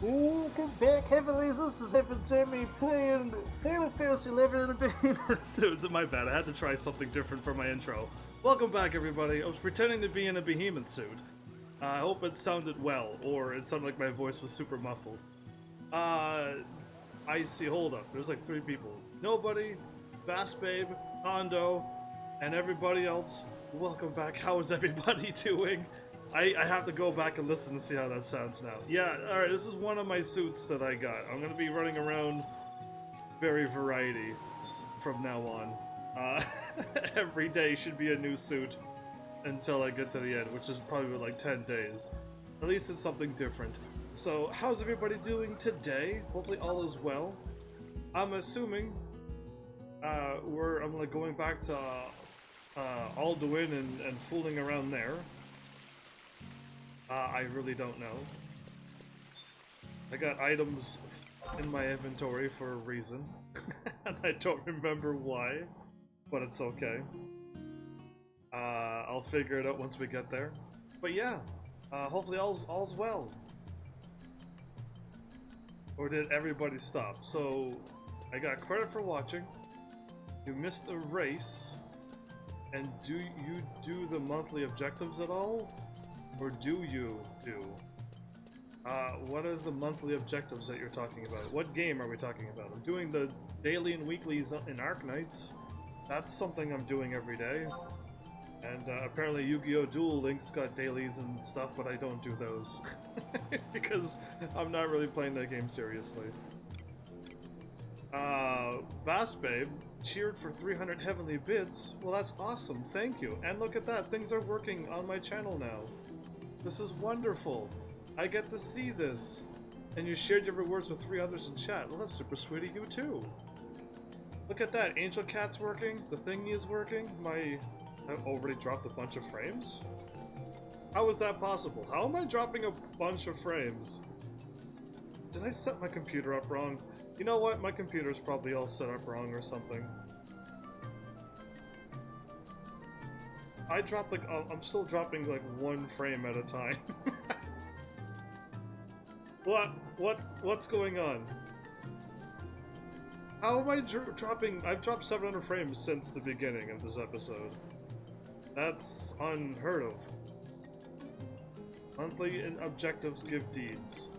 Welcome back, Heavenlies. This is HEAVENSARMY playing Final Fantasy 11 in a behemoth suit. My bad, I had to try something different for my intro. Welcome back, everybody. I was pretending to be in a behemoth suit. I hope it sounded well, or it sounded like my voice was super muffled. I see, hold up. There's like 3 people. Nobody, Bass Babe, Hondo, and everybody else. Welcome back. How is everybody doing? I have to go back and listen to see how that sounds now. Yeah, alright, this is one of my suits that I got. I'm gonna be running around very variety from now on. Every day should be a new suit until I get to the end, which is probably like 10 days. At least it's something different. So, how's everybody doing today? Hopefully all is well. I'm assuming I'm like going back to Alduin and fooling around there. I really don't know. I got items in my inventory for a reason, and I don't remember why, but it's okay. I'll figure it out once we get there. But yeah, hopefully all's well. Or did everybody stop? So, I got credit for watching. You missed a race. And do you do the monthly objectives at all? Or do you do? What is the monthly objectives that you're talking about? What game are we talking about? I'm doing the daily and weeklies in Arknights. That's something I'm doing every day. And apparently Yu-Gi-Oh! Duel Links got dailies and stuff, but I don't do those. Because I'm not really playing that game seriously. Bass Babe cheered for 300 heavenly bits. Well, that's awesome, thank you. And look at that, things are working on my channel now. This is wonderful. I get to see this. And you shared your rewards with 3 others in chat. Well, that's super sweet of you too. Look at that, Angel Cat's working, the thingy is working, I've already dropped a bunch of frames? How is that possible? How am I dropping a bunch of frames? Did I set my computer up wrong? You know what? My computer's probably all set up wrong or something. I dropped like, I'm still dropping like 1 frame at a time. What's going on? How am I dropping? I've dropped 700 frames since the beginning of this episode. That's unheard of. Monthly objectives give deeds.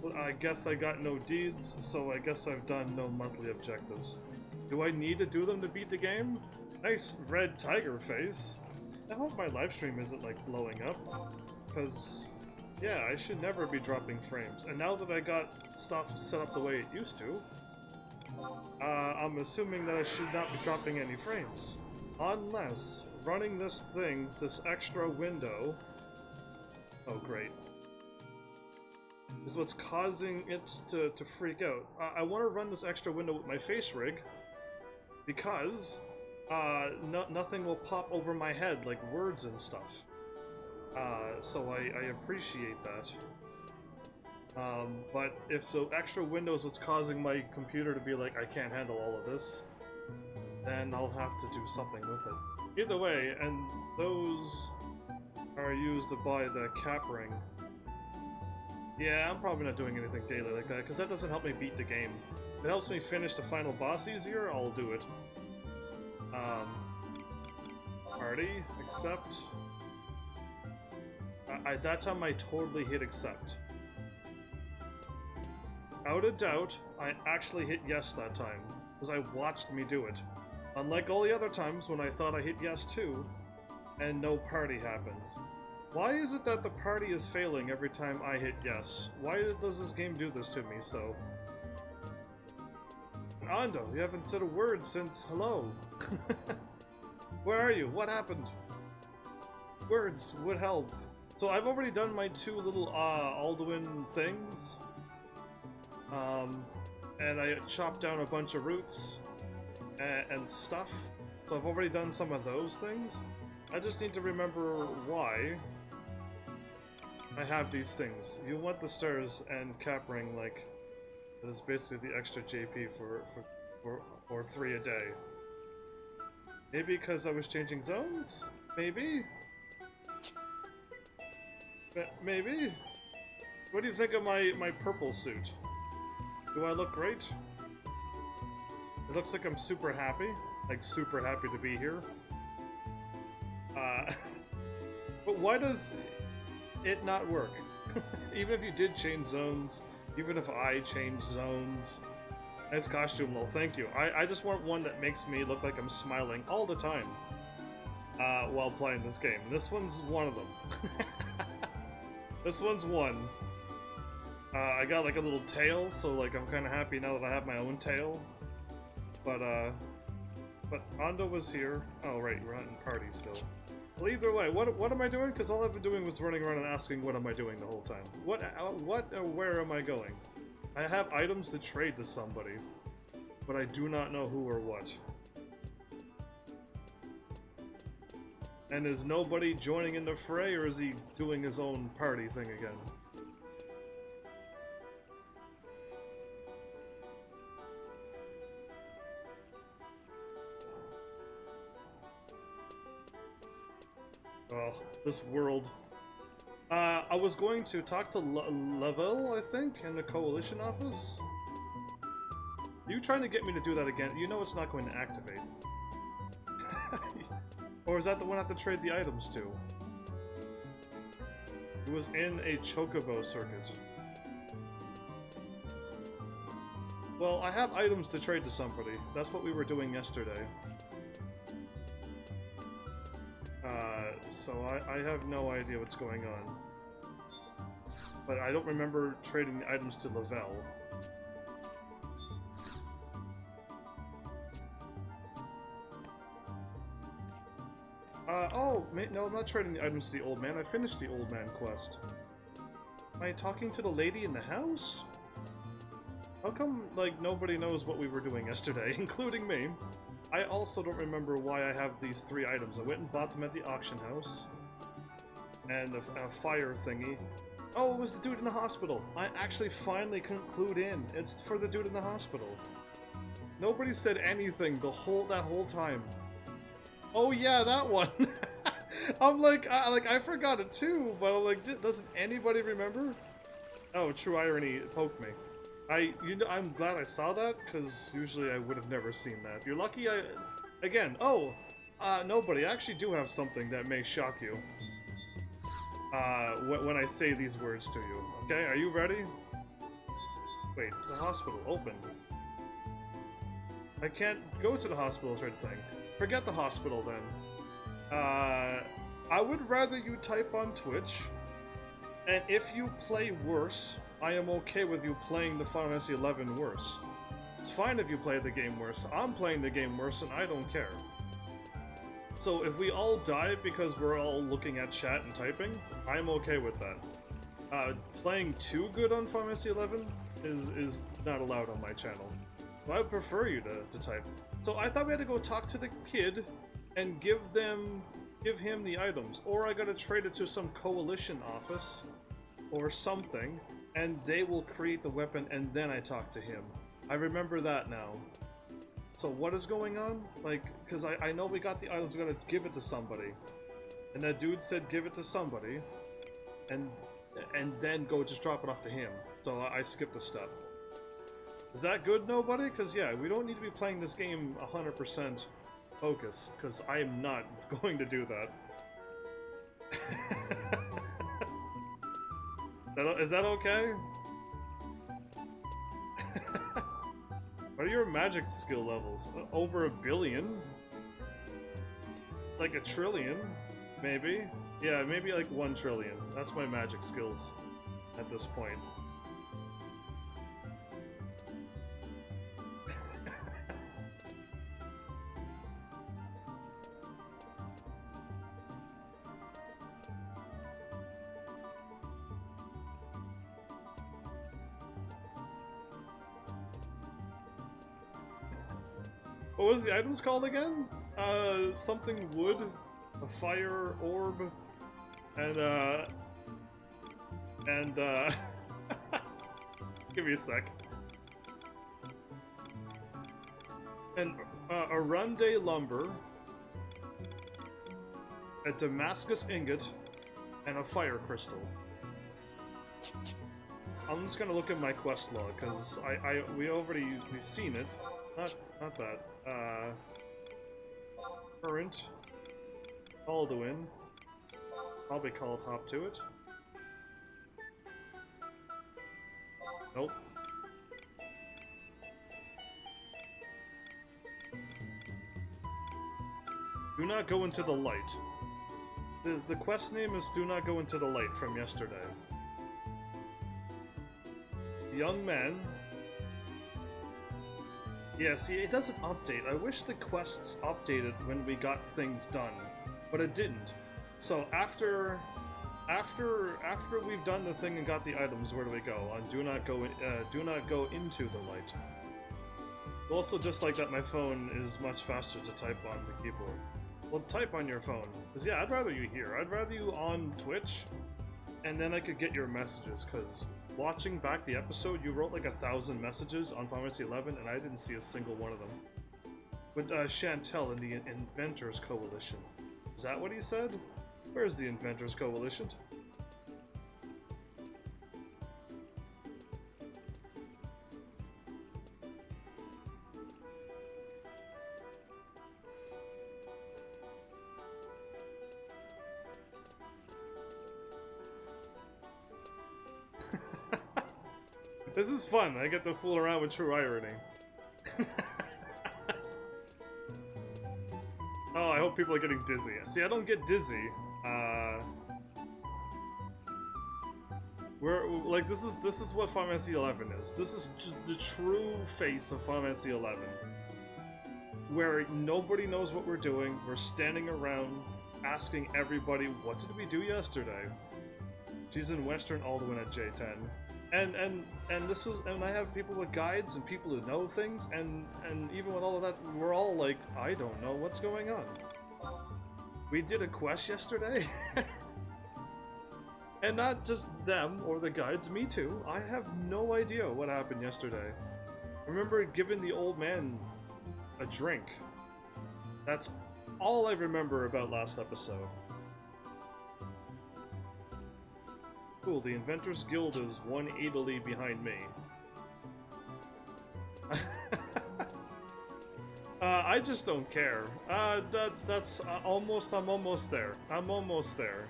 Well, I guess I got no deeds, so I guess I've done no monthly objectives. Do I need to do them to beat the game? Nice red tiger face. I hope my live stream isn't like blowing up, because yeah, I should never be dropping frames. And now that I got stuff set up the way it used to, I'm assuming that I should not be dropping any frames. Unless running this thing, this extra window... Oh great. Is what's causing it to freak out. I want to run this extra window with my face rig, because nothing will pop over my head, like words and stuff. So I appreciate that. But if the extra window is what's causing my computer to be like, I can't handle all of this, then I'll have to do something with it. Either way, and those are used to buy the cap ring. Yeah, I'm probably not doing anything daily like that, because that doesn't help me beat the game. If it helps me finish the final boss easier, I'll do it. Party, accept. That time I totally hit accept. Without a doubt, I actually hit yes that time, because I watched me do it. Unlike all the other times when I thought I hit yes too, and no party happens. Why is it that the party is failing every time I hit yes? Why does this game do this to me so? Ando, you haven't said a word since hello. Where are you? What happened? Words would help. So I've already done my 2 little Alduin things. And I chopped down a bunch of roots and stuff. So I've already done some of those things. I just need to remember why I have these things. You want the stars and cap ring, like, that is basically the extra JP for 3 a day. Maybe because I was changing zones? Maybe? Maybe? What do you think of my purple suit? Do I look great? It looks like I'm super happy. Like, super happy to be here. But why does it not work? Even if you did change zones, even if I changed zones. Nice costume, lol. Thank you. I just want one that makes me look like I'm smiling all the time while playing this game. This one's one of them. This one's one. I got like a little tail, so like I'm kind of happy now that I have my own tail. But Ando was here. Oh right, we're not in party still. Well, either way, what am I doing? Because all I've been doing was running around and asking what am I doing the whole time. What where am I going? I have items to trade to somebody, but I do not know who or what. And is nobody joining in the fray, or is he doing his own party thing again? Oh, this world. I was going to talk to Lavelle, I think, in the Coalition office. Are you trying to get me to do that again? You know it's not going to activate. Or is that the one I have to trade the items to? It was in a Chocobo circuit. Well, I have items to trade to somebody. That's what we were doing yesterday. So I have no idea what's going on. But I don't remember trading the items to Lavelle. No, I'm not trading the items to the old man. I finished the old man quest. Am I talking to the lady in the house? How come, like, nobody knows what we were doing yesterday, including me? I also don't remember why I have these 3 items. I went and bought them at the auction house. And a fire thingy. Oh, it was the dude in the hospital. I actually finally conclude in. It's for the dude in the hospital. Nobody said anything that whole time. Oh yeah, that one. I'm like, I forgot it too, but I'm like, doesn't anybody remember? Oh, true irony poked me. I'm glad I saw that, because usually I would have never seen that. You're lucky again, nobody. I actually do have something that may shock you. When I say these words to you. Okay, are you ready? Wait, the hospital opened. I can't go to the hospital or anything. Forget the hospital then. I would rather you type on Twitch, and if you play worse, I am okay with you playing the Final Fantasy XI worse. It's fine if you play the game worse. I'm playing the game worse and I don't care. So if we all die because we're all looking at chat and typing, I'm okay with that. Playing too good on Final Fantasy XI is not allowed on my channel. So I would prefer you to type. So I thought we had to go talk to the kid and give him the items, or I gotta trade it to some coalition office or something, and they will create the weapon and then I talk to him. I remember that now. So what is going on? Like, because I know we got the items, we're gonna give it to somebody. And that dude said give it to somebody, and then go just drop it off to him. So I skipped a step. Is that good, nobody? Because yeah, we don't need to be playing this game 100% focus, because I am not going to do that. Is that okay? What are your magic skill levels? Over 1 billion? Like 1 trillion? Maybe? Yeah, maybe like 1 trillion. That's my magic skills at this point. What was the items called again? Something wood, a fire orb, and give me a sec. And a Runde lumber, a Damascus ingot, and a fire crystal. I'm just gonna look at my quest log, because we've seen it. Not that. Current. Alduin. Probably called Hop to it. Nope. Do not go into the light. The quest name is Do Not Go Into the Light from yesterday. Young man. Yeah, see, it doesn't update. I wish the quests updated when we got things done, but it didn't. So after we've done the thing and got the items, where do we go? On do not go into the light. Also, just like that, my phone is much faster to type on the keyboard. Well, type on your phone, because yeah, I'd rather you here. I'd rather you on Twitch, and then I could get your messages, because watching back the episode, you wrote like 1,000 messages on Final Fantasy 11, and I didn't see a single one of them. With Chantel in the Inventors Coalition. Is that what he said? Where's the Inventors Coalition? This is fun. I get to fool around with true irony. Oh, I hope people are getting dizzy. See, I don't get dizzy. We're like this is what Final Fantasy 11 is. This is the true face of Final Fantasy 11, where nobody knows what we're doing. We're standing around asking everybody, "What did we do yesterday?" She's in Western Alduin at J10. And this is, and I have people with guides and people who know things, and even with all of that, we're all like, I don't know what's going on. We did a quest yesterday, and not just them or the guides, me too. I have no idea what happened yesterday. I remember giving the old man a drink. That's all I remember about last episode. Cool, the Inventors Guild is one Italy behind me. I just don't care. That's almost. I'm almost there. I'm almost there.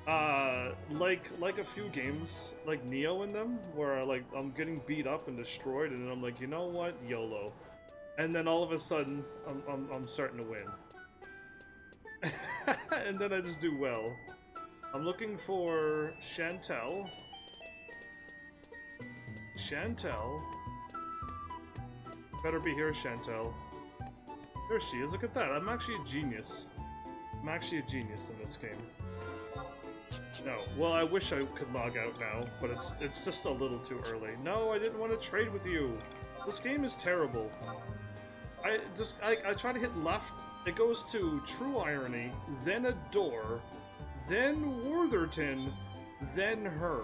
Like a few games, like Neo in them, where I'm getting beat up and destroyed, and then I'm like, you know what, YOLO, and then all of a sudden I'm starting to win, and then I just do well. I'm looking for Chantel. Chantel. Better be here, Chantel. There she is, look at that. I'm actually a genius. I'm actually a genius in this game. No, well, I wish I could log out now, but it's just a little too early. No, I didn't want to trade with you. This game is terrible. I try to hit left, it goes to True Irony, then a door, then Wortherton, then her.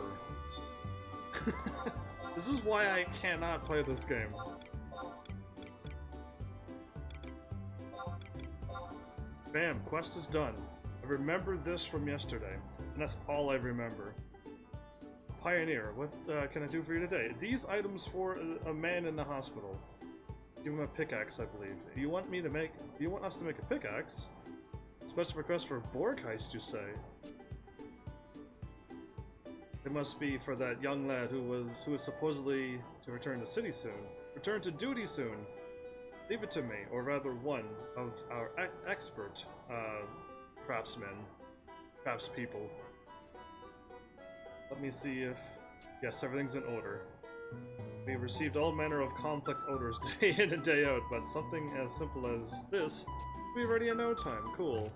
This is why I cannot play this game. Bam, quest is done. I remember this from yesterday, and that's all I remember. Pioneer, what can I do for you today? These items for a man in the hospital. Give him a pickaxe, I believe. Do you want us to make a pickaxe? Special request for Borg heist, you say? It must be for that young lad who is supposedly to return to city soon. Return to duty soon. Leave it to me, or rather one of our expert craftsmen, craftspeople. Let me see if... Yes, everything's in order. We received all manner of complex odors day in and day out, but something as simple as this, we're ready in no time. Cool.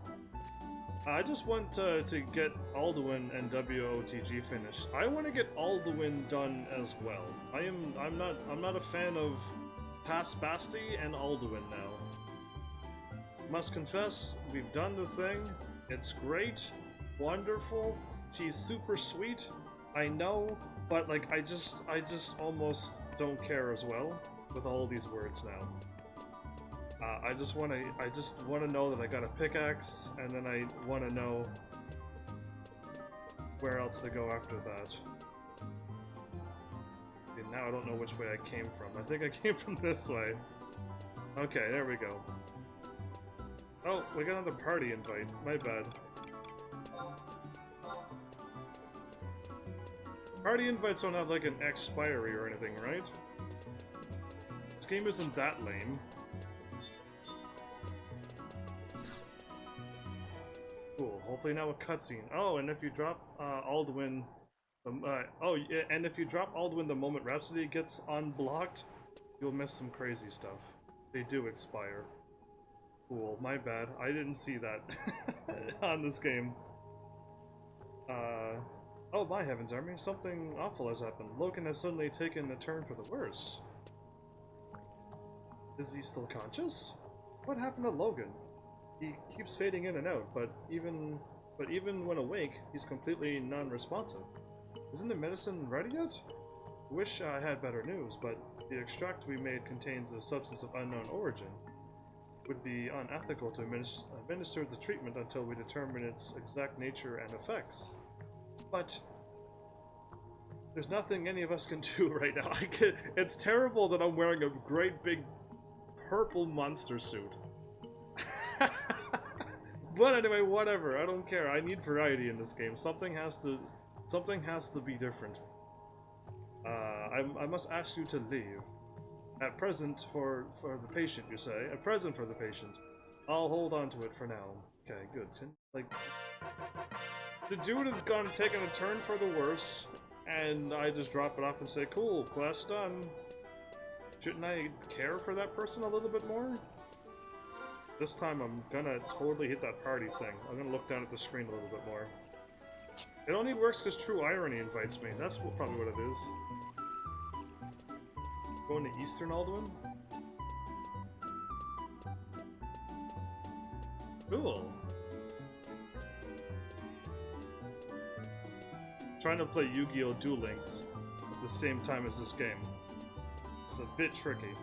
I just want to get Alduin and WOTG finished. I want to get Alduin done as well. I'm not a fan of past Basti and Alduin now. Must confess, we've done the thing. It's great, wonderful. She's super sweet. I know, but like I just almost don't care as well with all these words now. I just want to know that I got a pickaxe, and then I want to know where else to go after that. now I don't know which way I came from. I think I came from this way. Okay, there we go. Oh, we got another party invite. My bad. Party invites don't have like an expiry or anything, right? This game isn't that lame. Cool. Hopefully now a cutscene. Oh, and if you drop Alduin, and if you drop Alduin the moment Rhapsody gets unblocked, you'll miss some crazy stuff. They do expire. Cool. My bad. I didn't see that on this game. Oh, my heavens, Army. Something awful has happened. Logan has suddenly taken a turn for the worse. Is he still conscious? What happened to Logan? He keeps fading in and out, but even when awake, he's completely non-responsive. Isn't the medicine ready yet? Wish I had better news, but the extract we made contains a substance of unknown origin. It would be unethical to administer the treatment until we determine its exact nature and effects. But there's nothing any of us can do right now. It's terrible that I'm wearing a great big purple monster suit. But anyway, whatever. I don't care. I need variety in this game. Something has to be different. I must ask you to leave. At present, for the patient, you say. At present for the patient. I'll hold on to it for now. Okay, good. Like, the dude has taken a turn for the worse, and I just drop it off and say, cool, quest done. Shouldn't I care for that person a little bit more? This time I'm gonna totally hit that party thing. I'm gonna look down at the screen a little bit more. It only works because True Irony invites me. That's probably what it is. Going to Eastern Alduin? Cool. Trying to play Yu-Gi-Oh! Duel Links at the same time as this game. It's a bit tricky.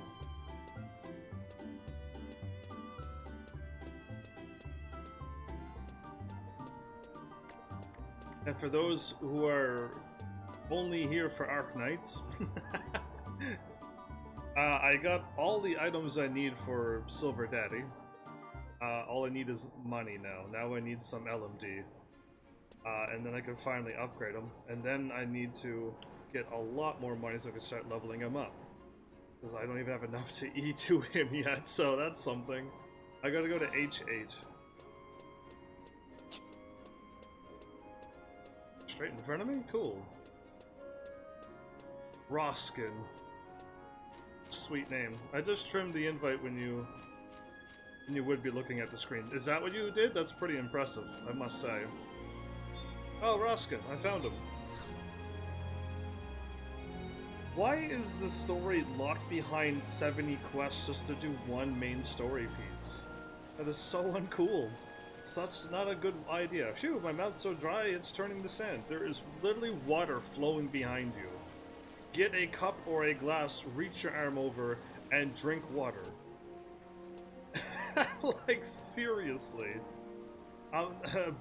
And for those who are only here for Arc Knights, I got all the items I need for Silver Daddy. All I need is money now. Now I need some LMD. And then I can finally upgrade them. And then I need to get a lot more money so I can start leveling him up. Because I don't even have enough to E2 him yet, so that's something. I gotta go to H8. Straight in front of me? Cool. Roskin. Sweet name. I just trimmed the invite when you would be looking at the screen. Is that what you did? That's pretty impressive, I must say. Oh, Roskin, I found him. Why is the story locked behind 70 quests just to do one main story piece? That is so uncool. Such not a good idea. Phew, my mouth's so dry it's turning to sand. There is literally water flowing behind you. Get a cup or a glass, reach your arm over, and drink water. Like, seriously.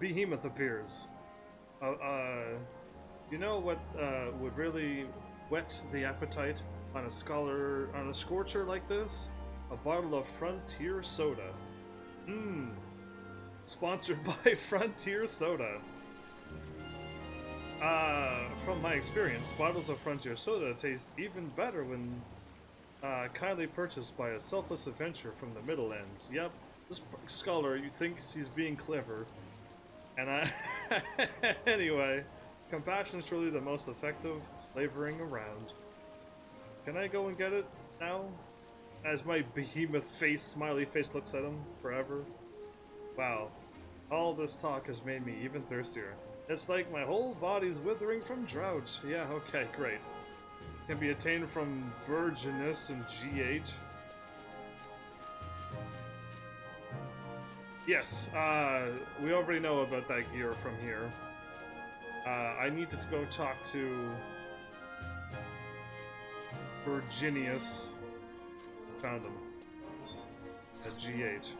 Behemoth appears. You know what would really whet the appetite on a scorcher like this? A bottle of Frontier Soda. Sponsored by Frontier Soda. From my experience, bottles of Frontier Soda taste even better when kindly purchased by a selfless adventurer from the Middle Ends. Yep, this scholar thinks he's being clever. And anyway, compassion is truly the most effective flavoring around. Can I go and get it now? As my behemoth face, smiley face looks at him forever. Wow, all this talk has made me even thirstier. It's like my whole body's withering from drought. Yeah, okay, great. Can be attained from Virginus and G8. Yes, we already know about that gear from here. I need to go talk to Virginius. Found him. At G8.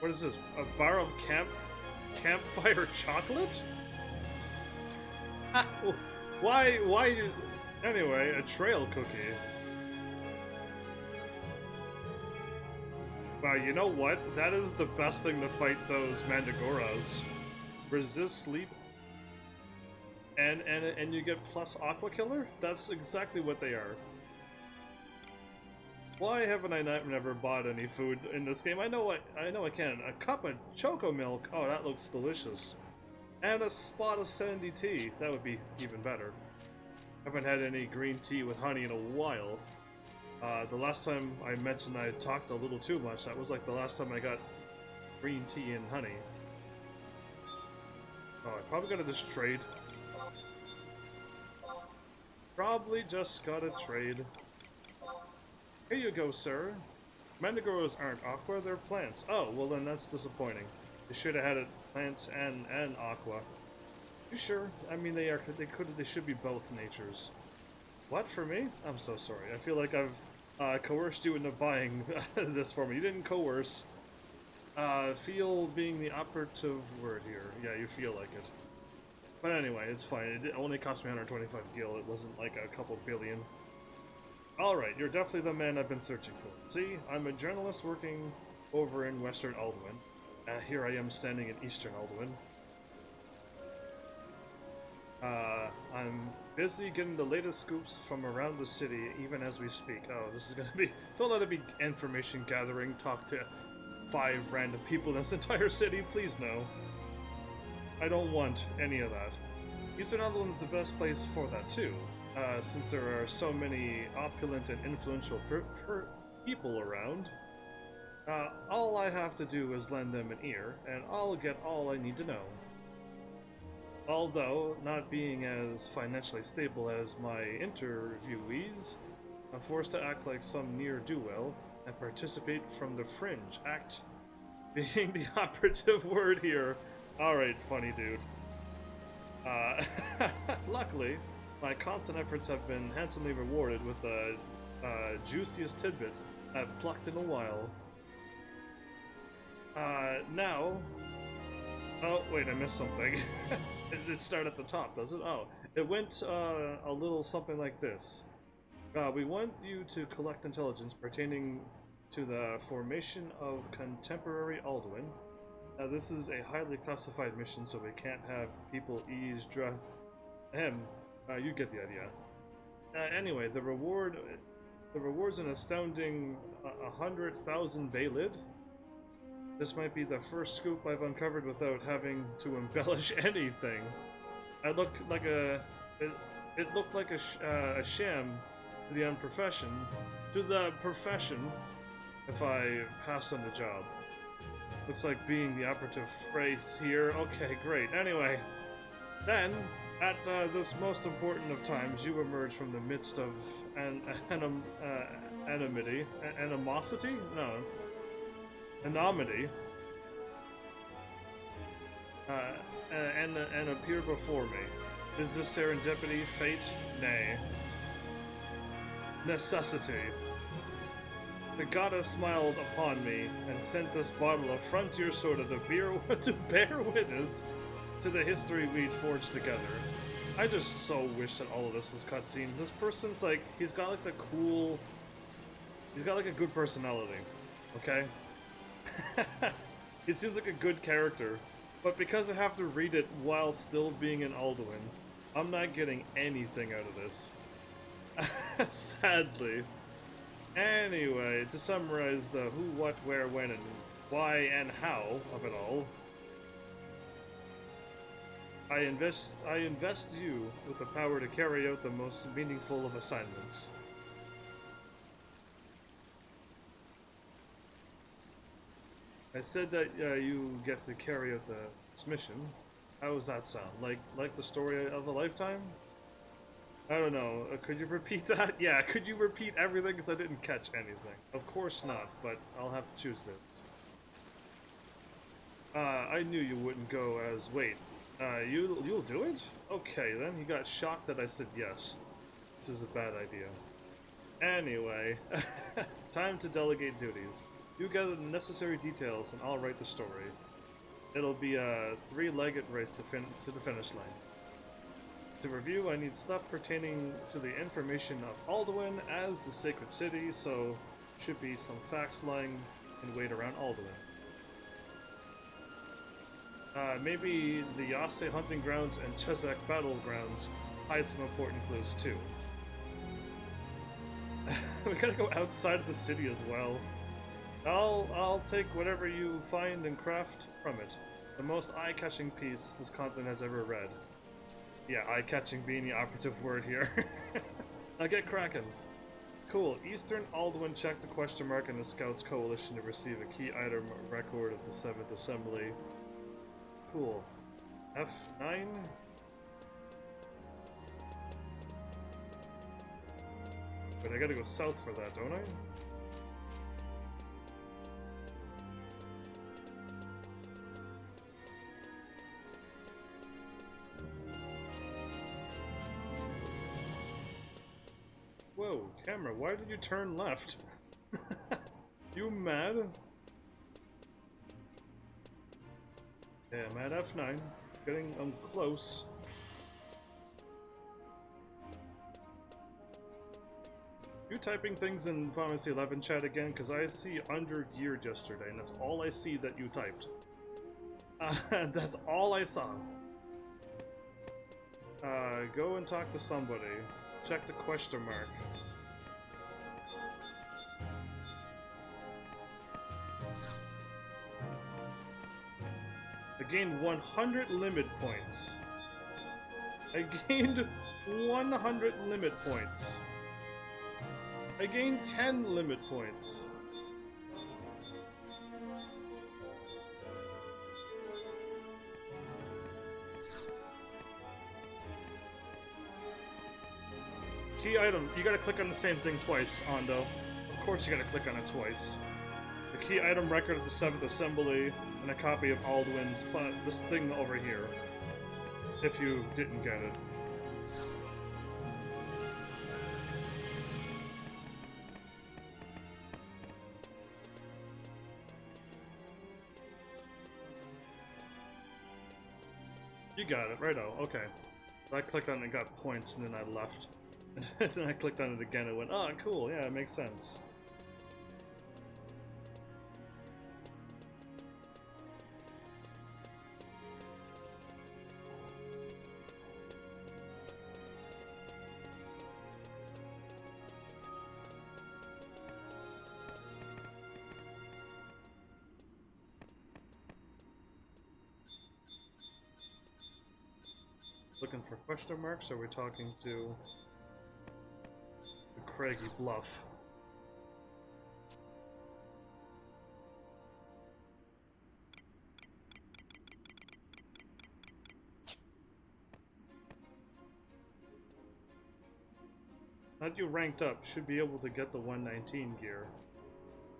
What is this? A bar of campfire chocolate? Why, anyway, a trail cookie. Wow, you know what? That is the best thing to fight those Mandragoras. Resist sleep, and you get plus Aqua Killer? That's exactly what they are. Why haven't I never bought any food in this game? I know I can. A cup of choco milk. Oh, that looks delicious. And a spot of sandy tea. That would be even better. Haven't had any green tea with honey in a while. The last time I mentioned I talked a little too much, that was like the last time I got green tea and honey. Oh, I probably gotta just trade. Probably just gotta trade. Here you go, sir. Mandragoras aren't aqua, they're plants. Oh, well then that's disappointing. They should have had it plants and aqua. You sure? I mean, they should be both natures. What, for me? I'm so sorry. I feel like I've coerced you into buying this for me. You didn't coerce. Feel being the operative word here. Yeah, you feel like it. But anyway, it's fine. It only cost me 125 gil. It wasn't like a couple billion. Alright, you're definitely the man I've been searching for. See, I'm a journalist working over in Western Alduin. Here I am standing in Eastern Alduin. I'm busy getting the latest scoops from around the city, even as we speak. Oh, this is gonna be... Don't let it be information gathering. Talk to 5 random people in this entire city. Please, no. I don't want any of that. Eastern Alduin's the best place for that, too. Since there are so many opulent and influential people around. All I have to do is lend them an ear, and I'll get all I need to know. Although, not being as financially stable as my interviewees, I'm forced to act like some ne'er-do-well and participate from the fringe, act being the operative word here. Alright, funny dude. Luckily, my constant efforts have been handsomely rewarded with the juiciest tidbit I've plucked in a while. Now... Oh, wait, I missed something. It started at the top, does it? Oh, it went a little something like this. We want you to collect intelligence pertaining to the formation of contemporary Alduin. Now, this is a highly classified mission, so we can't have people eavesdrop. You get the idea. Anyway, the reward's an astounding 100,000 Baylid. This might be the first scoop I've uncovered without having to embellish anything. It looked like a sham to the profession if I pass on the job. Looks like being the operative phrase here. Okay, great. Anyway, then at this most important of times, you emerge from the midst of animosity? No. Anomity, and appear before me. Is this serendipity, fate? Nay. Necessity. The goddess smiled upon me and sent this bottle of frontier soda to bear witness to the history we'd forged together. I just so wish that all of this was cutscene. This person's like, he's got like a good personality, okay? He seems like a good character, but because I have to read it while still being in Alduin, I'm not getting anything out of this. Sadly. Anyway, to summarize the who, what, where, when, and why and how of it all, I invest you with the power to carry out the most meaningful of assignments. I said that you get to carry out this mission. How does that sound? Like the story of a lifetime? I don't know. Could you repeat that? Yeah, could you repeat everything? Because I didn't catch anything. Of course not, but I'll have to choose this. I knew you wouldn't go as... Wait. You'll do it? Okay, then. He got shocked that I said yes. This is a bad idea. Anyway. Time to delegate duties. You gather the necessary details and I'll write the story. It'll be a three-legged race to the finish line. To review, I need stuff pertaining to the information of Alduin as the sacred city, so should be some facts lying in wait around Alduin. Maybe the Yase hunting grounds and Chezek battlegrounds hide some important clues too. We gotta go outside of the city as well. I'll take whatever you find and craft from it. The most eye-catching piece this continent has ever read. Yeah, eye-catching being the operative word here. Now get cracking. Cool. Eastern Alduin checked the question mark in the Scouts Coalition to receive a key item record of the 7th Assembly. Cool. F9? But I gotta go south for that, don't I? Whoa, camera, why did you turn left? You mad? Yeah, I'm at F9. I'm close. You typing things in Final Fantasy 11 chat again? Because I see under geared yesterday, and that's all I see that you typed. That's all I saw. Go and talk to somebody. Check the question mark. I gained 100 limit points. I gained 100 limit points. I gained 10 limit points. Key item. You gotta click on the same thing twice, Ondo. Of course you gotta click on it twice. The key item record of the 7th Assembly and a copy of Alduin's, this thing over here. If you didn't get it. You got it, righto, okay. I clicked on it and got points, and then I left. And then I clicked on it again and went, oh, cool, yeah, it makes sense. Looking for question marks, or are we talking to the Craggy Bluff? Now that you ranked up, should be able to get the 119 gear.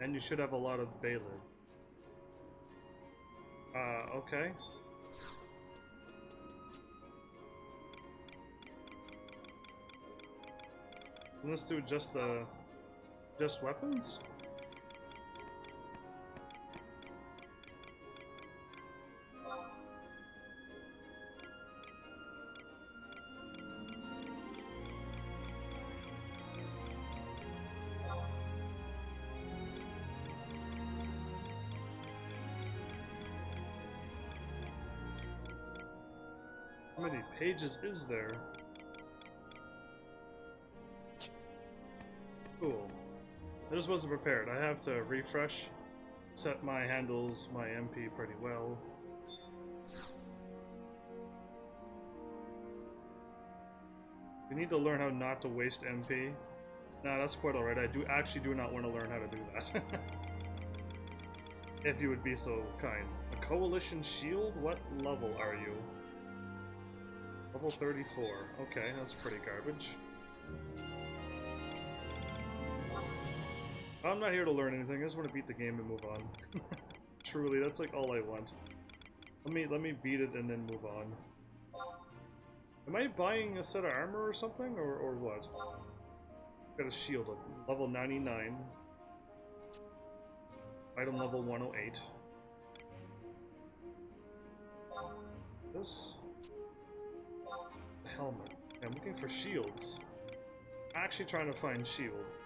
And you should have a lot of Baylor. Okay. Let's do just weapons? How many pages is there? Cool. I just wasn't prepared. I have to refresh, set my handles, my MP pretty well. You need to learn how not to waste MP. Nah, that's quite alright. I actually do not want to learn how to do that. If you would be so kind. A Coalition Shield? What level are you? Level 34. Okay, that's pretty garbage. I'm not here to learn anything. I just want to beat the game and move on. Truly, that's like all I want. Let me beat it and then move on. Am I buying a set of armor or something, or what? Got a shield of level 99. Item level 108. this? The helmet. I'm looking for shields. Actually trying to find shields.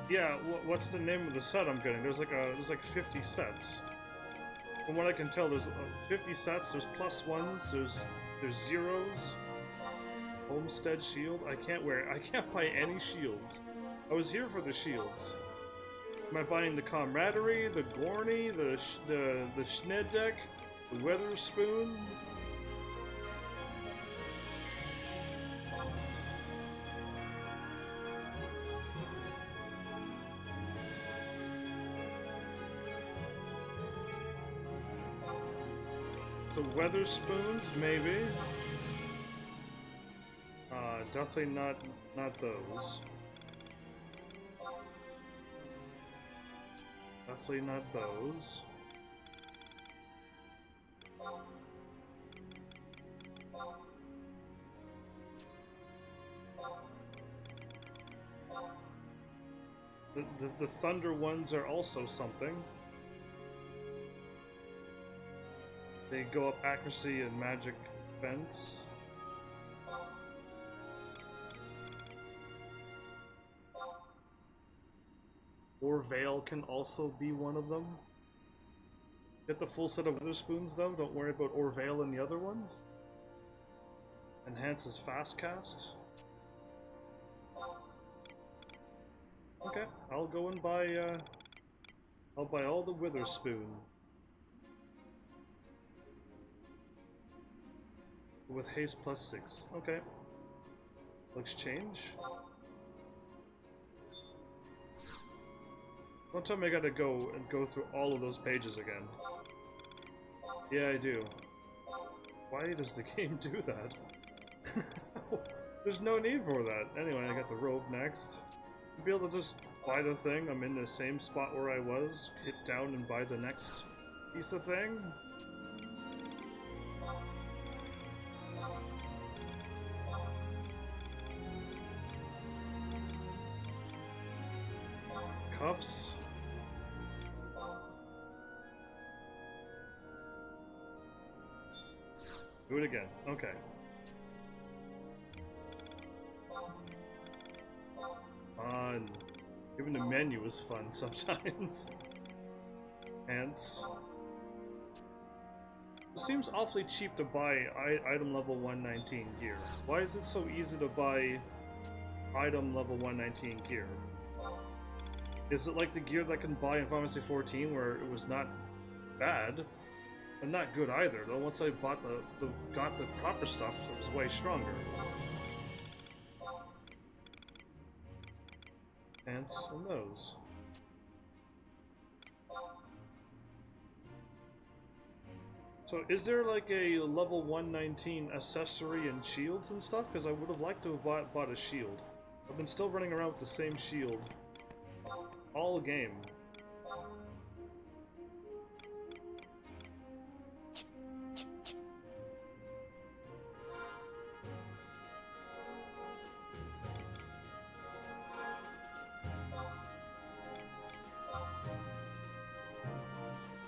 Yeah, what's the name of the set I'm getting? There's like 50 sets. From what I can tell, there's 50 sets. There's +1s. There's zeros. Homestead shield. I can't buy any shields. I was here for the shields. Am I buying the camaraderie, the Gorny, the Schnedeck, the Weatherspoon? The Weatherspoons, maybe. Definitely not those. Definitely not those. The Thunder ones are also something. They go up accuracy and magic defense. Or Veil can also be one of them. Get the full set of Witherspoons though, don't worry about Orvale and the other ones. Enhances fast cast. Okay, I'll go and buy I'll buy all the Witherspoon. With haste +6. Okay. I'll exchange. Don't tell me I gotta go through all of those pages again. Yeah, I do. Why does the game do that? There's no need for that. Anyway, I got the robe next. I'll be able to just buy the thing. I'm in the same spot where I was. Hit down and buy the next piece of thing. Cups. Do it again. Okay. Fun. Even the menu is fun sometimes. Pants. It seems awfully cheap to buy item level 119 gear. Why is it so easy to buy item level 119 gear? Is it like the gear that I can buy in Final Fantasy 14 where it was not bad? And not good either, though once I bought got the proper stuff, it was way stronger. Pants and those. So is there like a level 119 accessory and shields and stuff? Because I would have liked to have bought a shield. I've been still running around with the same shield all game.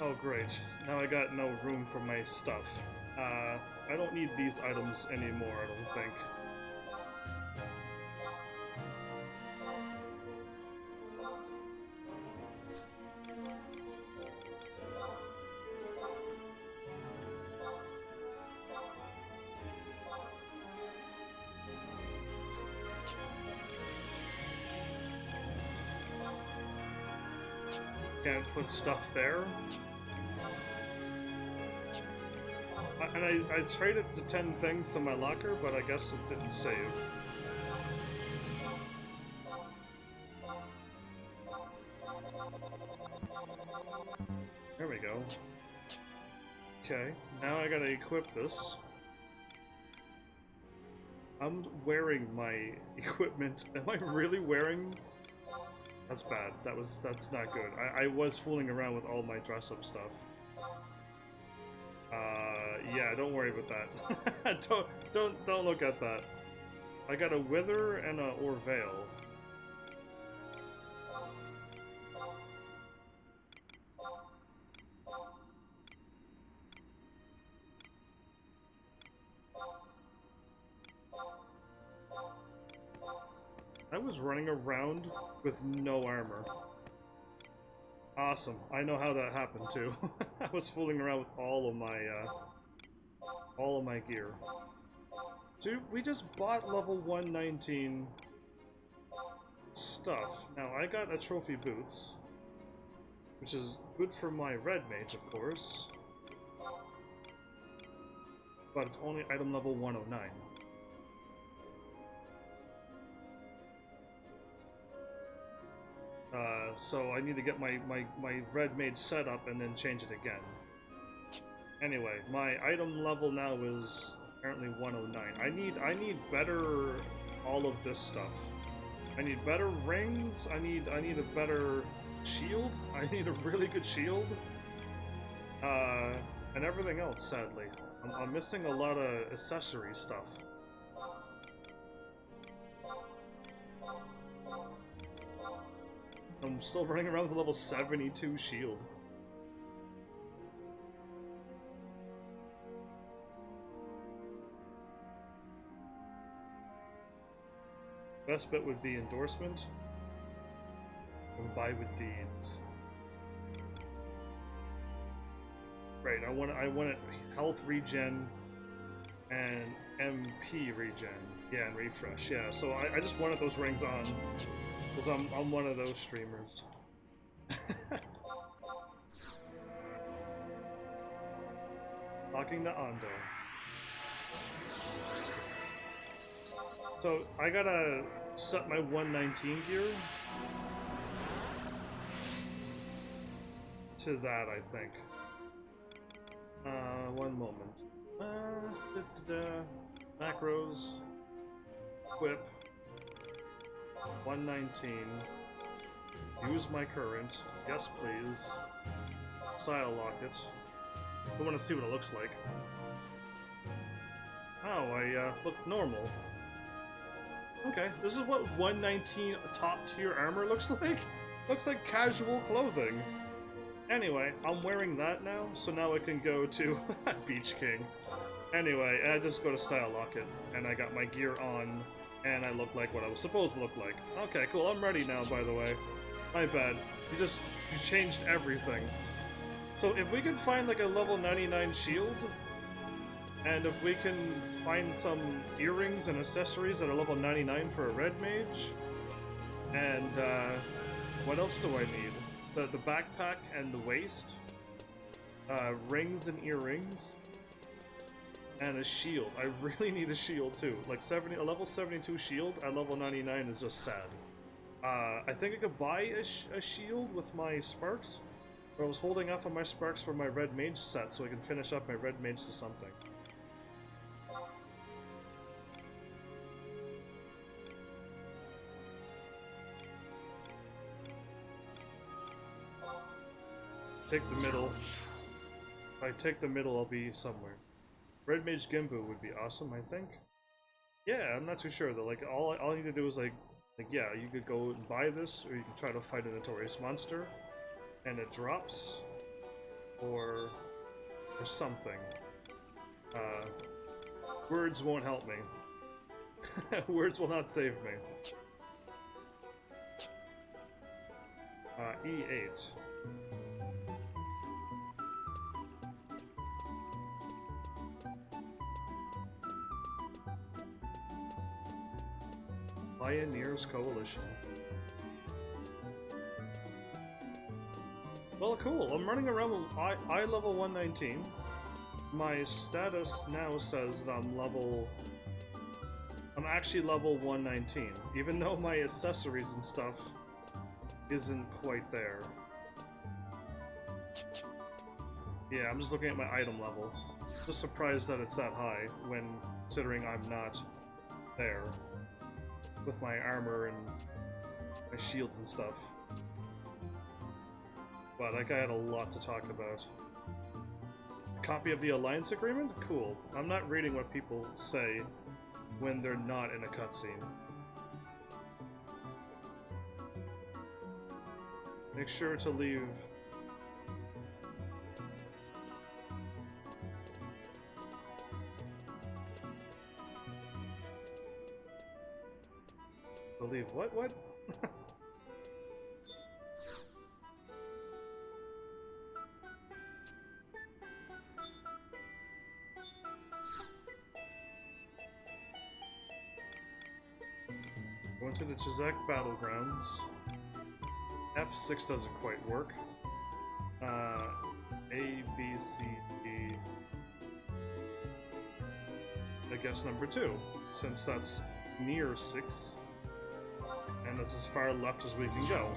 Oh great, now I got no room for my stuff. I don't need these items anymore, I don't think. Can't put stuff there. And I traded the 10 things to my locker, but I guess it didn't save. There we go. Okay, now I gotta equip this. I'm wearing my equipment. Am I really wearing? That's bad. That's not good. I was fooling around with all my dress-up stuff. Yeah, don't worry about that. don't look at that. I got a Wither and a Orvale. was running around with no armor. Awesome. I know how that happened too. I was fooling around with all of my gear. Dude, we just bought level 119 stuff. Now, I got a trophy boots, which is good for my red mage, of course. But it's only item level 109. So I need to get my red mage set up and then change it again. Anyway, my item level now is apparently 109. I need better all of this stuff. I need better rings. I need a better shield. I need a really good shield. And everything else, sadly. I'm missing a lot of accessory stuff. I'm still running around with a level 72 shield. Best bet would be endorsement and buy with deeds. Right, I want it health regen and MP regen. Yeah, and refresh. Yeah, so I just wanted those rings on because I'm one of those streamers. Talking to Ando. So I gotta set my 119 gear to that, I think. One moment. Macros. Equip. 119. Use my current. Yes, please. Style lock it. I want to see what it looks like. Oh, I look normal. Okay, this is what 119 top tier armor looks like. Looks like casual clothing. Anyway, I'm wearing that now, so now I can go to Beach King. Anyway, I just go to Style Lock It, and I got my gear on, and I look like what I was supposed to look like. Okay, cool, I'm ready now, by the way. My bad. You changed everything. So if we can find like a level 99 shield, and if we can find some earrings and accessories that are level 99 for a red mage, and what else do I need? The backpack and the waist, rings and earrings, and a shield. I really need a shield too. Like a level 72 shield at level 99 is just sad. I think I could buy a shield with my sparks, but I was holding off on my sparks for my red mage set so I can finish up my red mage to something. Take the middle. If I take the middle, I'll be somewhere. Red Mage Gimbu would be awesome, I think. Yeah, I'm not too sure though. Like all you need to do is like yeah, you could go and buy this, or you can try to fight a notorious monster, and it drops, or something. Words won't help me. Words will not save me. E8. Pioneers Coalition. Well, cool. I'm running around with I level 119. My status now says that I'm actually level 119, even though my accessories and stuff isn't quite there. Yeah, I'm just looking at my item level. Just surprised that it's that high when considering I'm not there with my armor and my shields and stuff. But that guy had a lot to talk about. A copy of the Alliance Agreement? Cool. I'm not reading what people say when they're not in a cutscene. Make sure to leave Believe what? What? Going to the Chizak Battlegrounds. F6 doesn't quite work. A, B, C, D. I guess number 2, since that's near 6. And that's as far left as we can go.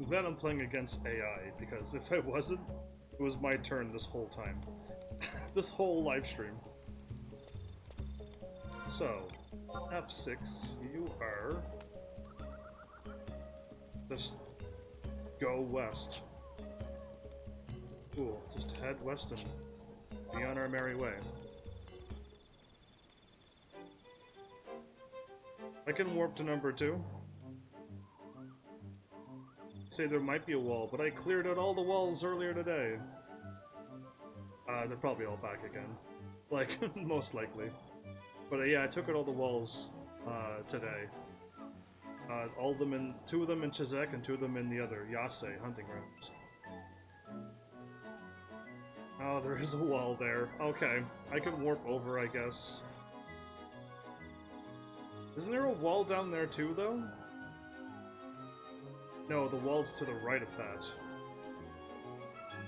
I'm glad I'm playing against AI, because if I wasn't, it was my turn this whole time. This whole live stream. So, F6, you are... just go west. Cool, just head west and be on our merry way. I can warp to number 2. Say there might be a wall, but I cleared out all the walls earlier today. They're probably all back again. Like, most likely. But yeah, I took out all the walls today. All of them in, 2 of them in Chizek and 2 of them in the other Yase hunting grounds. Oh, there is a wall there. Okay, I can warp over, I guess. Isn't there a wall down there too, though? No, the wall's to the right of that.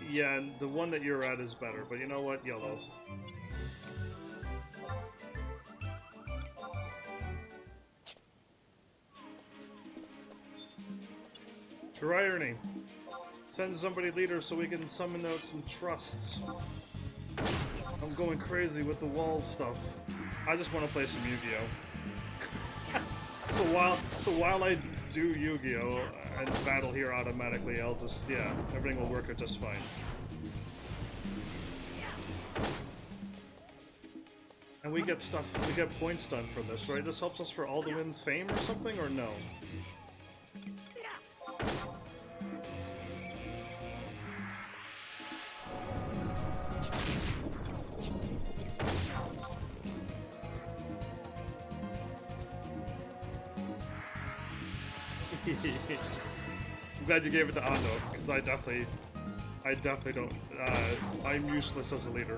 Yeah, and the one that you're at is better, but you know what? Yellow. Triirony. Send somebody leader so we can summon out some trusts. I'm going crazy with the wall stuff. I just want to play some Yu-Gi-Oh! So while I do Yu-Gi-Oh! And battle here automatically, I'll just, yeah, everything will work out just fine. And we get stuff, we get points done from this, right? This helps us for Alduin's fame or something, or no? I'm glad you gave it to Ando, because I definitely don't, I'm useless as a leader.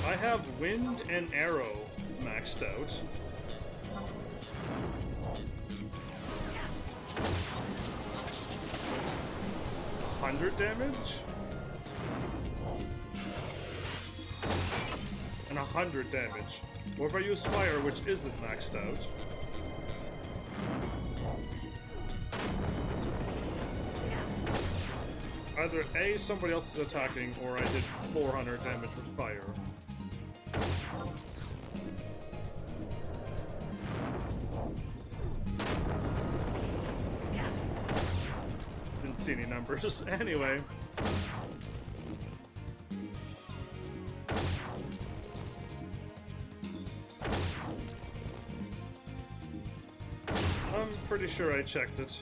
I have Wind and Arrow maxed out. 100 damage? And 100 damage. What if I use fire, which isn't maxed out? Either A, somebody else is attacking, or I did 400 damage with fire. Didn't see any numbers. Anyway. I'm pretty sure I checked it.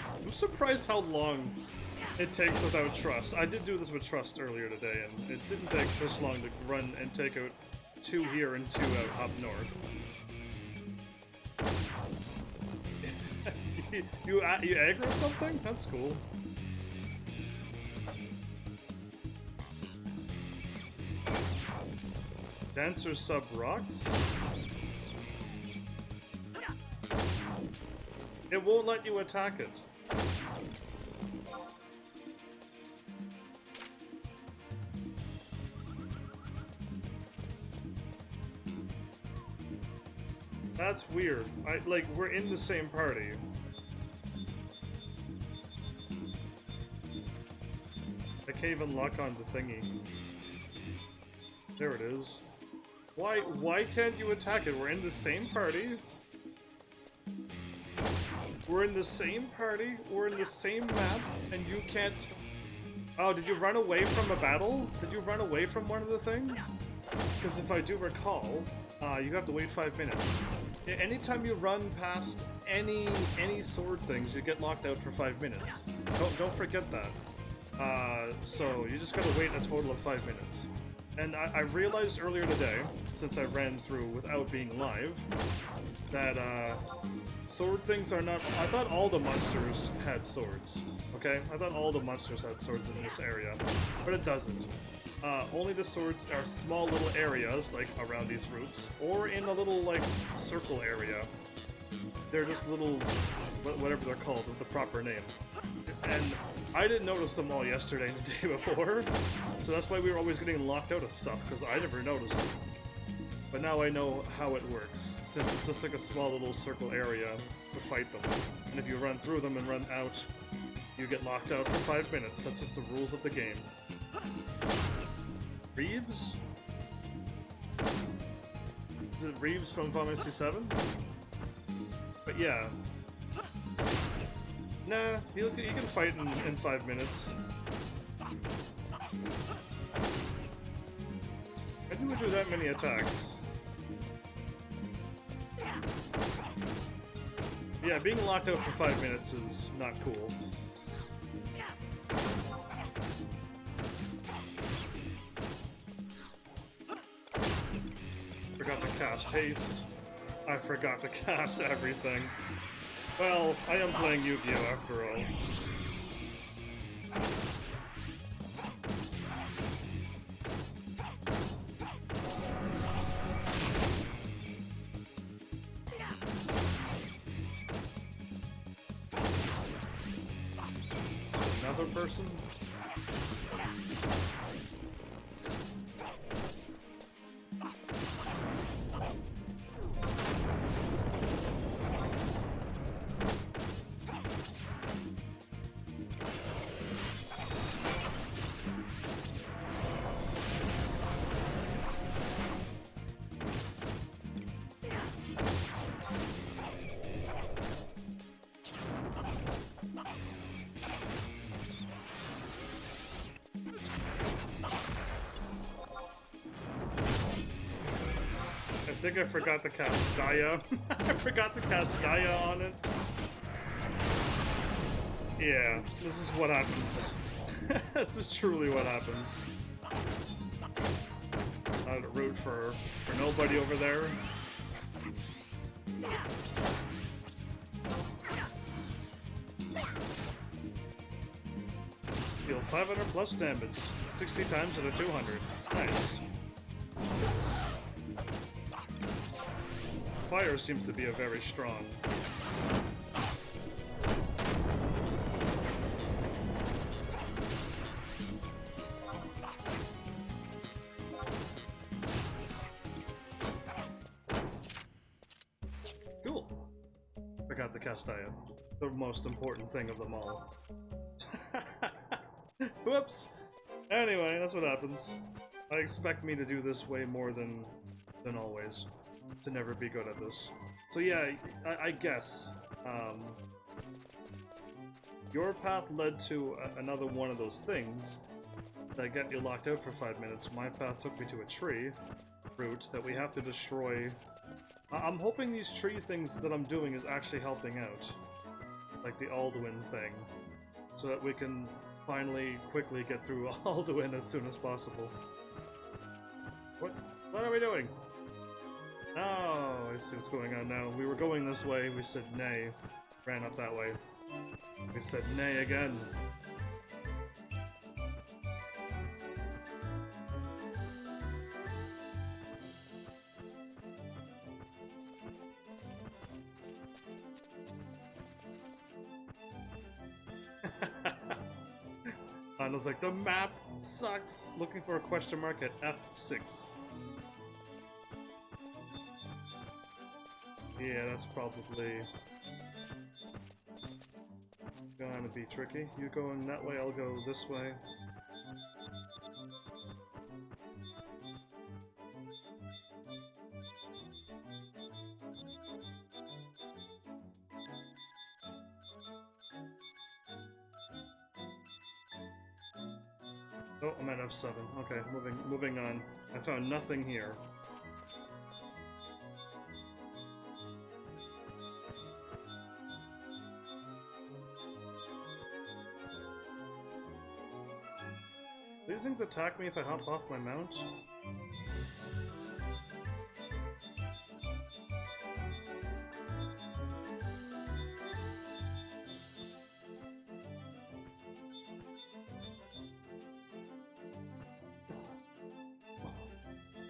I'm surprised how long it takes without trust. I did do this with trust earlier today, and it didn't take this long to run and take out 2 here and 2 out up north. you aggroed something? That's cool. Dancer sub rocks? It won't let you attack it. That's weird. We're in the same party. I can't even lock on the thingy. There it is. Why can't you attack it? We're in the same party. We're in the same party, we're in the same map, and you can't... Oh, did you run away from a battle? Did you run away from one of the things? Because if I do recall, you have to wait 5 minutes. Anytime you run past any sword things, you get locked out for 5 minutes. Don't forget that. So you just gotta wait a total of 5 minutes. And I realized earlier today, since I ran through without being live, that sword things are not... I thought all the monsters had swords, okay? I thought all the monsters had swords in this area, but it doesn't. Only the swords are small little areas, like around these routes, or in a little, like, circle area. They're just little... whatever they're called, with the proper name. And I didn't notice them all yesterday and the day before, so that's why we were always getting locked out of stuff, because I never noticed them. But now I know how it works, since it's just like a small little circle area to fight them. And if you run through them and run out, you get locked out for 5 minutes. That's just the rules of the game. Reeves? Is it Reeves from Final Fantasy 7? But yeah. Nah, you can fight in 5 minutes. I didn't do that many attacks. Yeah, being locked out for 5 minutes is not cool. Forgot to cast haste. I forgot to cast everything. Well, I am playing Yu-Gi-Oh! After all. Another person? I think I forgot to cast Daya. I forgot to cast Daya on it. Yeah, this is what happens. This is truly what happens. I had to root for nobody over there. Deal 500 plus damage, 60 times to the 200. Nice. Fire seems to be a very strong. Cool. Forgot the Castilla, the most important thing of them all. Whoops. Anyway, that's what happens. I expect me to do this way more than always. To never be good at this. So yeah, I guess your path led to another one of those things that get you locked out for 5 minutes. My path took me to a tree route that we have to destroy. I'm hoping these tree things that I'm doing is actually helping out, like the Alduin thing, so that we can finally quickly get through Alduin as soon as possible. What are we doing? Oh, I see what's going on now. We were going this way, we said nay. Ran up that way. We said nay again. And I was like, the map sucks! Looking for a question mark at F6. Yeah, that's probably gonna be tricky. You going that way, I'll go this way. Oh, I'm at F7. Okay, moving on. I found nothing here. These things attack me if I hop off my mount?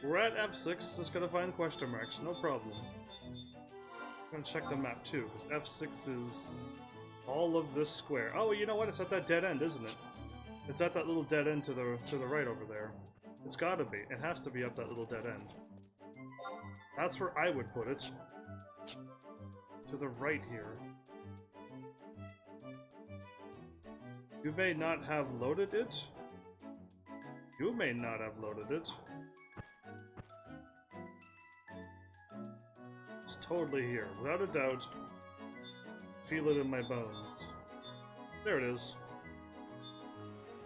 We're at F6, just gotta find question marks, no problem. I'm gonna check the map too, because F6 is all of this square. Oh, you know what? It's at that dead end, isn't it? It's at that little dead end to the right over there. It's gotta be. It has to be up that little dead end. That's where I would put it. To the right here. You may not have loaded it. You may not have loaded it. It's totally here, without a doubt. Feel it in my bones. There it is.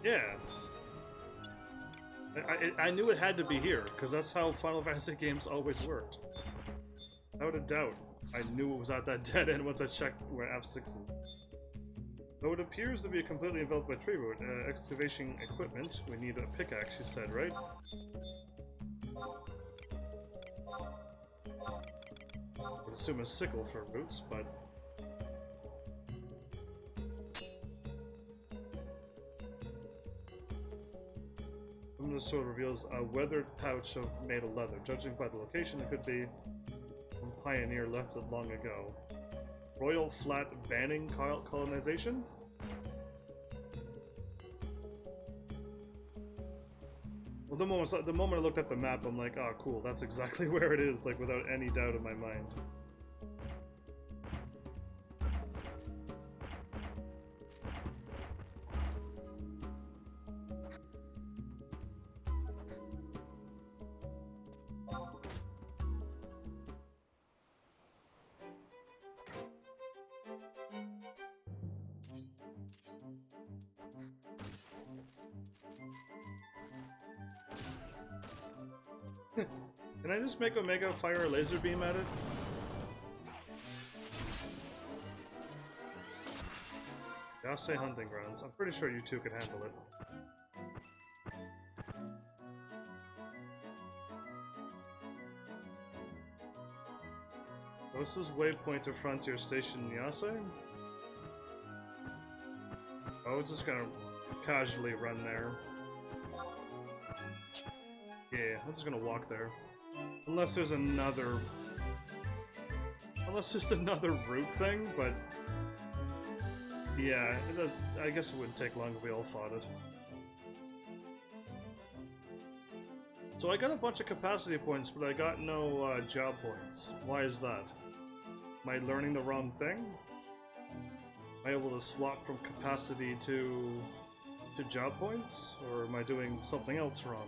Yeah. I knew it had to be here, because that's how Final Fantasy games always worked. Without a doubt, I knew it was at that dead end once I checked where F6 is. Though it appears to be completely enveloped by tree root, excavation equipment, we need a pickaxe, you said, right? I would assume a sickle for roots, but... This sword reveals a weathered pouch made of leather. Judging by the location, it could be from Pioneer left it long ago. Royal Flat banning colonization? Well, the moment I looked at the map, I'm like, oh cool, that's exactly where it is, like without any doubt in my mind. Can I just make Omega fire a laser beam at it? Yase hunting grounds. I'm pretty sure you two can handle it. Oh, this is Waypoint to Frontier Station Yase? Oh, it's just gonna casually run there. Yeah, I'm just gonna walk there. Unless there's another... Unless there's another route thing, but... Yeah, I guess it wouldn't take long if we all fought it. So I got a bunch of capacity points, but I got no job points. Why is that? Am I learning the wrong thing? Am I able to swap from capacity to job points? Or am I doing something else wrong?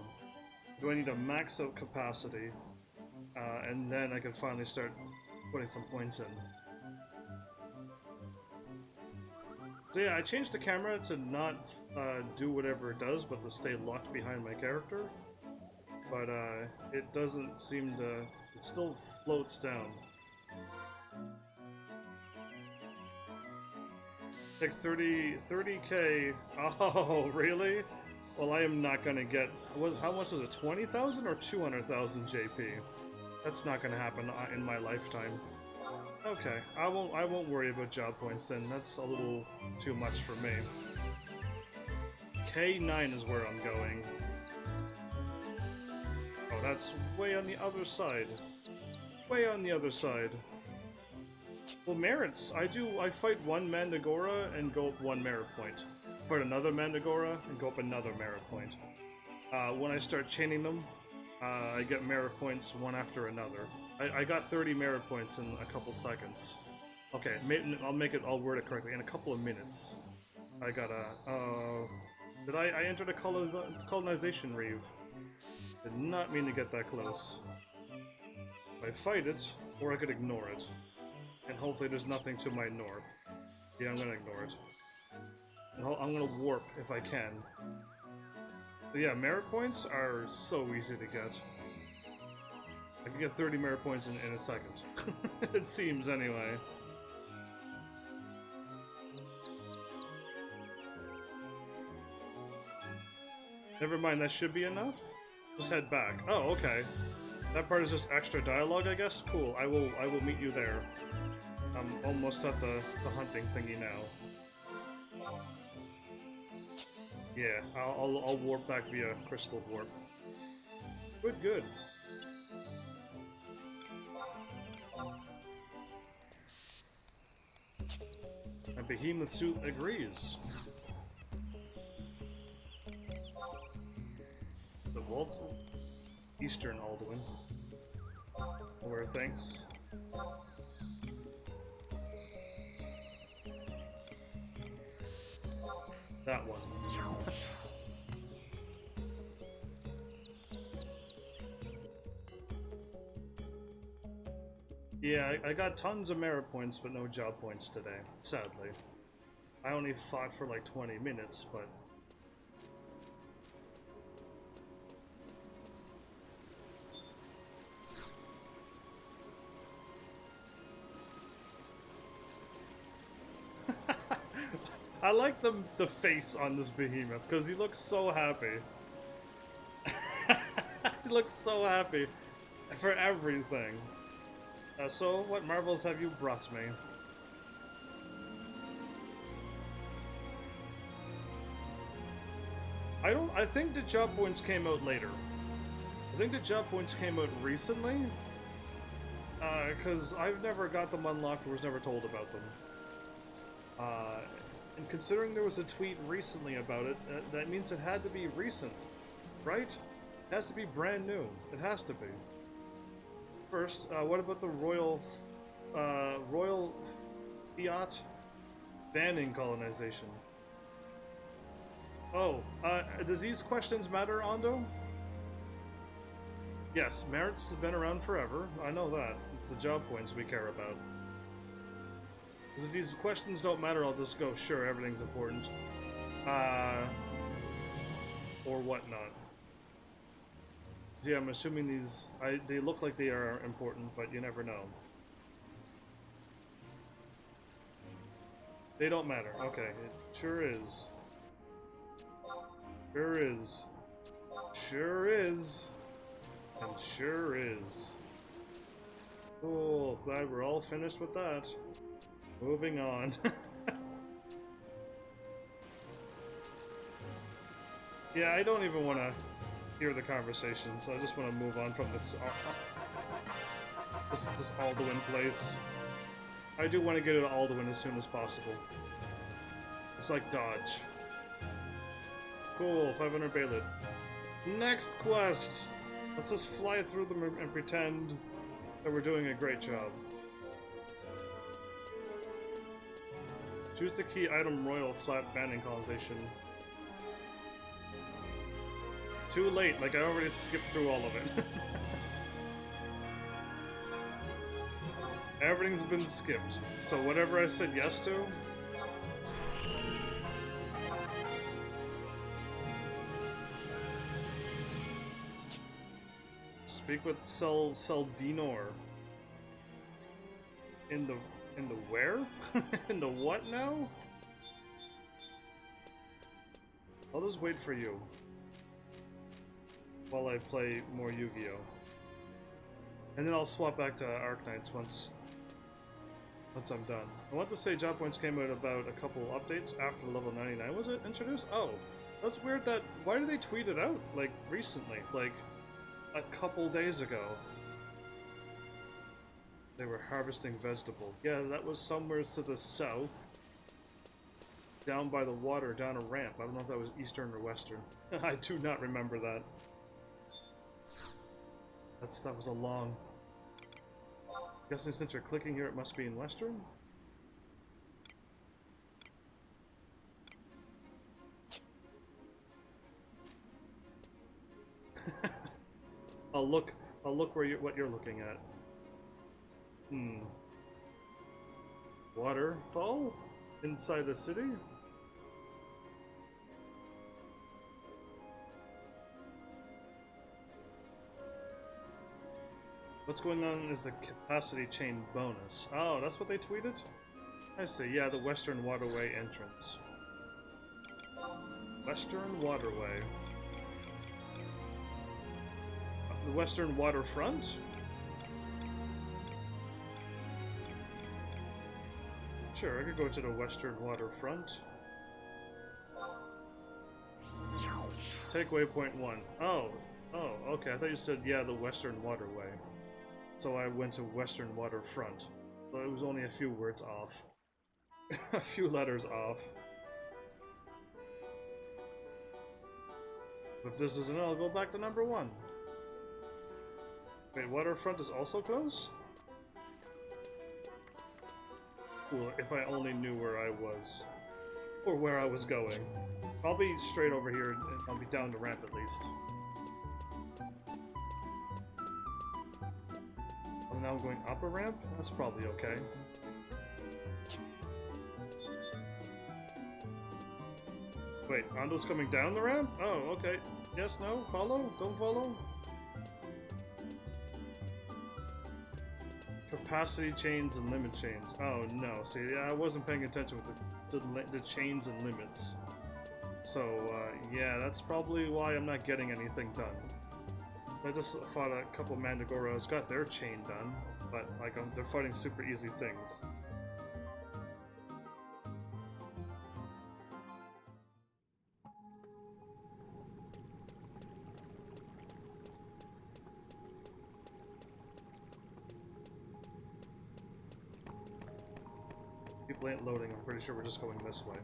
Do I need to max out capacity, and then I can finally start putting some points in? So yeah, I changed the camera to not do whatever it does, but to stay locked behind my character. But it doesn't seem to... It still floats down. Takes 30k. Oh, really? Well, I am not gonna get... How much is it? 20,000 or 200,000 JP? That's not gonna happen in my lifetime. Okay, I won't worry about job points then. That's a little too much for me. K9 is where I'm going. Oh, that's way on the other side. Way on the other side. Well, merits. I fight one Mandagora and go up one merit point. Fight another Mandagora and go up another merit point. When I start chaining them, I get merit points one after another. I got 30 merit points in a couple seconds. Okay, I'll word it correctly. In a couple of minutes. I got a... I entered a colonization reeve. Did not mean to get that close. I fight it, or I could ignore it. And hopefully there's nothing to my north. Yeah, I'm gonna ignore it. And I'm gonna warp if I can. But yeah, merit points are so easy to get. I can get 30 merit points in a second. It seems, anyway. Never mind, that should be enough. Just head back. Oh, okay. That part is just extra dialogue, I guess? Cool, I will meet you there. I'm almost at the hunting thingy now. Yeah, I'll warp back via crystal warp. Good, good. And Behemoth Suit agrees. The Waltz? Eastern Alduin. Where thanks. That one. Yeah, I got tons of merit points, but no job points today, sadly. I only fought for like 20 minutes, but... I like the face on this behemoth, because he looks so happy. He looks so happy for everything. So, what marvels have you brought me? I think the job points came out later. I think the job points came out recently. Because I've never got them unlocked or was never told about them. And considering there was a tweet recently about it, that means it had to be recent, right? It has to be brand new. It has to be. First, what about the royal fiat banning colonization? Oh, does these questions matter, Ando? Yes, merits have been around forever. I know that. It's the job points we care about. Because if these questions don't matter, I'll just go, sure, everything's important. Or whatnot. Yeah, I'm assuming these... they look like they are important, but you never know. They don't matter. Okay, it sure is. Sure is. Sure is. And sure is. Cool, glad we're all finished with that. Moving on. Yeah, I don't even want to hear the conversation, so I just want to move on from this Alduin place. I do want to get to Alduin as soon as possible. It's like Dodge. Cool, 500 Baelid. Next quest! Let's just fly through them and pretend that we're doing a great job. Choose the key item royal flat banning colonization. Too late, like I already skipped through all of it. Everything's been skipped. So whatever I said yes to... Speak with Seldinor. In the where? In the what now? I'll just wait for you. While I play more Yu-Gi-Oh! And then I'll swap back to Arknights once I'm done. I want to say job points came out about a couple updates after level 99. Was it introduced? Oh, that's weird that... Why did they tweet it out, like, recently? Like, a couple days ago. They were harvesting vegetable. Yeah, that was somewhere to the south. Down by the water, down a ramp. I don't know if that was eastern or western. I do not remember that. That was a long... Guessing since you're clicking here, it must be in western? I'll look what you're looking at. Waterfall? Inside the city? What's going on is the capacity chain bonus. Oh, that's what they tweeted? I see, yeah, the Western Waterway entrance. Western Waterway. The Western Waterfront? Sure, I could go to the Western Waterfront. Take waypoint 1. Oh, okay, I thought you said, yeah, the Western Waterway. So I went to Western Waterfront. But it was only a few words off. A few letters off. If this isn't it, I'll go back to number 1. Wait, Waterfront is also close? Cool, if I only knew where I was. Or where I was going. I'll be straight over here and I'll be down the ramp at least. Oh, now I'm going up a ramp? That's probably okay. Wait, Ando's coming down the ramp? Oh, okay. Yes, no? Follow? Don't follow? Capacity chains and limit chains. Oh, no. See, I wasn't paying attention with the chains and limits. So, yeah, that's probably why I'm not getting anything done. I just fought a couple Mandragoras, got their chain done, but, like, they're fighting super easy things. People ain't loading, I'm pretty sure we're just going this way.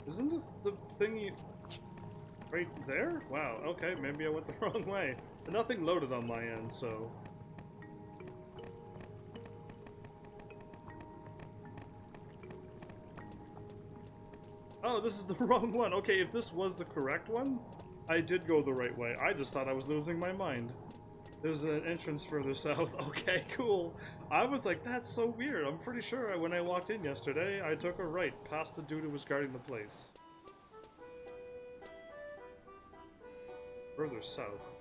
Isn't this the thing you... right there? Wow, okay, maybe I went the wrong way. But nothing loaded on my end, so... Oh, this is the wrong one. Okay, if this was the correct one, I did go the right way. I just thought I was losing my mind. There's an entrance further south. Okay, cool. I was like, that's so weird. I'm pretty sure when I walked in yesterday, I took a right past the dude who was guarding the place. Further south.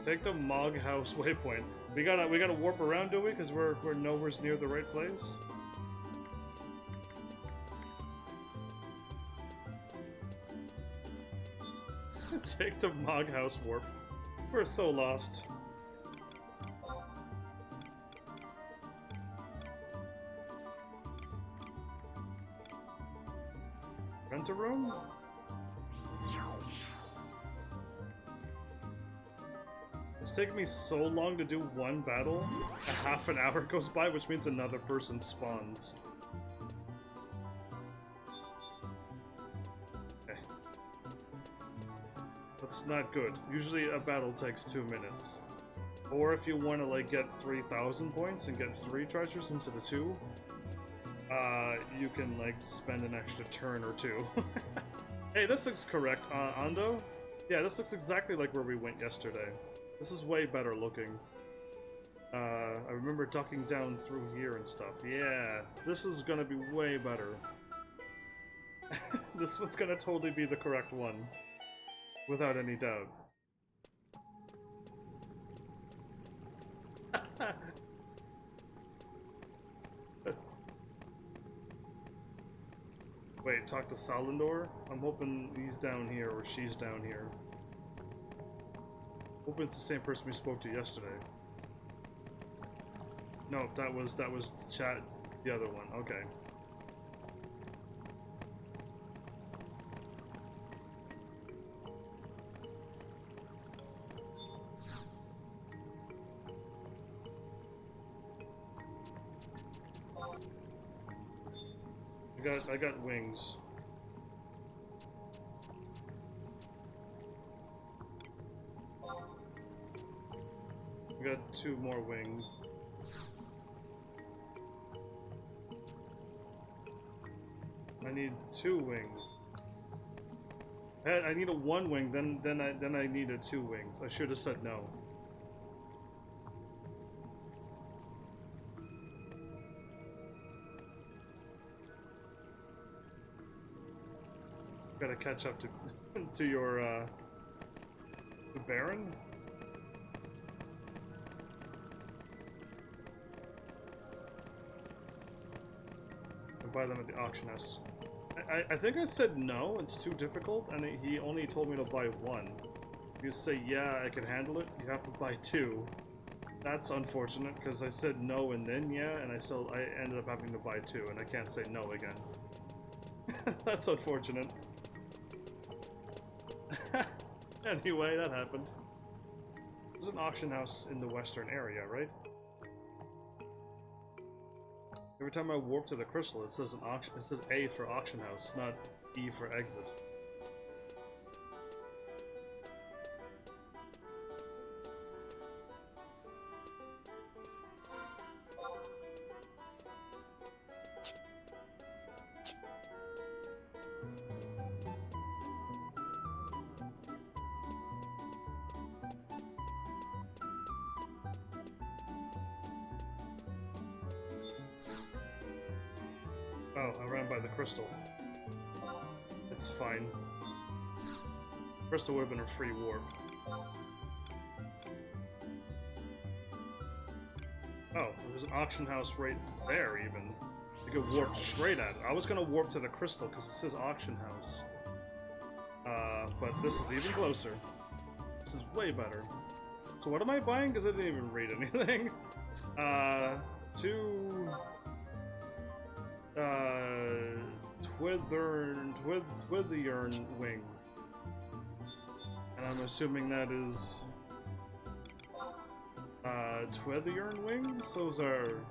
Take the Mog House waypoint. We gotta warp around, do we? Because we're nowhere near the right place. Take the Mog House warp. We're so lost. Rent a room? It's taking me so long to do one battle, a half an hour goes by, which means another person spawns. Okay. That's not good. Usually a battle takes 2 minutes. Or if you want to like get 3,000 points and get 3 treasures instead of 2, you can like spend an extra turn or 2. Hey, this looks correct, Ando? Yeah, this looks exactly like where we went yesterday. This is way better looking. I remember ducking down through here and stuff. Yeah, this is gonna be way better. This one's gonna totally be the correct one. Without any doubt. Wait, talk to Salindor? I'm hoping he's down here or she's down here. Hoping it's the same person we spoke to yesterday. No, that was chat, the other one. Okay. I got wings. get 2 more wings. I need 2 wings. I need a 1 wing, then I needed 2 wings. I should have said no. Gotta catch up to to your the Baron. And buy them at the auction house. I think I said no, it's too difficult, and he only told me to buy 1. If you say, yeah, I can handle it, you have to buy 2. That's unfortunate, because I said no and then yeah, and I ended up having to buy 2, and I can't say no again. That's unfortunate. Anyway, that happened. There's an auction house in the western area, right? Every time I warp to the crystal, it says an auction. It says A for auction house, not E for exit. Oh, I ran by the crystal. It's fine. Crystal would have been a free warp. Oh, there's an auction house right there, even. You could warp straight at it. I was gonna warp to the crystal because it says auction house. But this is even closer. This is way better. So what am I buying? Because I didn't even read anything. 2... Twithern wings. And I'm assuming that is... Twithern wings? Those are...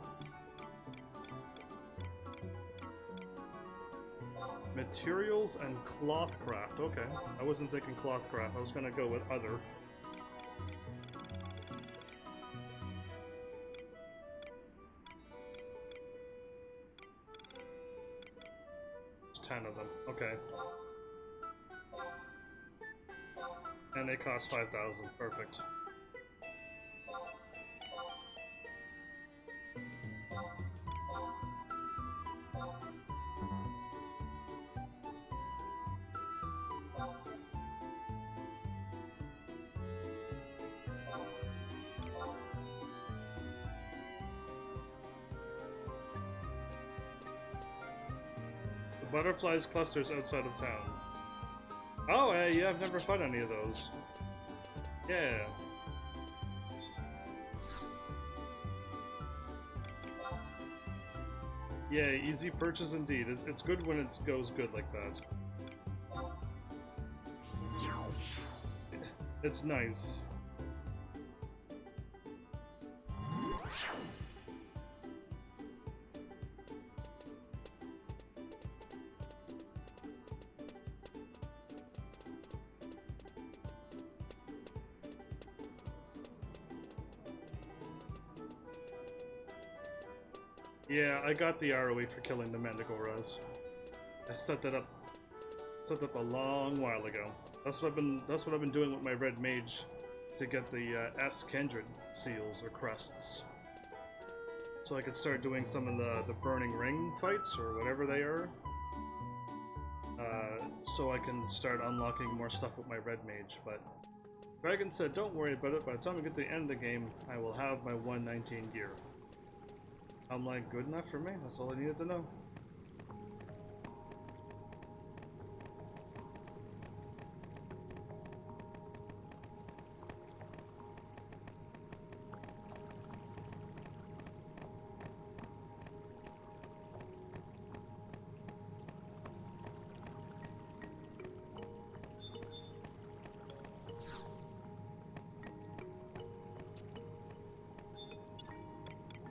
Materials and clothcraft. Okay. I wasn't thinking clothcraft. I was gonna go with other. There's 10 of them. Okay. And they cost 5,000. Perfect. Butterflies clusters outside of town. Oh, yeah, I've never fought any of those. Yeah. Yeah, easy purchase indeed. It's good when it goes good like that. It's nice. Yeah, I got the ROE for killing the Manticoras. I set that up a long while ago. That's what I've been doing with my red mage to get the S Kindred seals or crests. So I could start doing some of the burning ring fights or whatever they are. So I can start unlocking more stuff with my red mage, but Dragon said don't worry about it, by the time we get to the end of the game I will have my 119 gear. I'm like, good enough for me, that's all I needed to know.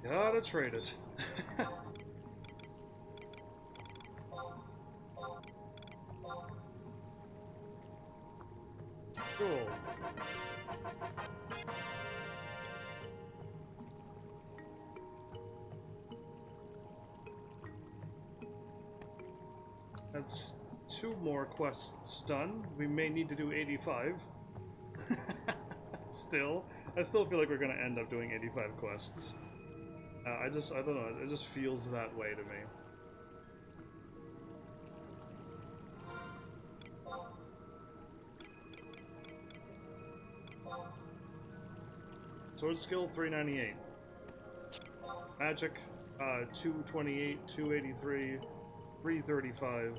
Gotta trade it. Cool. That's 2 more quests done. We may need to do 85. Still. I still feel like we're gonna end up doing 85 quests. I don't know, it just feels that way to me. Sword skill 398. Magic 228, 283, 335,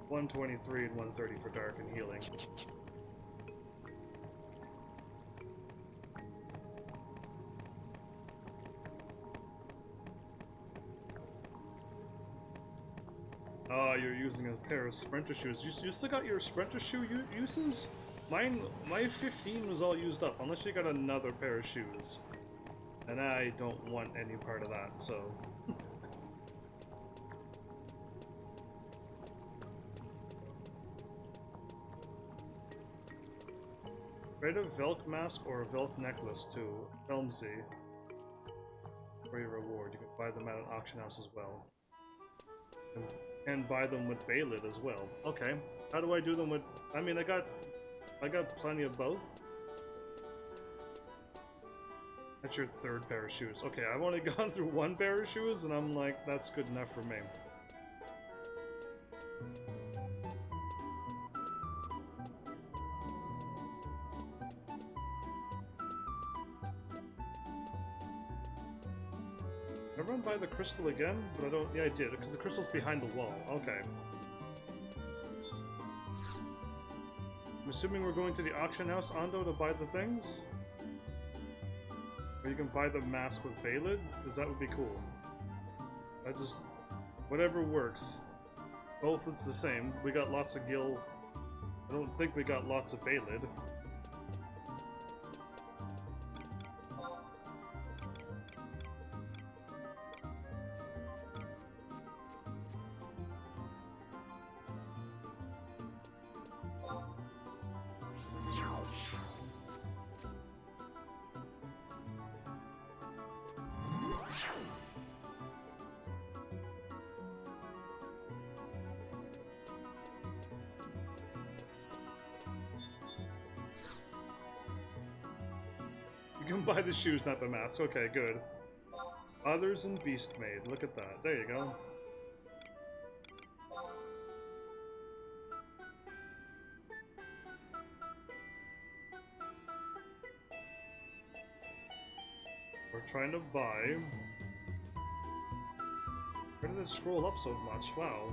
123, and 130 for dark and healing. Oh, you're using a pair of sprinter shoes. You still got your sprinter shoe uses? My 15 was all used up, unless you got another pair of shoes. And I don't want any part of that, so... Trade a Velk mask or a Velk necklace to Helmsy for your reward. You can buy them at an auction house as well. And buy them with Baylid as well. Okay. How do I do them with... I mean, I got plenty of both. That's your 3rd pair of shoes. Okay, I've only gone through 1 pair of shoes, and I'm like, that's good enough for me. Did I run by the crystal again? But I don't... Yeah, I did, because the crystal's behind the wall. Okay. I'm assuming we're going to the auction house, Ando, to buy the things? Or you can buy the mask with Baylid? Because that would be cool. I just... Whatever works. Both it's the same. We got lots of Gil... I don't think we got lots of Baylid. You can buy the shoes, not the mask. Okay, good. Others and Beast Maid. Look at that. There you go. We're trying to buy... Where did it scroll up so much? Wow.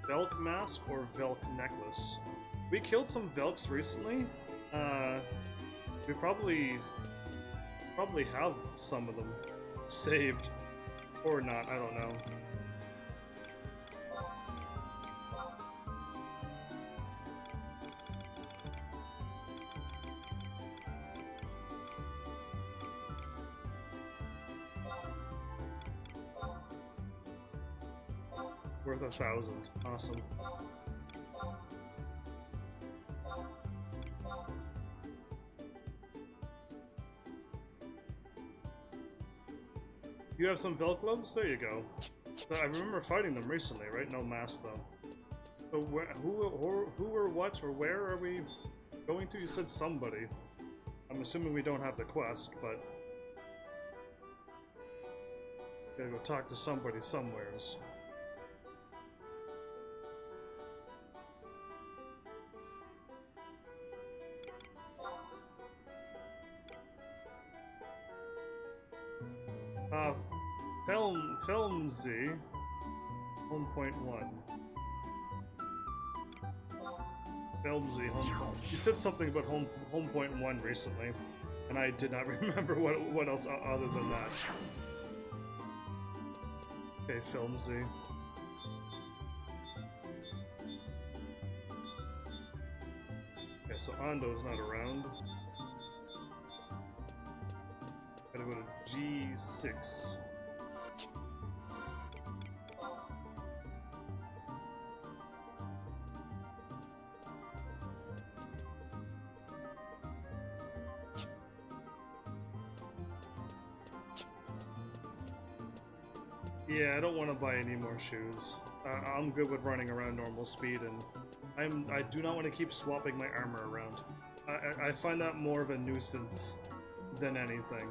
Velk mask or Velk necklace? We killed some Velks recently. We probably have some of them saved. Or not, I don't know. Worth 1,000. Awesome. You have some Velk gloves? There you go. I remember fighting them recently, right? No mask though. So who or what or where are we going to? You said somebody. I'm assuming we don't have the quest, but gotta go talk to somebody somewheres. Filmsy 1.1. Filmsy home. You said something about home point 1 recently, and I did not remember what else other than that. Okay, Filmsy. Okay, so Ando's not around. Gotta go to G6. Yeah, I don't want to buy any more shoes. I'm good with running around normal speed, and I do not want to keep swapping my armor around. I find that more of a nuisance than anything.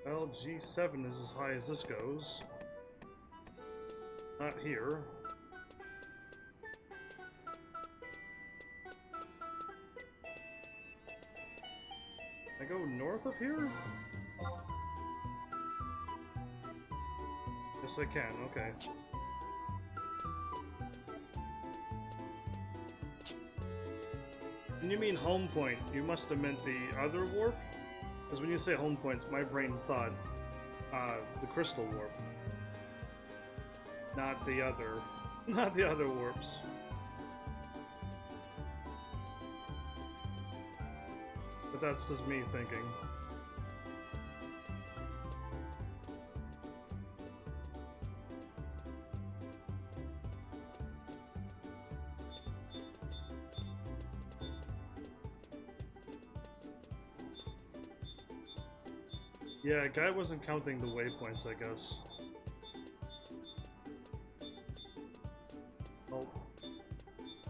Well, G7 is as high as this goes. Not here. I go north of here? Yes, I can. Okay. And you mean home point? You must have meant the other warp? Because when you say home points, my brain thought the crystal warp. Not the other warps. But that's just me thinking. Yeah, guy wasn't counting the waypoints, I guess. Oh.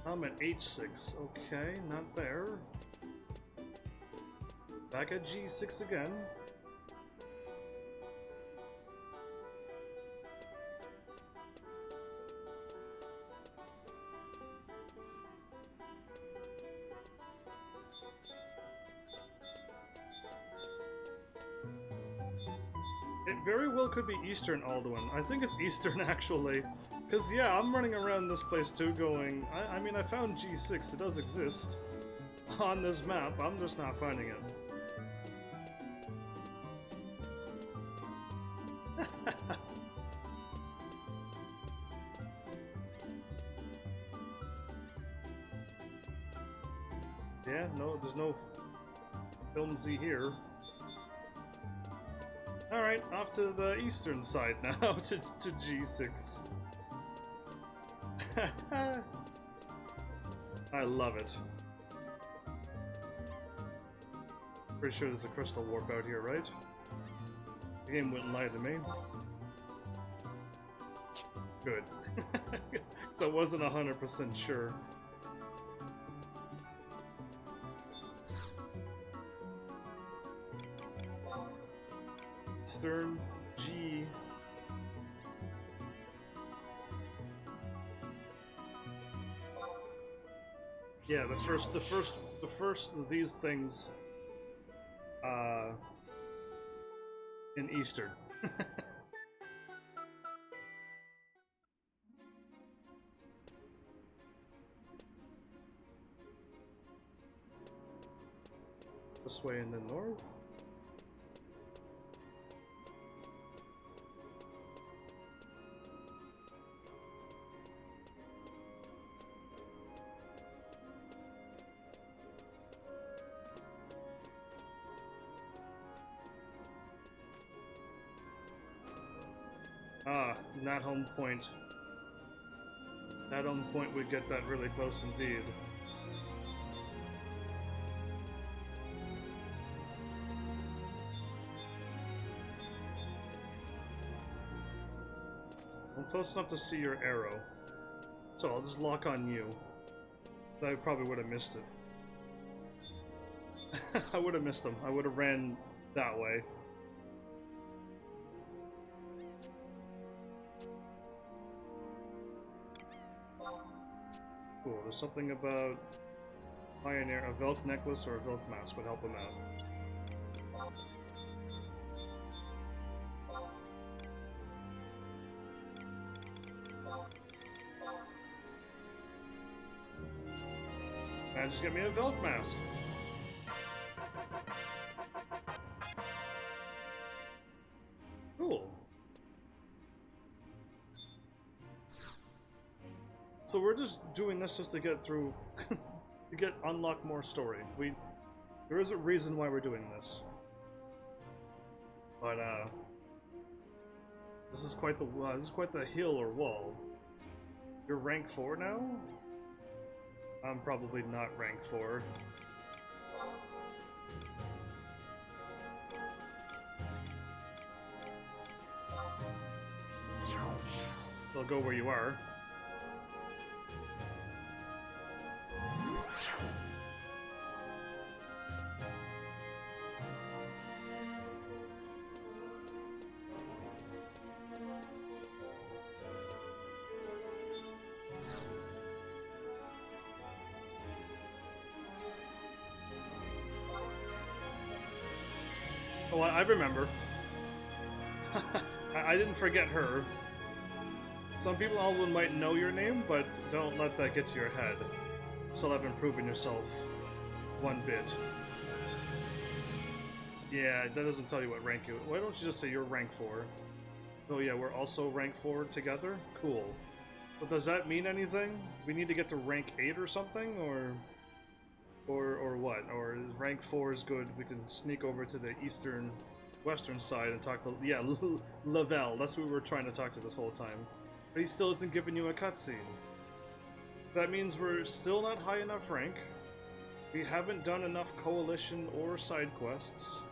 I'm at H6. Okay, not there. Back at G6 again. It very well could be Eastern Alduin. I think it's Eastern, actually. Because, yeah, I'm running around this place, too, going... I mean, I found G6. It does exist on this map. I'm just not finding it. Yeah, no, there's no filmsy here. Alright, off to the eastern side now, to G6. I love it. Pretty sure there's a crystal warp out here, right? The game wouldn't lie to me. Good. So I wasn't 100% sure. Eastern G. Yeah, the first of these things in Eastern. This way in the north. Ah, that home point. That home point would get that really close indeed. I'm close enough to see your arrow. So I'll just lock on you. I probably would have missed it. I would have missed him. I would have ran that way. Cool, there's something about Pioneer, a Velk necklace or a Velk mask would help him out. And just get me a Velk mask. Cool. So we're just doing this just to get through, to unlock more story. There is a reason why we're doing this. But this is quite the hill or wall. You're rank 4 now? I'm probably not rank 4. They'll go where you are. Oh, I remember. I didn't forget her. Some people all might know your name, but don't let that get to your head. Still haven't proven yourself one bit. Yeah, that doesn't tell you what rank you... Why don't you just say you're rank 4? Oh yeah, we're also rank 4 together? Cool. But does that mean anything? We need to get to rank 8 or something, or what? Or rank 4 is good, we can sneak over to the western side and talk to... Yeah, Lavelle, that's who we were trying to talk to this whole time. But he still isn't giving you a cutscene. That means we're still not high enough rank. We haven't done enough coalition or side quests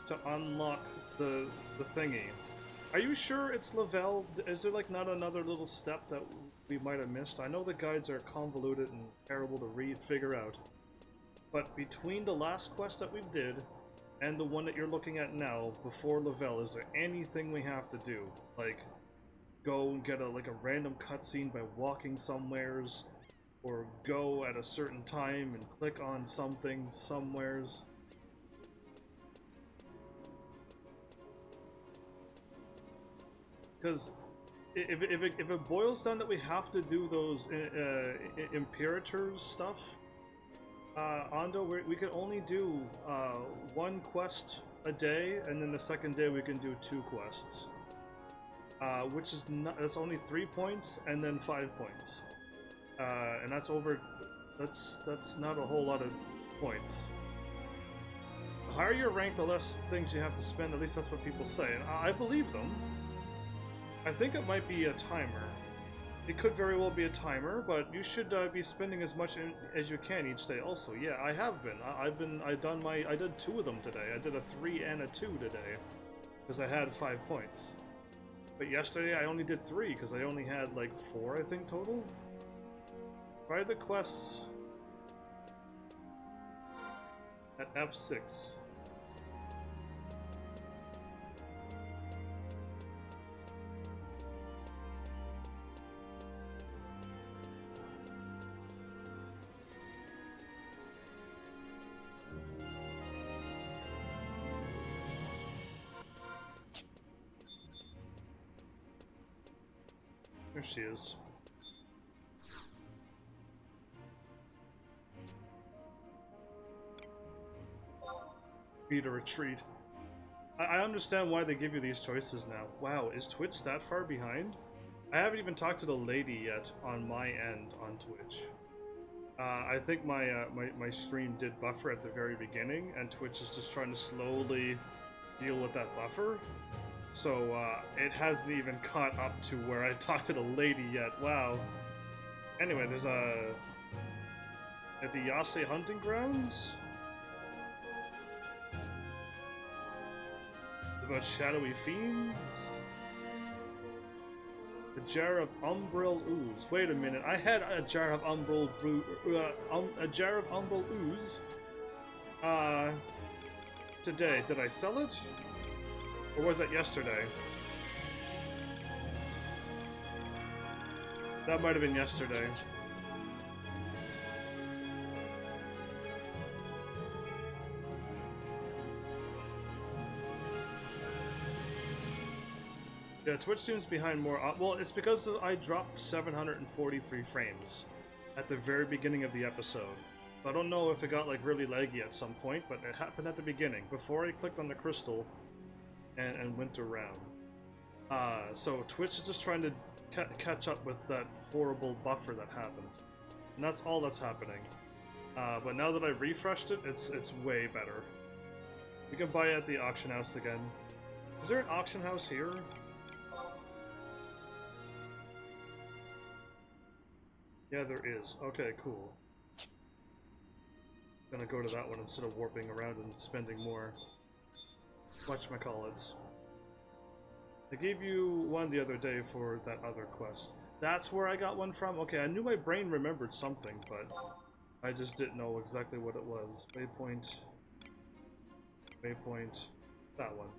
to unlock the thingy. Are you sure it's Lavelle? Is there like not another little step that we might have missed? I know the guides are convoluted and terrible to figure out. But between the last quest that we did and the one that you're looking at now, before Lavelle, is there anything we have to do? Like, go and get a random cutscene by walking somewheres, or go at a certain time and click on something somewheres? Because if it boils down that we have to do those Imperators stuff, Ando, we can only do one quest a day, and then the second day we can do 2 quests. Which is not, that's only 3 points and then 5 points. And that's over, that's not a whole lot of points. The higher your rank, the less things you have to spend, at least that's what people say, and I believe them. I think it might be a timer. It could very well be a timer, but you should be spending as much as you can each day also. Yeah, I have been. I did 2 of them today. I did a 3 and a 2 today, because I had 5 points. But yesterday I only did 3, because I only had like 4, I think, total. Try the quests at F6. There she is. Need a retreat. I understand why they give you these choices now. Wow, is Twitch that far behind? I haven't even talked to the lady yet on my end on Twitch. I think my stream did buffer at the very beginning, and Twitch is just trying to slowly deal with that buffer. So, it hasn't even caught up to where I talked to the lady yet. Wow. Anyway, there's at the Yase hunting grounds? About shadowy fiends? The jar of umbral ooze. Wait a minute, I had a jar of umbral ooze today. Did I sell it? Or was that yesterday? That might have been yesterday. Yeah, Twitch seems behind more. Well, it's because I dropped 743 frames at the very beginning of the episode. I don't know if it got like really laggy at some point, but it happened at the beginning, before I clicked on the crystal and went around. So Twitch is just trying to catch up with that horrible buffer that happened. And that's all that's happening. But now that I refreshed it, it's way better. You can buy it at the auction house again. Is there an auction house here? Yeah, there is. Okay, cool. Gonna go to that one instead of warping around and spending more. Whatchamacallits. I gave you one the other day for that other quest. That's where I got one from? Okay, I knew my brain remembered something, but I just didn't know exactly what it was. Waypoint. Waypoint. That one.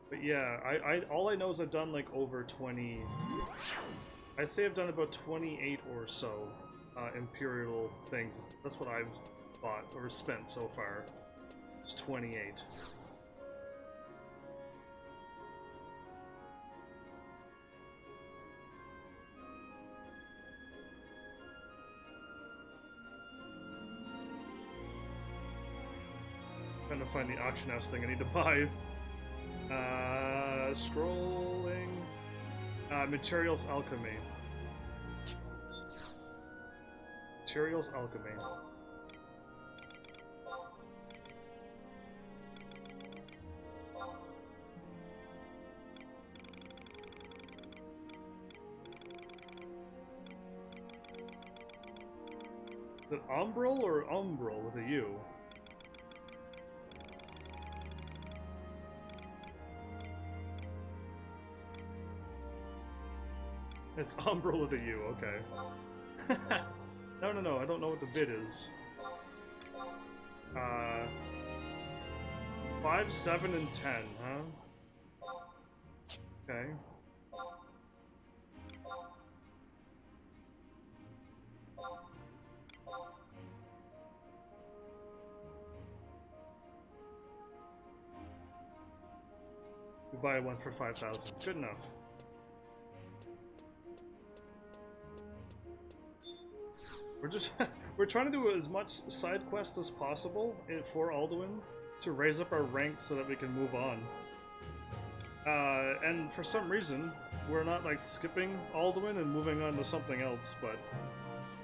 But yeah, all I know is I've done like over 20... I say I've done about 28 or so Imperial things. That's what I've bought or spent so far. It's 28. Trying to find the auction house thing I need to buy. Scrolling. Materials alchemy. Materials alchemy. Is it Umbral or Umbral with a U? It's Umbral with a U, okay. No, I don't know what the bid is. 5, 7, and 10, huh? Okay. We buy one for 5,000. Good enough. We're just we're trying to do as much side quests as possible for Alduin to raise up our rank so that we can move on. And for some reason, we're not like skipping Alduin and moving on to something else. But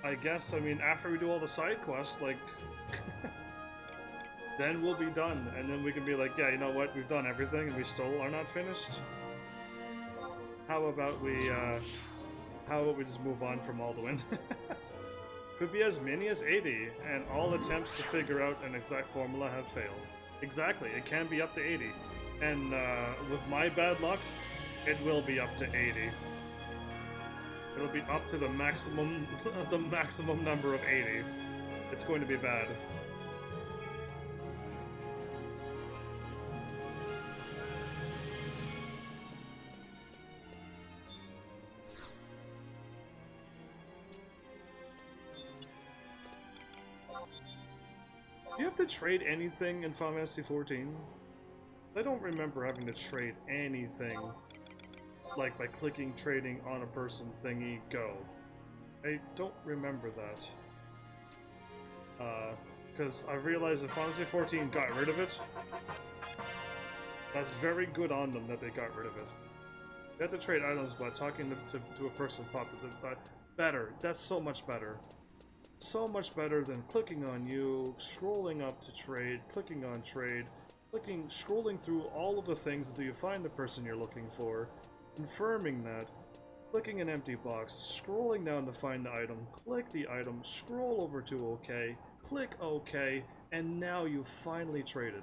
I guess after we do all the side quests, like then we'll be done, and then we can be like, yeah, you know what, we've done everything, and we still are not finished. How about we just move on from Alduin? Could be as many as 80, and all attempts to figure out an exact formula have failed. Exactly, it can be up to 80. And with my bad luck, it will be up to 80. It'll be up to the maximum number of 80. It's going to be bad. Do you have to trade anything in Final Fantasy XIV? I don't remember having to trade anything, like by clicking trading on a person thingy go. I don't remember that. Because I realized that Final Fantasy XIV got rid of it. That's very good on them that they got rid of it. They had to trade items by talking to a person popped it. Better. That's so much better. So much better than clicking on you, scrolling up to trade, clicking on trade, scrolling through all of the things until you find the person you're looking for, confirming that, clicking an empty box, scrolling down to find the item, click the item, scroll over to OK, click OK, and now you finally traded.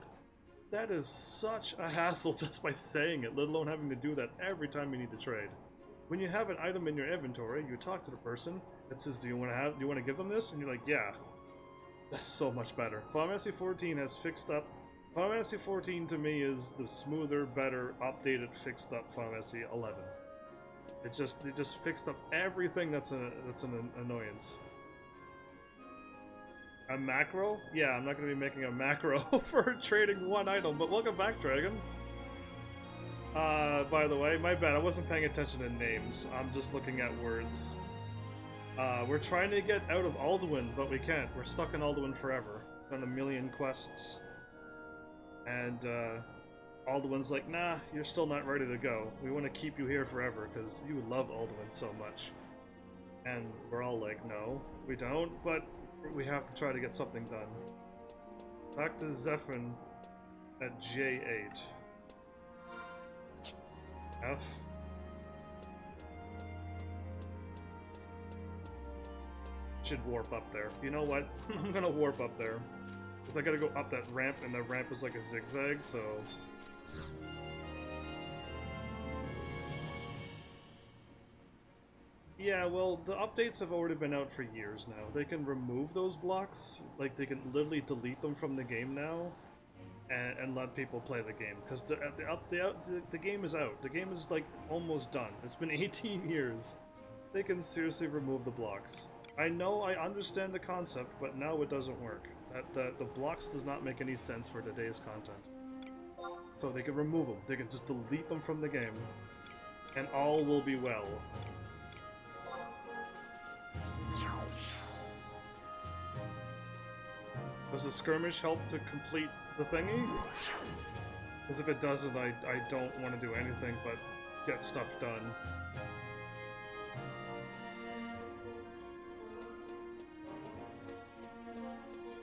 That is such a hassle just by saying it, let alone having to do that every time you need to trade. When you have an item in your inventory, you talk to the person that says, do you want to give them this? And you're like, yeah. That's so much better. Final Fantasy XIV has fixed up. Final Fantasy XIV to me is the smoother, better, updated, fixed up Final Fantasy XI. It just fixed up everything that's an annoyance. A macro? Yeah, I'm not going to be making a macro for trading one item, but welcome back, Dragon. By the way, my bad, I wasn't paying attention to names. I'm just looking at words. We're trying to get out of Alduin, but we can't. We're stuck in Alduin forever. Done a million quests. And, Alduin's like, nah, you're still not ready to go. We want to keep you here forever, because you love Alduin so much. And we're all like, no, we don't, but we have to try to get something done. Back to Zephyr at J8. F. should warp up there. You know what? I'm gonna warp up there. Because I gotta go up that ramp, and the ramp is like a zigzag, so... Yeah, well, the updates have already been out for years now. They can remove those blocks, like they can literally delete them from the game now, and let people play the game. Because the game is out. The game is like almost done. It's been 18 years. They can seriously remove the blocks. I know, I understand the concept, but now it doesn't work. The blocks does not make any sense for today's content. So they can remove them. They can just delete them from the game, and all will be well. Does the skirmish help to complete the thingy? Because if it doesn't, I don't want to do anything but get stuff done.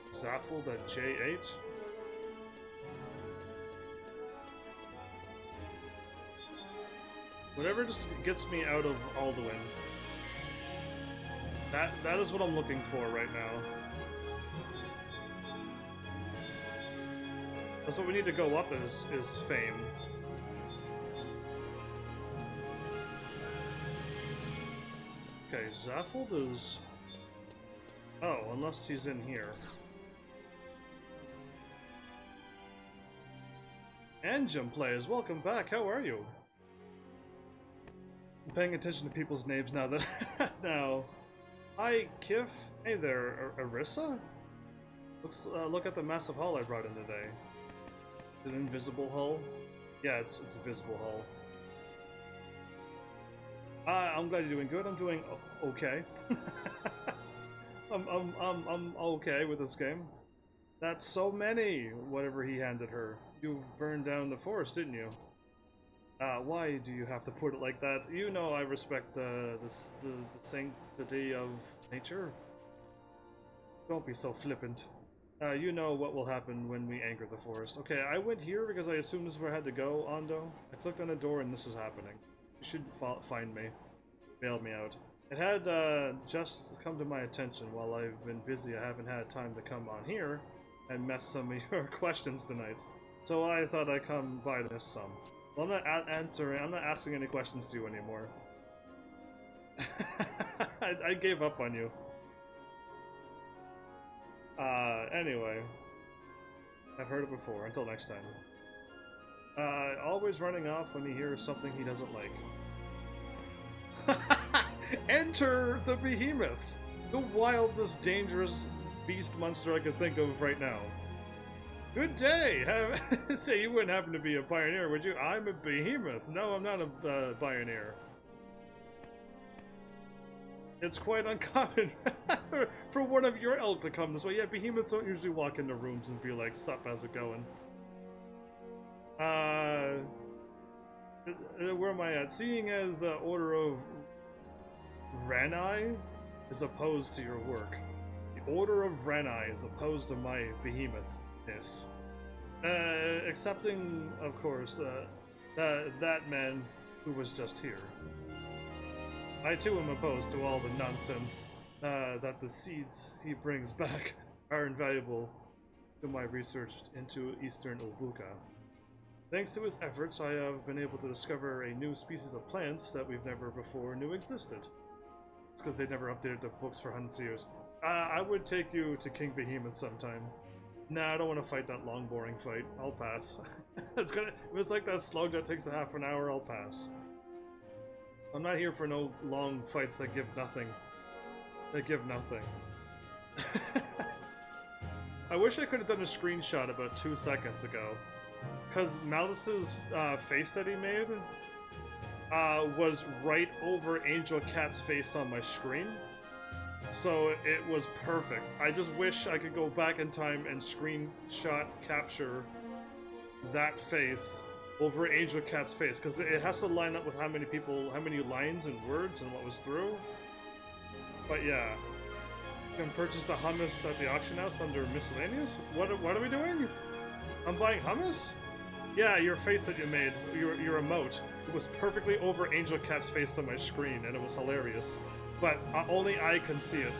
Zaffled at J8? Whatever just gets me out of Alduin. That is what I'm looking for right now. That's what we need to go up is fame. Okay, Zaffled is... Oh, unless he's in here. Engine Players, welcome back, how are you? I'm paying attention to people's names now that... now. Hi, Kif. Hey there, Arissa? Look at the massive hull I brought in today. An invisible hull? Yeah, it's a visible hull. I'm glad you're doing good. I'm doing okay. I'm okay with this game. That's so many. Whatever he handed her. You burned down the forest, didn't you? Why do you have to put it like that? You know I respect the sanctity of nature. Don't be so flippant. You know what will happen when we anchor the forest. Okay, I went here because I assumed this is where I had to go, Ando. I clicked on the door and this is happening. You should find me. Bail me out. It had just come to my attention while I've been busy. I haven't had time to come on here and mess some of your questions tonight. So I thought I'd come by to miss some. Well, I'm not asking any questions to you anymore. I gave up on you. Anyway. I've heard it before. Until next time. Always running off when he hears something he doesn't like. Enter the behemoth! The wildest, dangerous beast monster I could think of right now. Good day! Say, you wouldn't happen to be a pioneer, would you? I'm a behemoth. No, I'm not a pioneer. It's quite uncommon for one of your ilk to come this way. Yeah, behemoths don't usually walk into rooms and be like, sup, how's it going? Where am I at? Seeing as the Order of Ranai is opposed to your work. The Order of Ranai is opposed to my behemoth-ness. Accepting, of course, that man who was just here. I too am opposed to all the nonsense that the seeds he brings back are invaluable to my research into Eastern Ulbuka. Thanks to his efforts, I have been able to discover a new species of plants that we've never before knew existed. It's because they never updated the books for hundreds of years. I would take you to King Behemoth sometime. Nah, I don't want to fight that long, boring fight. I'll pass. It was like that slug that takes a half an hour. I'll pass. I'm not here for no long fights that give nothing. That give nothing. I wish I could have done a screenshot about 2 seconds ago. Because Malice's face that he made was right over Angel Cat's face on my screen. So it was perfect. I just wish I could go back in time and screenshot capture that face over Angel Cat's face, because it has to line up with how many people, how many lines and words and what was through. But yeah, you can purchase the hummus at the auction house under miscellaneous. What are we doing? I'm buying hummus? Yeah, your face that you made, your emote, it was perfectly over Angel Cat's face on my screen, and it was hilarious. But only I can see it.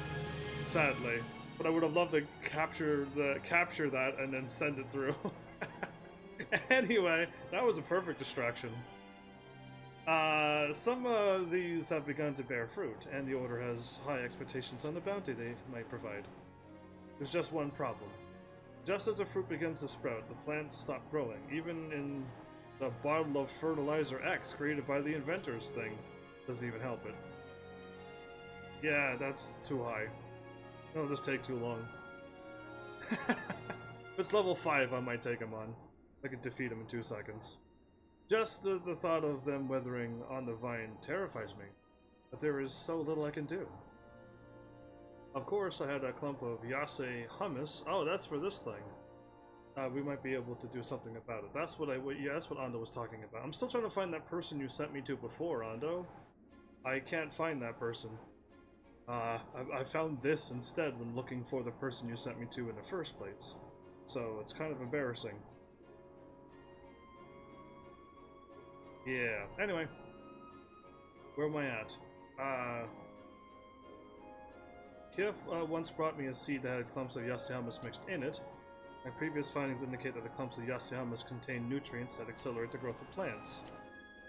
sadly. But I would have loved to capture that and then send it through. Anyway, that was a perfect distraction. Some of these have begun to bear fruit, and the Order has high expectations on the bounty they might provide. There's just one problem. Just as the fruit begins to sprout, the plants stop growing. Even in the bottle of fertilizer X created by the inventors thing doesn't even help it. Yeah, that's too high. It'll just take too long. If it's level 5, I might take him on. I could defeat him in 2 seconds. Just the thought of them weathering on the vine terrifies me, but there is so little I can do. Of course, I had a clump of Yase hummus. Oh, that's for this thing. We might be able to do something about it. That's what that's what Ando was talking about. I'm still trying to find that person you sent me to before, Ando. I can't find that person. I found this instead when looking for the person you sent me to in the first place. So it's kind of embarrassing. Yeah, anyway. Where am I at? Kif once brought me a seed that had clumps of Yase hummus mixed in it. My previous findings indicate that the clumps of Yase hummus contain nutrients that accelerate the growth of plants.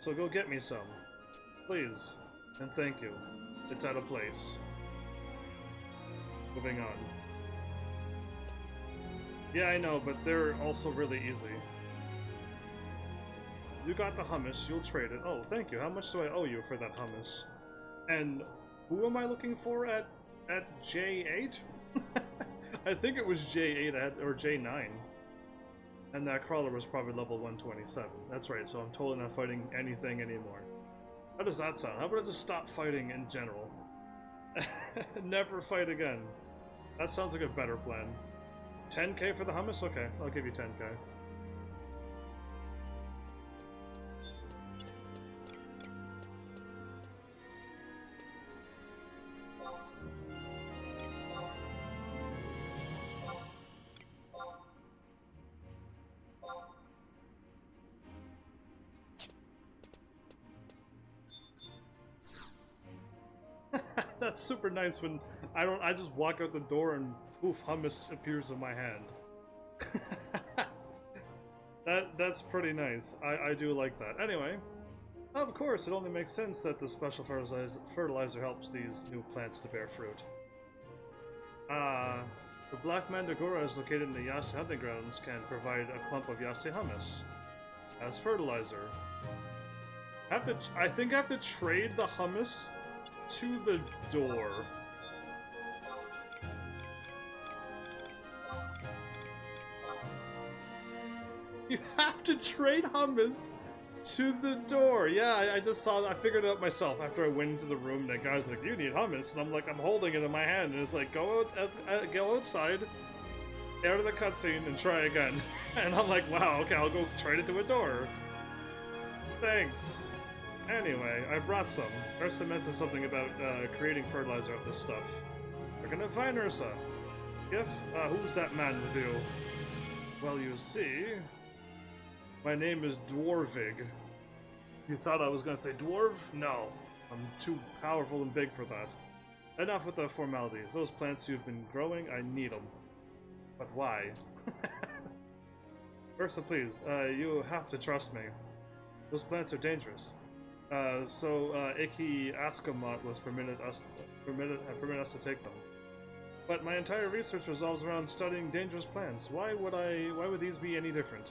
So go get me some. Please. And thank you. It's out of place. Moving on. Yeah, I know, but they're also really easy. You got the hummus, you'll trade it. Oh, thank you. How much do I owe you for that hummus? And who am I looking for at J8? I think it was J8 or J9. And that crawler was probably level 127. That's right, so I'm totally not fighting anything anymore. How does that sound? How about I just stop fighting in general? Never fight again. That sounds like a better plan. 10k for the hummus? Okay, I'll give you 10k. That's super nice when I just walk out the door and poof, hummus appears in my hand. That's pretty nice. I do like that. Anyway, of course, it only makes sense that the special fertilizer helps these new plants to bear fruit. The Black Mandragora is located in the Yase hunting grounds, can provide a clump of Yase hummus as fertilizer. I think I have to trade the hummus to the door. You have to trade hummus to the door. Yeah, I just saw that. I figured it out myself after I went into the room. And the guy's like, "You need hummus," and I'm like, "I'm holding it in my hand," and it's like, "Go outside, out of the cutscene, and try again." And I'm like, "Wow, okay, I'll go trade it to a door." Thanks. Anyway, I brought some. Ursa mentioned something about creating fertilizer of this stuff. We're gonna find Ursa. If, who's that man with you? Well, you see, my name is Dwarvig. You thought I was gonna say dwarf? No, I'm too powerful and big for that. Enough with the formalities. Those plants you've been growing, I need them. But why? Ursa, please, you have to trust me. Those plants are dangerous. Iki Askamot was permitted us to take them. But my entire research revolves around studying dangerous plants. Why would these be any different?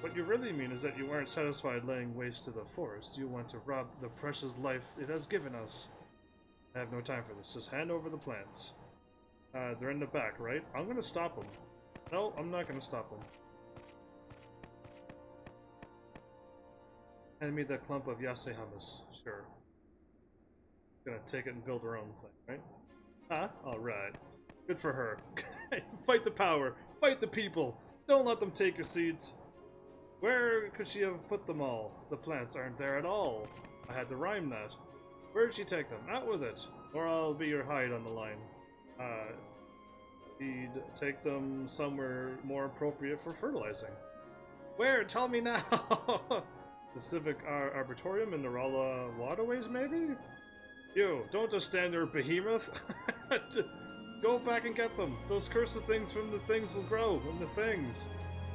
What you really mean is that you aren't satisfied laying waste to the forest. You want to rob the precious life it has given us. I have no time for this. Just hand over the plants. They're in the back, right? I'm gonna stop them. No, I'm not gonna stop them. Hand me that clump of Yase hummus. Sure. Gonna take it and build her own thing, right? Huh? Alright. Good for her. Fight the power. Fight the people. Don't let them take your seeds. Where could she have put them all? The plants aren't there at all. I had to rhyme that. Where did she take them? Out with it. Or I'll be your hide on the line. He'd take them somewhere more appropriate for fertilizing. Where? Tell me now! The Civic Arboretum in the Rala Waterways, maybe? You, don't just stand there, behemoth! Go back and get them. Those cursed things from the things will grow from the things.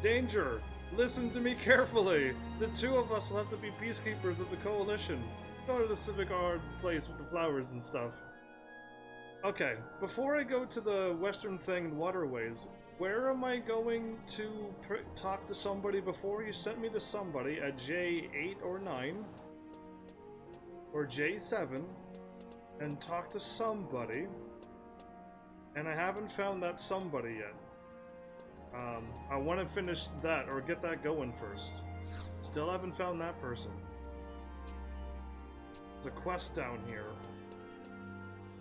Danger! Listen to me carefully. The two of us will have to be peacekeepers of the coalition. Go to the civic art place with the flowers and stuff. Okay, before I go to the western thing, waterways, where am I going to talk to somebody before? You sent me to somebody at J8 or 9 or J7 and talk to somebody, and I haven't found that somebody yet. I want to finish that or get that going first. Still haven't found that person. There's a quest down here.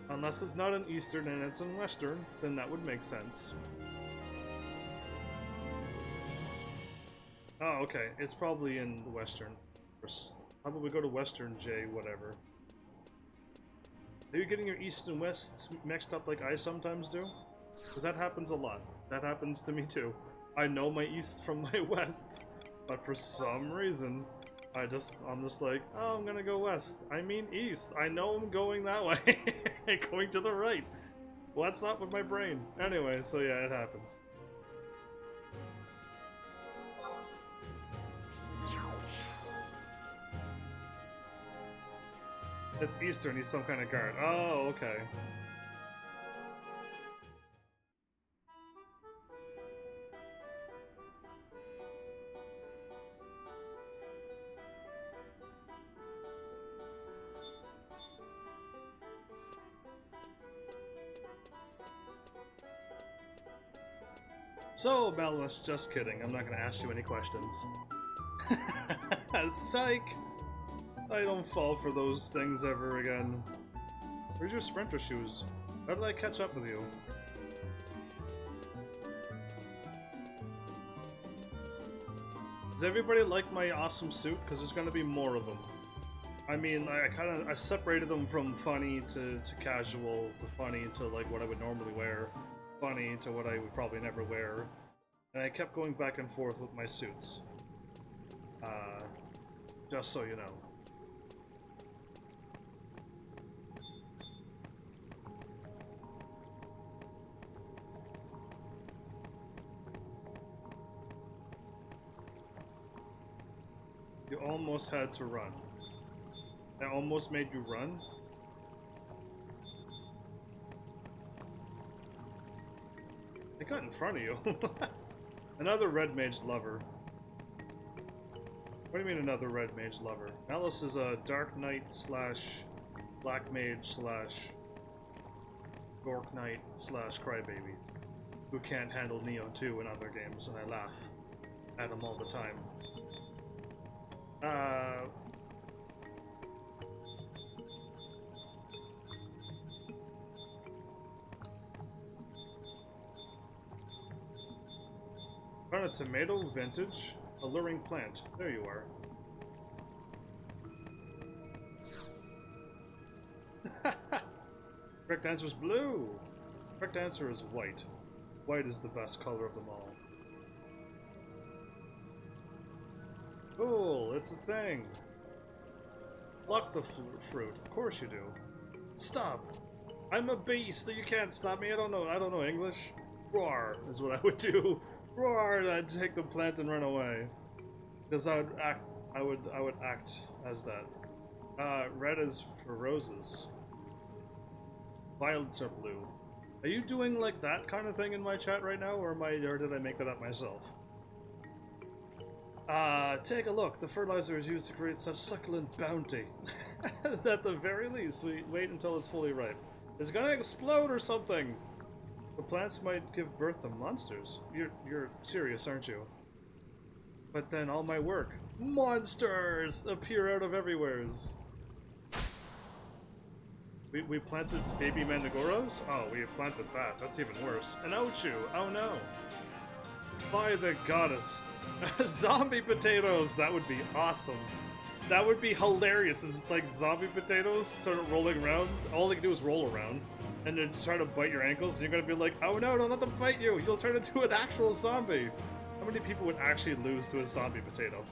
Unless it's not in Eastern and it's in Western, then that would make sense. Oh, okay. It's probably in the Western. How about we go to Western J, whatever. Are you getting your East and West mixed up like I sometimes do? Because that happens a lot. That happens to me too. I know my East from my Wests, but for some reason, I'm just like, oh, I'm gonna go West. I mean East. I know I'm going that way. Going to the right. What's up with my brain? Anyway, so yeah, it happens. It's Eastern, he's some kind of guard. Oh, okay. So, Balance, just kidding. I'm not going to ask you any questions. Psych! I don't fall for those things ever again. Where's your sprinter shoes? How did I catch up with you? Does everybody like my awesome suit? Because there's going to be more of them. I mean, I separated them from funny to casual, to funny to like what I would normally wear, funny to what I would probably never wear, and I kept going back and forth with my suits. Just so you know. You almost had to run. I almost made you run? I got in front of you. Another red mage lover. What do you mean another red mage lover? Alice is a dark knight slash black mage slash gork knight slash crybaby who can't handle Neo 2 in other games, and I laugh at him all the time. Found a tomato vintage, alluring plant. There you are. Correct answer is blue. Correct answer is white. White is the best color of them all. Cool, it's a thing. Pluck the fruit. Of course you do. Stop. I'm a beast. You can't stop me. I don't know English. Roar is what I would do. Roar, and I'd take the plant and run away. Because I would act as that. Red is for roses. Violets are blue. Are you doing like that kind of thing in my chat right now, or did I make that up myself? Take a look. The fertilizer is used to create such succulent bounty. At the very least, we wait until it's fully ripe. It's gonna explode or something! The plants might give birth to monsters. You're serious, aren't you? But then all my work. Monsters! Appear out of everywheres. We planted baby mandragoras? Oh, we have planted that. That's even worse. An Ochu! Oh no! By the goddess! Zombie potatoes! That would be awesome. That would be hilarious if like zombie potatoes started rolling around. All they can do is roll around. And then try to bite your ankles, and you're gonna be like, oh no, don't let them bite you! You'll turn into an actual zombie! How many people would actually lose to a zombie potato?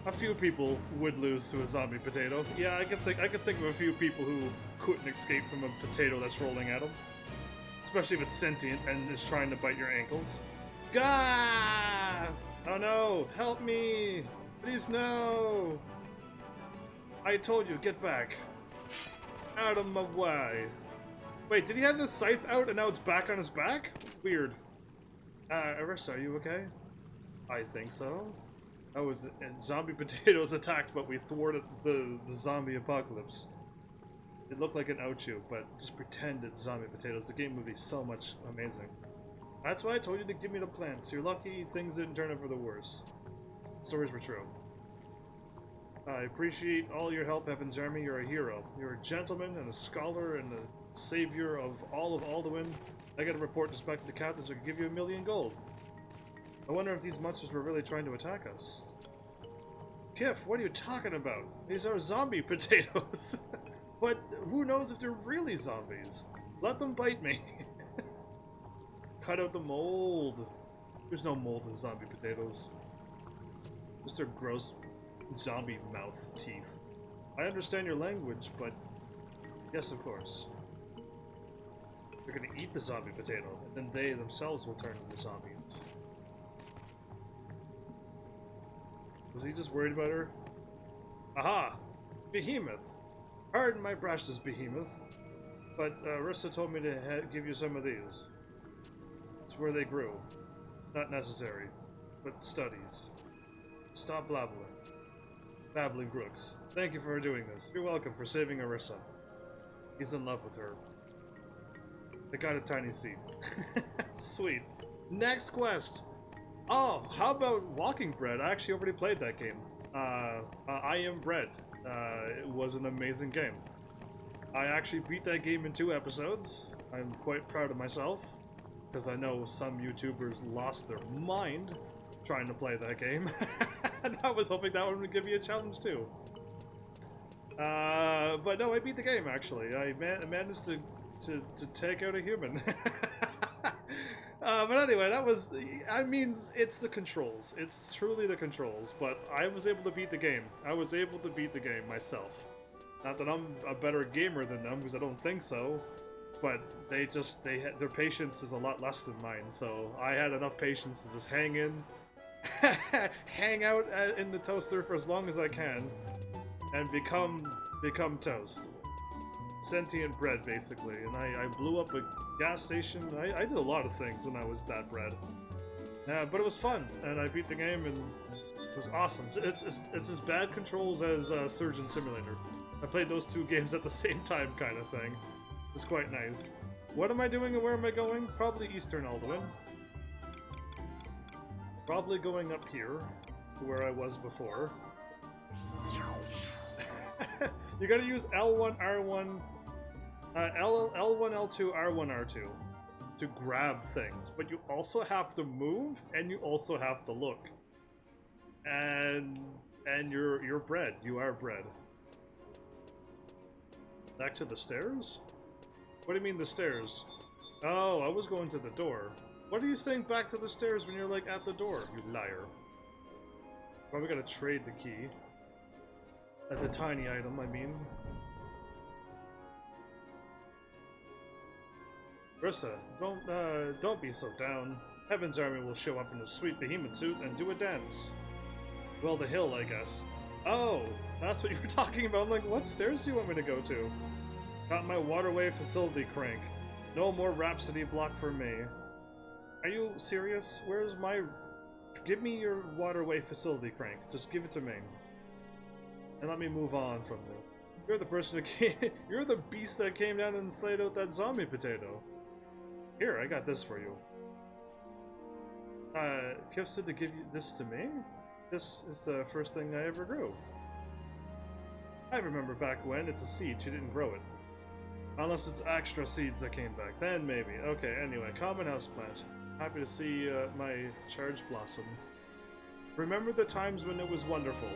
A few people would lose to a zombie potato. Yeah, I could think of a few people who couldn't escape from a potato that's rolling at them. Especially if it's sentient and is trying to bite your ankles. Gah! Oh no! Help me! Please no! I told you, get back. Out of my way. Wait, did he have his scythe out and now it's back on his back? Weird. Arissa, are you okay? I think so. That was zombie potatoes attacked, but we thwarted the zombie apocalypse. It looked like an ouchu, but just pretend it's zombie potatoes. The game would be so much amazing. That's why I told you to give me the plants. You're lucky things didn't turn out for the worse. Stories were true. I appreciate all your help, HEAVENSARMY. You're a hero. You're a gentleman and a scholar and a savior of Alduin. I gotta report this back to the captains who can give you 1,000,000 gold. I wonder if these monsters were really trying to attack us. Kif, what are you talking about? These are zombie potatoes. But who knows if they're really zombies? Let them bite me. Cut out the mold. There's no mold in zombie potatoes. Just their gross zombie mouth teeth. I understand your language, but yes, of course. They're gonna eat the zombie potato, and then they themselves will turn into zombies. Was he just worried about her? Aha! Behemoth! Pardon my brashness, Behemoth, but Rissa told me to give you some of these. It's where they grew. Not necessary, but studies. Stop blabbling. Babbling Brooks. Thank you for doing this. You're welcome for saving Arissa. He's in love with her. They got a tiny seed. Sweet. Next quest! Oh, how about Walking Bread? I actually already played that game. I Am Bread. It was an amazing game. I actually beat that game in 2 episodes. I'm quite proud of myself, because I know some YouTubers lost their mind trying to play that game. And I was hoping that one would give me a challenge too. But no, I beat the game actually. I managed to take out a human. But anyway, that was, I mean, it's the controls. It's truly the controls, but I was able to beat the game. I was able to beat the game myself. Not that I'm a better gamer than them, because I don't think so, but their patience is a lot less than mine, so I had enough patience to just hang in, hang out in the toaster for as long as I can, and become toast. Sentient bread, basically, and I blew up a gas station. I did a lot of things when I was that bread. But it was fun, and I beat the game, and it was awesome. It's as bad controls as Surgeon Simulator. I played those 2 games at the same time, kind of thing. It's quite nice. What am I doing and where am I going? Probably Eastern Alduin. Probably going up here, to where I was before. You gotta use L1, R1, L1, L2, R1, R2 to grab things, but you also have to move, and you also have to look. And you're bread. You are bread. Back to the stairs? What do you mean the stairs? Oh, I was going to the door. What are you saying back to the stairs when you're like at the door, you liar? Probably gotta trade the key. The tiny item, I mean. Rissa, don't be so down. HEAVENSARMY will show up in a sweet behemoth suit and do a dance. Well, the hill, I guess. Oh, that's what you were talking about. I'm like, what stairs do you want me to go to? Got my waterway facility crank. No more Rhapsody block for me. Are you serious? Where's my... Give me your waterway facility crank. Just give it to me. And let me move on from this. You're the person who came... You're the beast that came down and slayed out that zombie potato. Here, I got this for you. Kif said to give you this to me? This is the first thing I ever grew. I remember back when. It's a seed. She didn't grow it. Unless it's extra seeds that came back. Then maybe. Okay, anyway. Common houseplant. Happy to see my charge blossom. Remember the times when it was wonderful.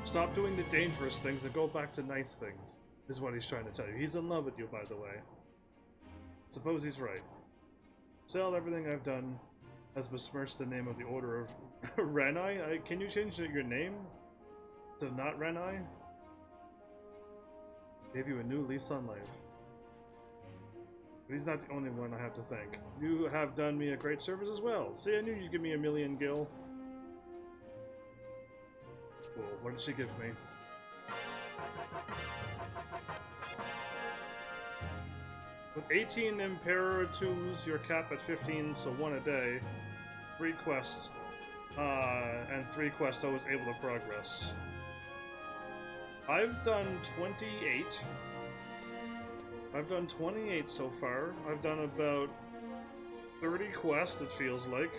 Stop doing the dangerous things and go back to nice things, is what he's trying to tell you. He's in love with you, by the way. Suppose he's right. Sell everything I've done has besmirched the name of the Order of Renai. Can you change your name to not Renai? Gave you a new lease on life. But he's not the only one I have to thank. You have done me a great service as well. See, I knew you'd give me a million gil. Cool, what did she give me? With 18 Imperatus, you're capped at 15, so 1 a day. 3 quests. And 3 quests I was able to progress. I've done 28. I've done 28 so far. I've done about 30 quests, it feels like.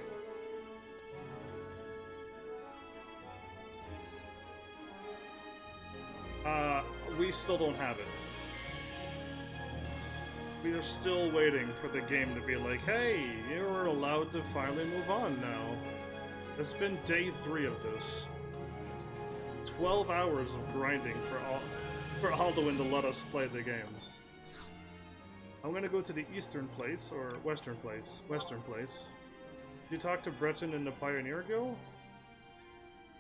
We still don't have it. We are still waiting for the game to be like, hey, you're allowed to finally move on now. It's been day 3 of this. 12 hours of grinding for Alduin to let us play the game. I'm gonna go to the eastern place, or western place. Western place. Did you talk to Breton in the Pioneer Guild?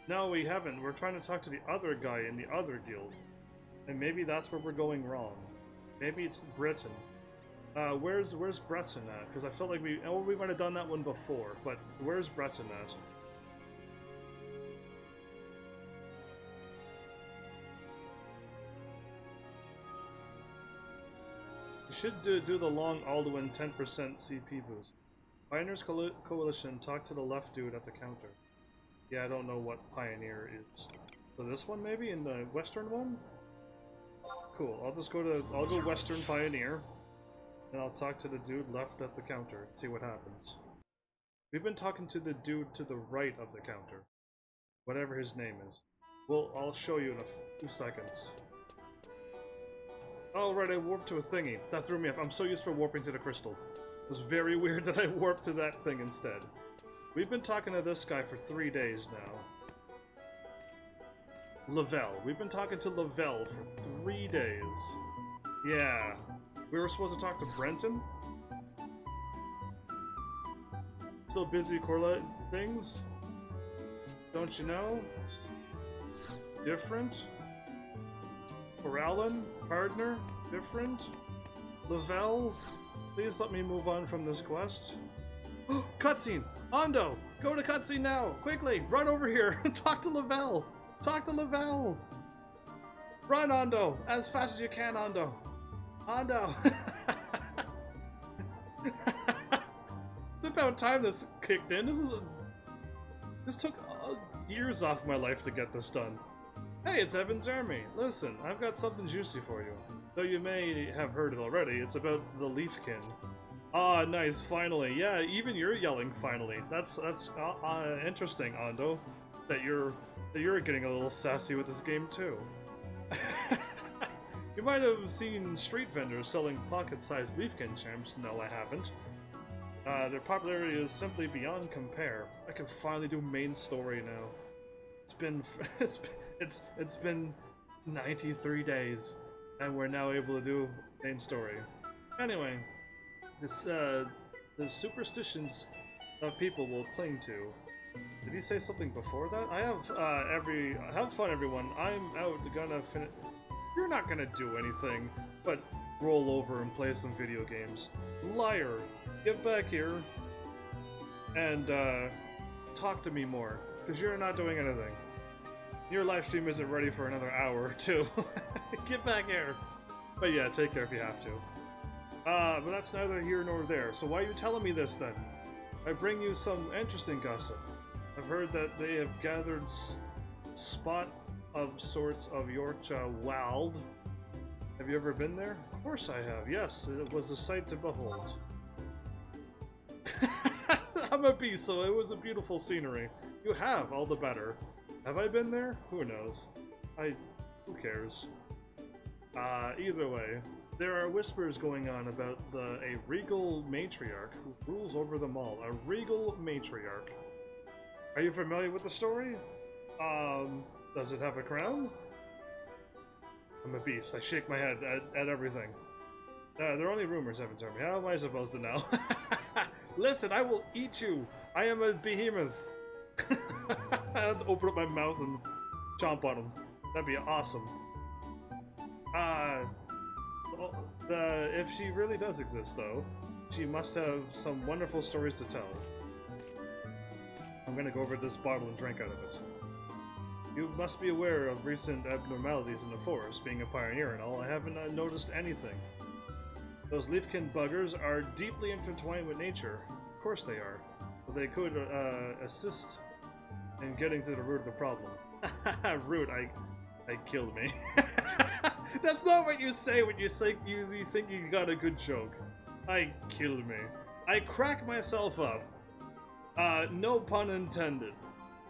No, we haven't. We're trying to talk to the other guy in the other guild. And maybe that's where we're going wrong. Maybe it's Breton. Where's Breton at? Because I felt like we might have done that one before, but where's Breton at? You should do the long Alduin 10% CP boost. Pioneers Coalition, talk to the left dude at the counter. Yeah, I don't know what Pioneer is. So this one maybe? In the western one? Cool, I'll go Western Pioneer. And I'll talk to the dude left at the counter, see what happens. We've been talking to the dude to the right of the counter. Whatever his name is. Well, I'll show you in a few seconds. Oh, right, I warped to a thingy. That threw me off. I'm so used to warping to the crystal. It was very weird that I warped to that thing instead. We've been talking to this guy for 3 days now. Lavelle. We've been talking to Lavelle for 3 days. Yeah. We were supposed to talk to Brenton? Still busy correlate things? Don't you know? Different? Corallin? Partner? Different? Lavelle? Please let me move on from this quest. Cutscene! Ondo! Go to cutscene now! Quickly! Run over here! Talk to Lavelle! Talk to Lavelle! Run, Ondo! As fast as you can, Ondo! Ondo! It's about time this kicked in. This took years off my life to get this done. Hey, it's HEAVENSARMY. Listen, I've got something juicy for you. Though you may have heard it already, it's about the Leafkin. Ah, nice, finally. Yeah, even you're yelling finally. That's interesting, Ondo. That you're getting a little sassy with this game too. You might have seen street vendors selling pocket-sized Leafkin charms. No, I haven't. Their popularity is simply beyond compare. I can finally do main story now. It's been 93 days, and we're now able to do main story. Anyway, the superstitions that people will cling to. Did he say something before that? Have fun, everyone. I'm out gonna finish. You're not gonna do anything but roll over and play some video games. Liar! Get back here and talk to me more, because you're not doing anything. Your live stream isn't ready for another hour or two. Get back here! But yeah, take care if you have to. But that's neither here nor there, so why are you telling me this then? I bring you some interesting gossip. I've heard that they have gathered spot of sorts of Yorkshire Wild. Have you ever been there? Of course I have, yes. It was a sight to behold. I'm a beast, so it was a beautiful scenery. You have, all the better. Have I been there? Who knows? Who cares? Either way, there are whispers going on about a regal matriarch who rules over them all. A regal matriarch. Are you familiar with the story? Does it have a crown? I'm a beast. I shake my head at everything. They're only rumors, HEAVENSARMY. How am I supposed to know? Listen, I will eat you! I am a behemoth! I have to open up my mouth and chomp on him. That'd be awesome. If she really does exist, though, she must have some wonderful stories to tell. I'm gonna go over this bottle and drink out of it. You must be aware of recent abnormalities in the forest. Being a pioneer and all, I haven't noticed anything. Those leafkin buggers are deeply intertwined with nature. Of course they are. But they could assist in getting to the root of the problem. Root, I killed me. That's not what you say when you think you got a good joke. I killed me. I crack myself up. No pun intended.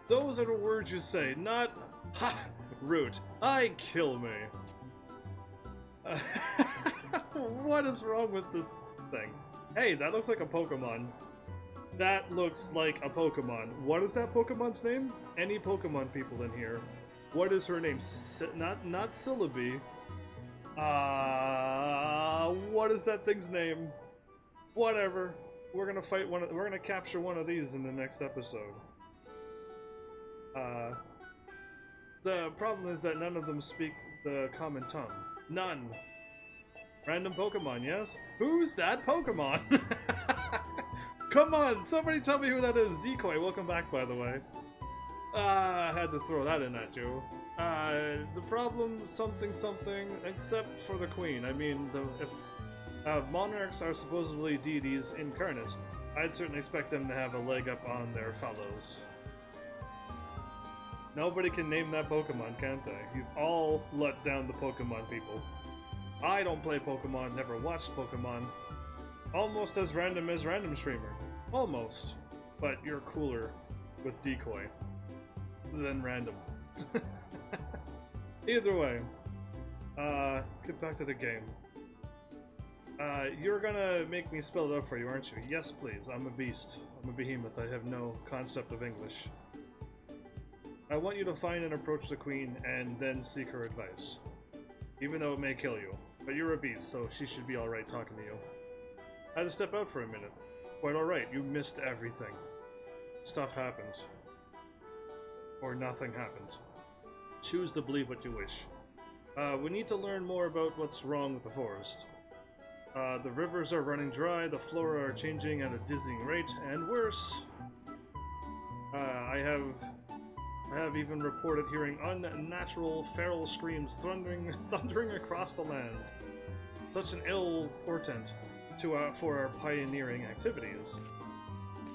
Those are the words you say, not ha, root. I kill me. What is wrong with this thing? Hey, that looks like a Pokemon. That looks like a Pokemon. What is that Pokemon's name? Any Pokemon people in here? What is her name? Not Syllabi. What is that thing's name? Whatever. We're gonna fight one. We're gonna capture one of these in the next episode. The problem is that none of them speak the common tongue. None. Random Pokemon, yes? Who's that Pokemon? Come on, somebody tell me who that is. Decoy, welcome back, by the way. I had to throw that in at you. The problem, something, except for the Queen. I mean, if monarchs are supposedly deities incarnate, I'd certainly expect them to have a leg up on their fellows. Nobody can name that Pokemon, can't they? You've all let down the Pokemon people. I don't play Pokemon, never watched Pokemon. Almost as random Streamer. Almost. But you're cooler with Decoy than Random. Either way, get back to the game. You're gonna make me spell it out for you, aren't you? Yes, please. I'm a beast. I'm a behemoth. I have no concept of English. I want you to find and approach the Queen and then seek her advice. Even though it may kill you. But you're a beast, so she should be alright talking to you. I had to step out for a minute. Quite alright, you missed everything. Stuff happened. Or nothing happened. Choose to believe what you wish. We need to learn more about what's wrong with the forest. The rivers are running dry, the flora are changing at a dizzying rate, and worse. I have even reported hearing unnatural feral screams thundering across the land. Such an ill portent for our pioneering activities.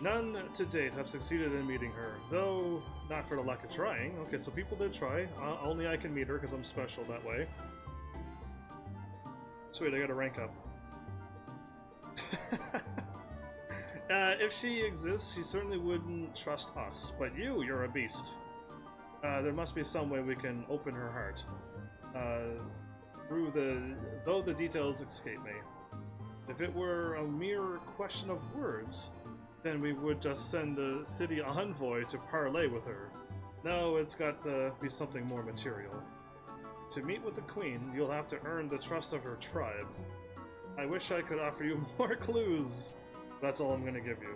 None to date have succeeded in meeting her, though not for the lack of trying. Okay, so people did try. Only I can meet her because I'm special that way. Sweet, I got a rank up. If she exists, she certainly wouldn't trust us, but you're a beast. There must be some way we can open her heart. Though the details escape me. If it were a mere question of words, then we would just send a city envoy to parley with her. No, it's got to be something more material. To meet with the Queen, you'll have to earn the trust of her tribe. I wish I could offer you more clues. That's all I'm gonna give you.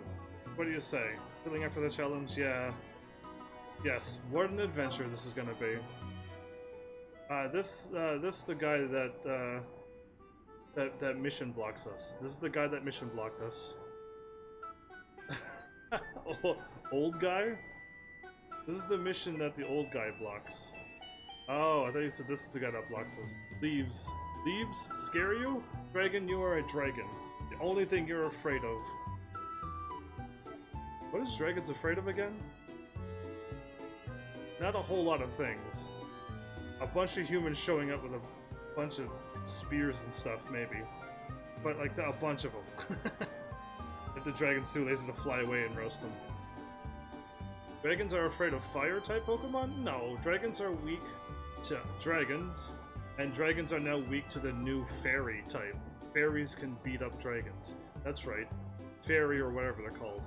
What do you say? Feeling up for the challenge? Yeah. Yes, what an adventure this is gonna be. This the guy that mission blocks us. This is the guy that mission blocked us. Old guy? This is the mission that the old guy blocks. Oh, I thought you said this is the guy that blocks us. Leaves. Leaves scare you? Dragon, you are a dragon. The only thing you're afraid of. What is dragons afraid of again? Not a whole lot of things. A bunch of humans showing up with a bunch of spears and stuff, maybe. But, like, a bunch of them. If the dragon's too lazy to fly away and roast them. Dragons are afraid of fire-type Pokemon? No, dragons are weak to dragons, and dragons are now weak to the new fairy type. Fairies can beat up dragons. That's right. Fairy or whatever they're called.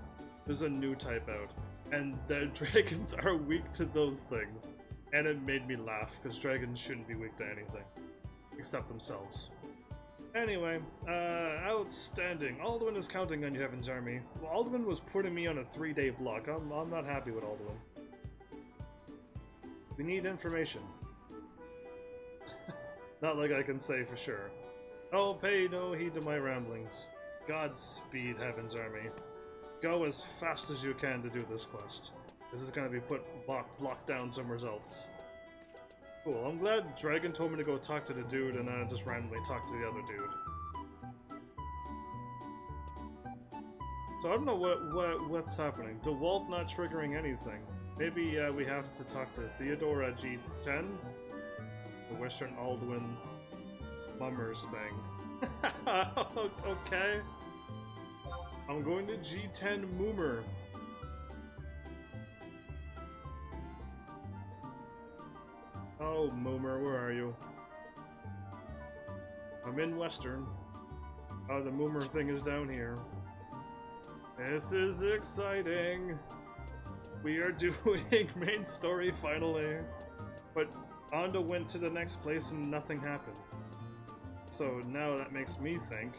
There's a new type out. And the dragons are weak to those things. And it made me laugh, because dragons shouldn't be weak to anything. Except themselves. Anyway, outstanding. Alduin is counting on you, HEAVENSARMY. Well, Alduin was putting me on a 3-day block. I'm not happy with Alduin. We need information. Not like I can say for sure. Oh, pay no heed to my ramblings. Godspeed, Heaven's Army. Go as fast as you can to do this quest. This is gonna be blocked down somewhere else. Cool, I'm glad Dragon told me to go talk to the dude and I just randomly talk to the other dude. So I don't know what's happening. DeWalt not triggering anything. Maybe we have to talk to Theodore at G10? The Western Alduin Mummers thing. Okay. I'm going to G10 Moomer. Oh, Moomer, where are you? I'm in Western. Oh, the Moomer thing is down here. This is exciting. We are doing main story finally. But Ando went to the next place and nothing happened. So now that makes me think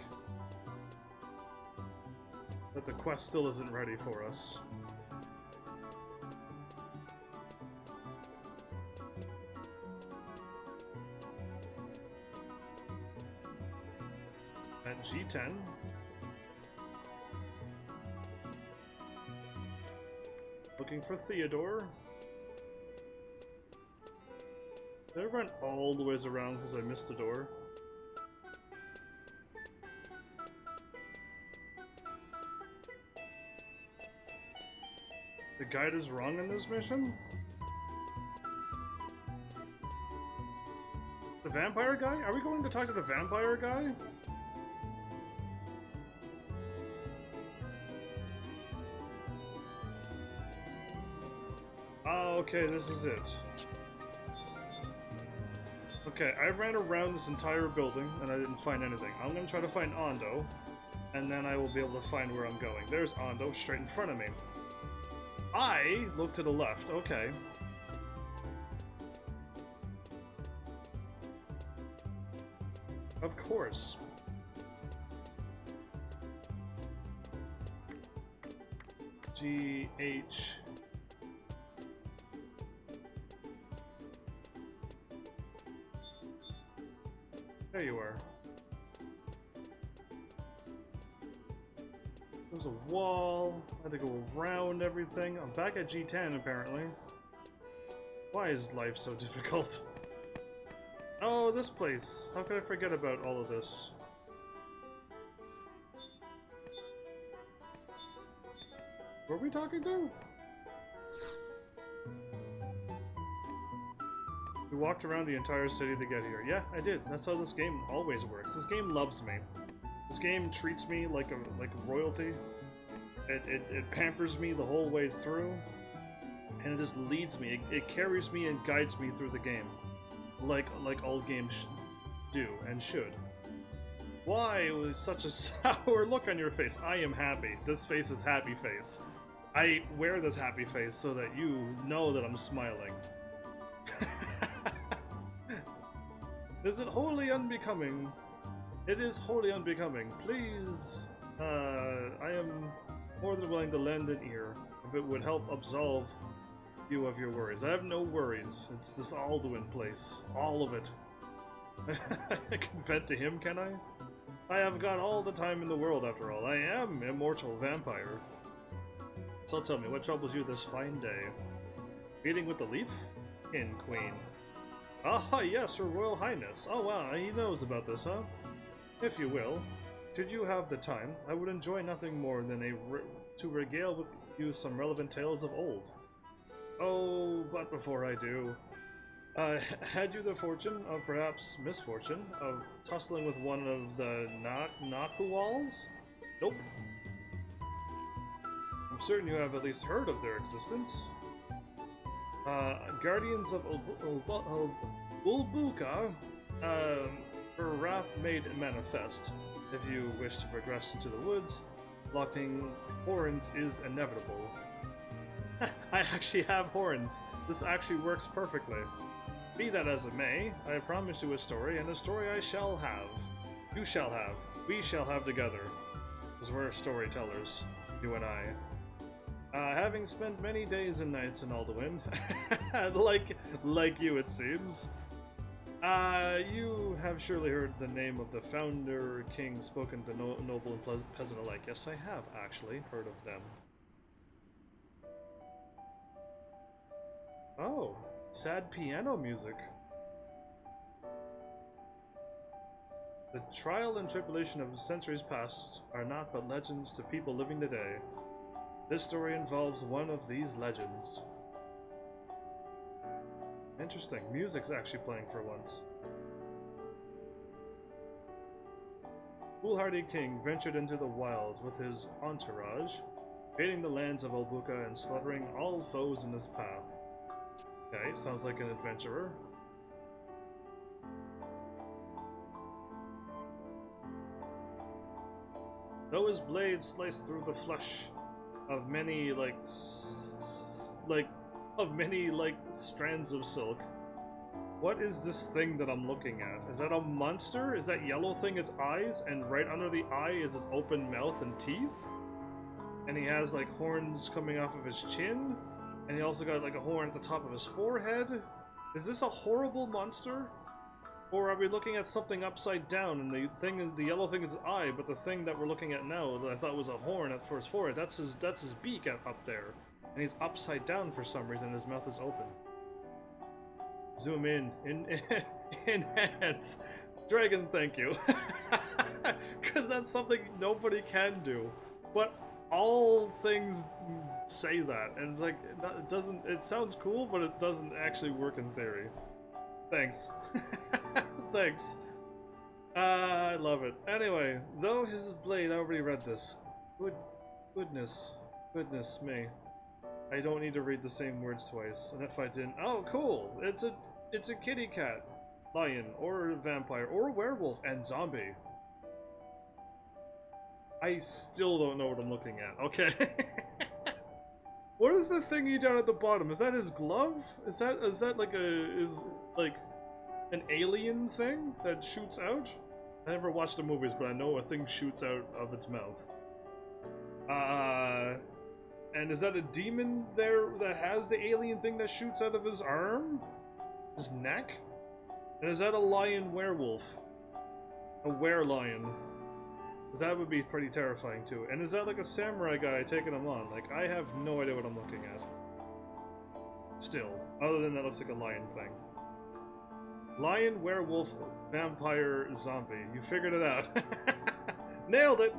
that the quest still isn't ready for us. At G10. Looking for Theodore. Did I run all the ways around because I missed a door? The guide is wrong in this mission? The vampire guy? Are we going to talk to the vampire guy? Oh, okay, this is it. Okay, I ran around this entire building and I didn't find anything. I'm gonna try to find Ando, and then I will be able to find where I'm going. There's Ando straight in front of me. I look to the left, okay. Of course. GH. There you are. There's a wall. I had to go around everything. I'm back at G10 apparently. Why is life so difficult? Oh, this place. How could I forget about all of this? Who are we talking to? We walked around the entire city to get here. Yeah, I did. That's how this game always works. This game loves me. This game treats me like a royalty. It pampers me the whole way through, and it just leads me. It carries me and guides me through the game, like all games do and should. Why was such a sour look on your face? I am happy. This face is happy face. I wear this happy face so that you know that I'm smiling. Is it wholly unbecoming? It is wholly unbecoming. Please, I am more than willing to lend an ear if it would help absolve you of your worries. I have no worries. It's this Alduin place. All of it. I can vent to him, can I? I have got all the time in the world after all. I am immortal vampire. So tell me, what troubles you this fine day? Meeting with the Leaf? Inn Queen. Ah, yes, Her Royal Highness. Oh wow, he knows about this, huh? If you will, should you have the time, I would enjoy nothing more than to regale with you some relevant tales of old. Oh, but before I do, had you the fortune, or perhaps misfortune, of tussling with one of the Nakuals? Nope. I'm certain you have at least heard of their existence. Guardians of Ulbuka, her wrath made manifest. If you wish to progress into the woods, locking horns is inevitable. I actually have horns. This actually works perfectly. Be that as it may, I have promised you a story, and a story I shall have. You shall have. We shall have together. Because we're storytellers, you and I. Having spent many days and nights in Alduin, like you it seems, You have surely heard the name of the founder king spoken to noble and peasant alike. Yes, I have actually heard of them. Oh, sad piano music. The trial and tribulation of centuries past are not but legends to people living today. This story involves one of these legends. Interesting. Music's actually playing for once. Foolhardy king ventured into the wilds with his entourage, invading the lands of Olbuka and slaughtering all foes in his path. Okay, sounds like an adventurer. Though his blade sliced through the flesh of many, strands of silk. What is this thing that I'm looking at? Is that a monster? Is that yellow thing its eyes? And right under the eye is his open mouth and teeth? And he has, like, horns coming off of his chin? And he also got, like, a horn at the top of his forehead? Is this a horrible monster? Or are we looking at something upside down, and the yellow thing is his eye, but the thing that we're looking at now that I thought was a horn for his forehead, that's his beak up there. And he's upside down for some reason, his mouth is open. Zoom in enhance. Dragon, thank you. Because that's something nobody can do. But all things say that, and it's like, it sounds cool, but it doesn't actually work in theory. Thanks. Thanks. I love it. Anyway, though his blade, I already read this. Goodness me. I don't need to read the same words twice. And if I didn't, oh cool! It's a kitty cat, lion, or a vampire, or a werewolf, and zombie. I still don't know what I'm looking at. Okay. What is the thingy down at the bottom? Is that his glove? Is that like an alien thing that shoots out? I never watched the movies, but I know a thing shoots out of its mouth. And is that a demon there that has the alien thing that shoots out of his arm? His neck? And is that a lion werewolf? A were-lion? Because that would be pretty terrifying too. And is that like a samurai guy taking him on? Like, I have no idea what I'm looking at. Still, other than that looks like a lion thing. Lion, werewolf, vampire, zombie. You figured it out. Nailed it!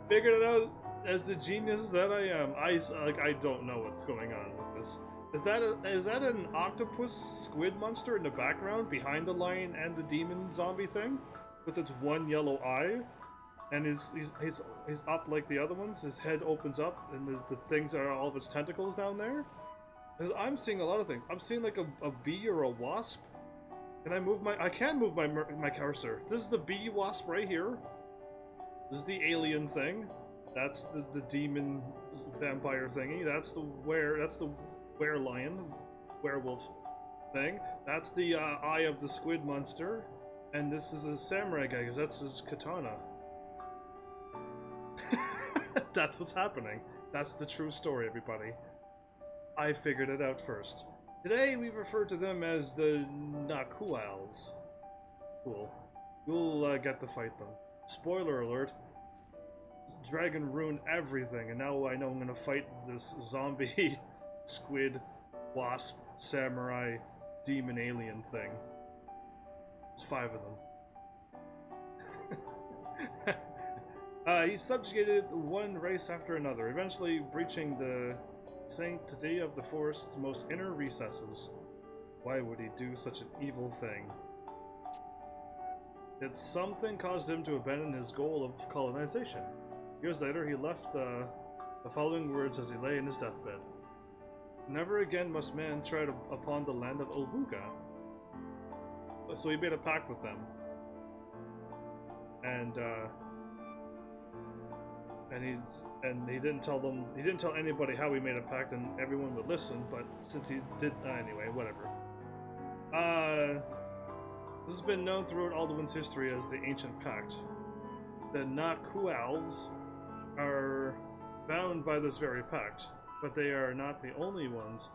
Figured it out as the genius that I am. I don't know what's going on with this. Is that an octopus squid monster in the background behind the lion and the demon zombie thing? With its one yellow eye? And he's up like the other ones? His head opens up and the things are all of its tentacles down there? I'm seeing a lot of things. I'm seeing like a bee or a wasp. I can move my cursor. This is the bee wasp right here. This is the alien thing. That's the demon vampire thingy. That's the were-lion, werewolf thing. That's the eye of the squid monster. And this is a samurai guy, because that's his katana. That's what's happening. That's the true story, everybody. I figured it out first. Today we refer to them as the Nakuals. Cool. You'll get to fight them. Spoiler alert. Dragon ruined everything, and now I know I'm gonna fight this zombie, squid, wasp, samurai, demon alien thing. There's 5 of them. He subjugated one race after another, eventually breaching the sanctity of the forest's most inner recesses. Why would he do such an evil thing? Yet something caused him to abandon his goal of colonization. Years later, he left the following words as he lay in his deathbed. Never again must man tread upon the land of Olbuka. So he made a pact with them. And he didn't tell them, he didn't tell anybody how he made a pact, and everyone would listen, but since he did, anyway, whatever. This has been known throughout Alduin's history as the Ancient Pact. The Nakuals are bound by this very pact, but they are not the only ones.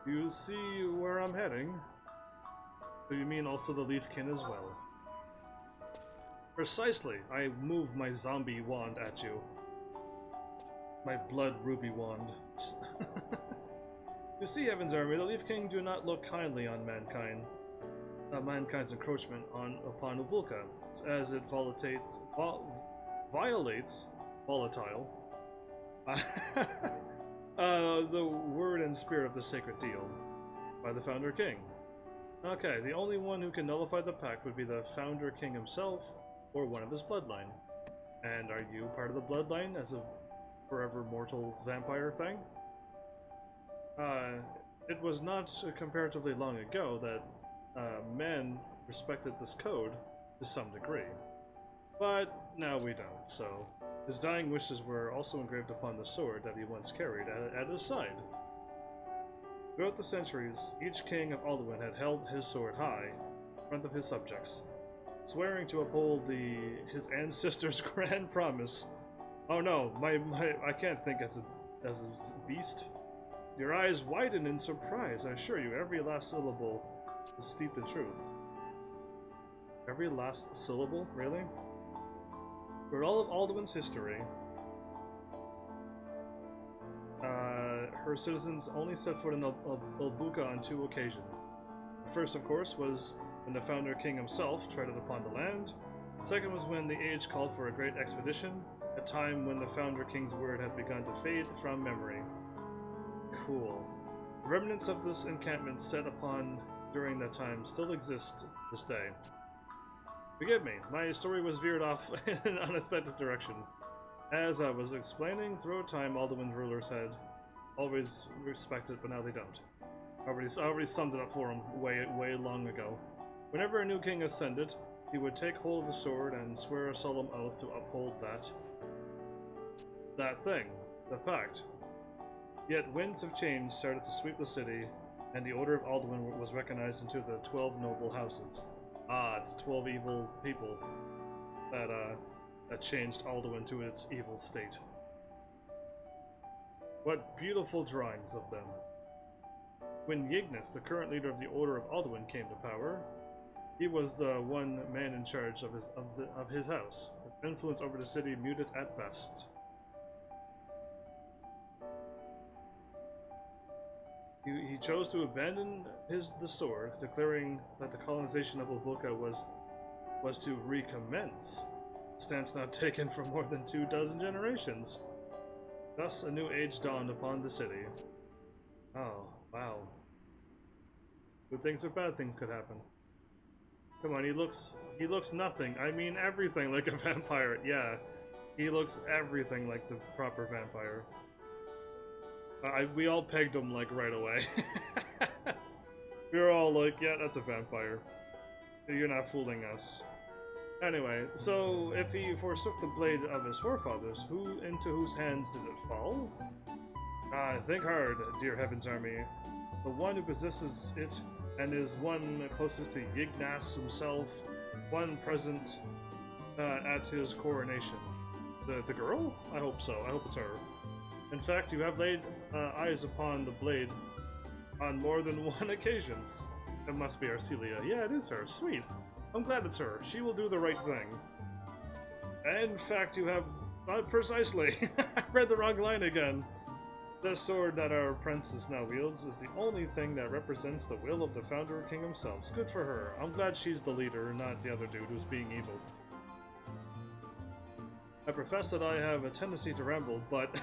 You see where I'm heading? So you mean also the Leafkin as well? Precisely. I move my zombie wand at you. My blood ruby wand. You see, Heaven's Army, the Leaf King do not look kindly on mankind. Mankind's encroachment upon Ubulka, as it violates volatile the word and spirit of the sacred deal by the Founder King. Okay, the only one who can nullify the pact would be the Founder King himself or one of his bloodline. And are you part of the bloodline as a forever mortal vampire thing? It was not comparatively long ago that men respected this code to some degree. But now we don't, so his dying wishes were also engraved upon the sword that he once carried at his side. Throughout the centuries, each king of Alduin had held his sword high in front of his subjects, swearing to uphold his ancestors' grand promise. Oh no, I can't think as a beast. Your eyes widen in surprise, I assure you, every last syllable is steeped in truth. Every last syllable? Really? For all of Alduin's history, her citizens only set foot in Ulbuka on 2 occasions. The first, of course, was when the Founder King himself treaded upon the land. The second was when the age called for a great expedition, a time when the Founder King's word had begun to fade from memory. Cool. The remnants of this encampment set upon during that time still exist to this day. Forgive me, my story was veered off in an unexpected direction. As I was explaining, throughout time Alduin's rulers had always respected, but now they don't. I already summed it up for him way long ago. Whenever a new king ascended, he would take hold of the sword and swear a solemn oath to uphold that thing, the pact. Yet winds of change started to sweep the city, and the Order of Alduin was recognized into the 12 noble houses. Ah, it's the 12 evil people that changed Alduin to its evil state. What beautiful drawings of them. When Yignis, the current leader of the Order of Alduin, came to power, he was the one man in charge of his house. His influence over the city muted at best. He chose to abandon the sword, declaring that the colonization of Ulbuka was to recommence, a stance not taken for more than 24 generations. Thus, a new age dawned upon the city. Oh, wow. Good things or bad things could happen. Come on, he looks nothing. I mean everything like a vampire. Yeah, he looks everything like the proper vampire. We all pegged him, like, right away. We were all like, yeah, that's a vampire. You're not fooling us. Anyway, so if he forsook the blade of his forefathers, into whose hands did it fall? Think hard, dear Heaven's Army. The one who possesses it, and is one closest to Yignas himself, one present at his coronation. The girl? I hope so. I hope it's her. In fact, you have laid eyes upon the blade on more than one occasions. It must be Arcelia. Yeah, it is her. Sweet. I'm glad it's her. She will do the right thing. In fact, you have... precisely. I read the wrong line again. The sword that our princess now wields is the only thing that represents the will of the Founder King himself. It's good for her. I'm glad she's the leader, not the other dude who's being evil. I profess that I have a tendency to ramble, but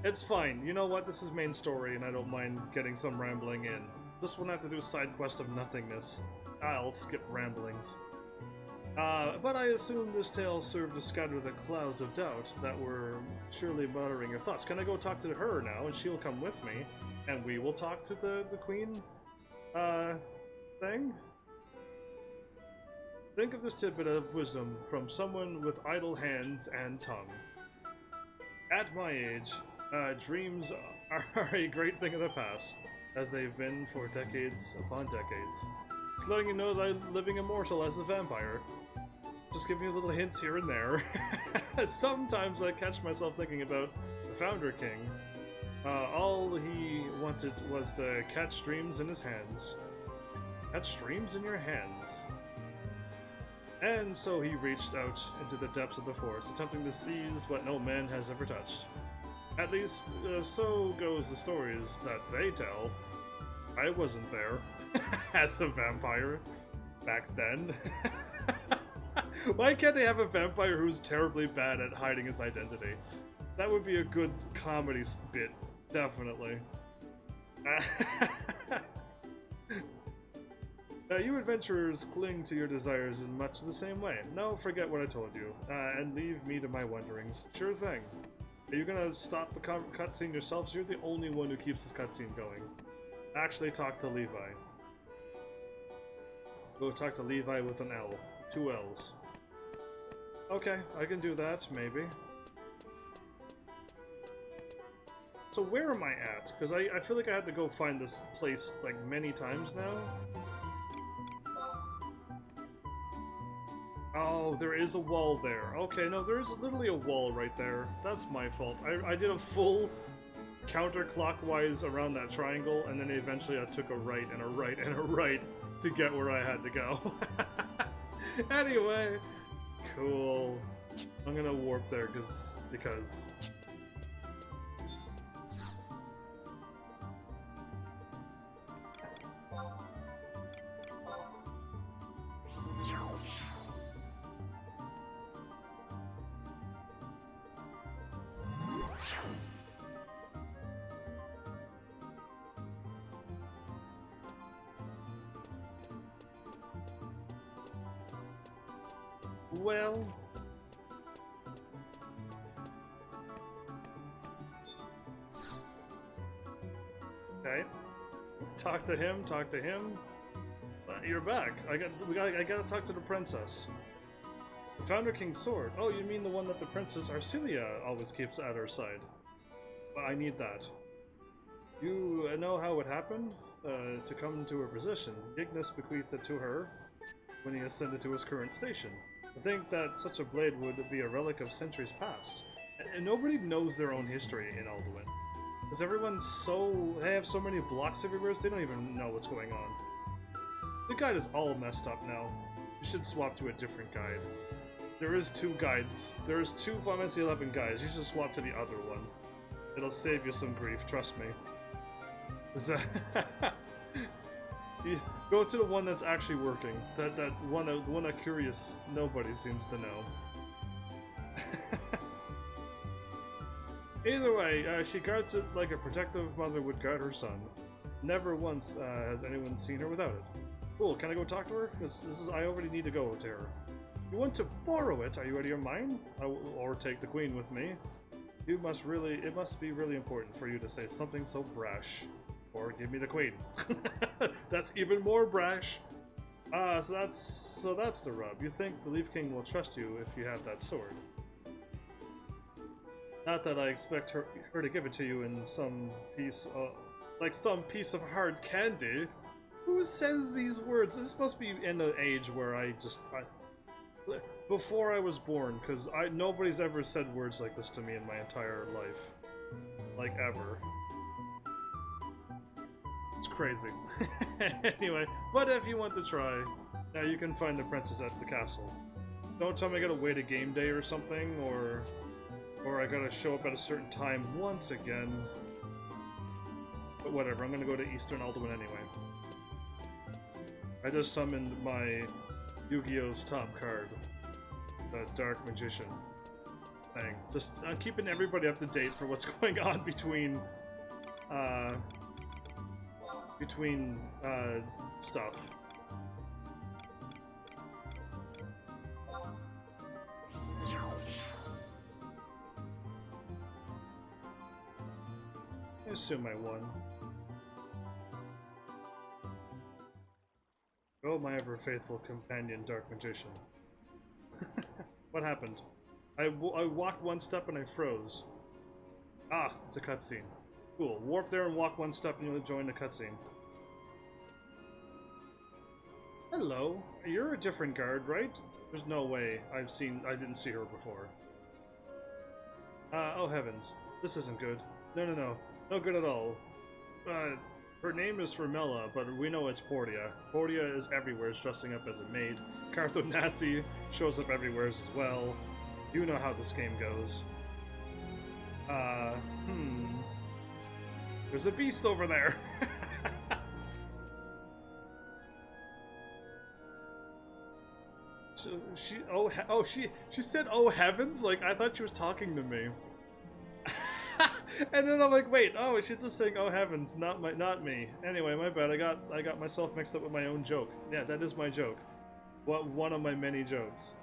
it's fine. You know what? This is main story, and I don't mind getting some rambling in. This won't have to do side quest of nothingness. I'll skip ramblings. But I assume this tale served to scatter the clouds of doubt that were surely muttering your thoughts. Can I go talk to her now, and she'll come with me, and we will talk to the queen, thing? Think of this tidbit of wisdom from someone with idle hands and tongue. At my age, dreams are a great thing of the past, as they've been for decades upon decades. It's letting you know that I'm living immortal as a vampire. Just giving you little hints here and there. Sometimes I catch myself thinking about the Founder King. All he wanted was to catch dreams in his hands. catch streams in your hands. And so he reached out into the depths of the forest, attempting to seize what no man has ever touched. At least, so goes the stories that they tell. I wasn't there as a vampire back then. Why can't they have a vampire who's terribly bad at hiding his identity? That would be a good comedy bit, definitely. You adventurers cling to your desires in much the same way. No, forget what I told you, and leave me to my wonderings. Sure thing. Are you gonna stop the cutscene yourselves? You're the only one who keeps this cutscene going. Actually, talk to Levi. Go talk to Levi with an L. 2 L's. Okay, I can do that, maybe. So where am I at? Because I feel like I had to go find this place, like, many times now. Oh, there is a wall there. Okay, no, there's literally a wall right there. That's my fault. I did a full counterclockwise around that triangle, and then eventually I took a right and a right and a right to get where I had to go. Anyway, cool. I'm gonna warp there because... Well... Okay. Talk to him, talk to him. You're back. I gotta talk to the princess. The Founder King's sword. Oh, you mean the one that the Princess Arcelia always keeps at her side. Well, I need that. You know how it happened? To come to her position. Ignis bequeathed it to her when he ascended to his current station. To think that such a blade would be a relic of centuries past. And nobody knows their own history in Alduin. Because everyone's they have so many blocks everywhere, so they don't even know what's going on. The guide is all messed up now. You should swap to a different guide. There is 2 guides. There is 2 Final Fantasy 11 guides. You should swap to the other one. It'll save you some grief, trust me. You go to the one that's actually working. The one that curious nobody seems to know. Either way, she guards it like a protective mother would guard her son. Never once has anyone seen her without it. Cool, can I go talk to her? Because I already need to go to her. You want to borrow it? Are you out of your mind? Or take the queen with me? It must be really important for you to say something so brash. Or give me the queen. That's even more brash. So that's the rub. You think the Leaf King will trust you if you have that sword. Not that I expect her to give it to you in some piece of hard candy. Who says these words? This must be in an age where before I was born, because nobody's ever said words like this to me in my entire life. Like, ever. It's crazy. Anyway, but if you want to try, now you can find the princess at the castle. Don't tell me I gotta wait a game day or something, or I gotta show up at a certain time once again. But whatever, I'm gonna go to Eastern Alduin anyway. I just summoned my Yu-Gi-Oh's top card, the Dark Magician thing. I'm keeping everybody up to date for what's going on between stuff. I assume I won. Oh, my ever-faithful companion, Dark Magician. What happened? I walked one step and I froze. Ah, it's a cutscene. Cool. Warp there and walk one step and you'll join the cutscene. Hello. You're a different guard, right? There's no way I didn't see her before. Oh heavens. This isn't good. No. No good at all. Her name is Fermella, but we know it's Portia. Portia is everywhere, dressing up as a maid. Carthonasi shows up everywhere as well. You know how this game goes. There's a beast over there. She said, "Oh heavens!" Like I thought she was talking to me. And then I'm like, wait, oh, she's just saying, "Oh heavens," not me. Anyway, my bad. I got myself mixed up with my own joke. Yeah, that is my joke. One of my many jokes.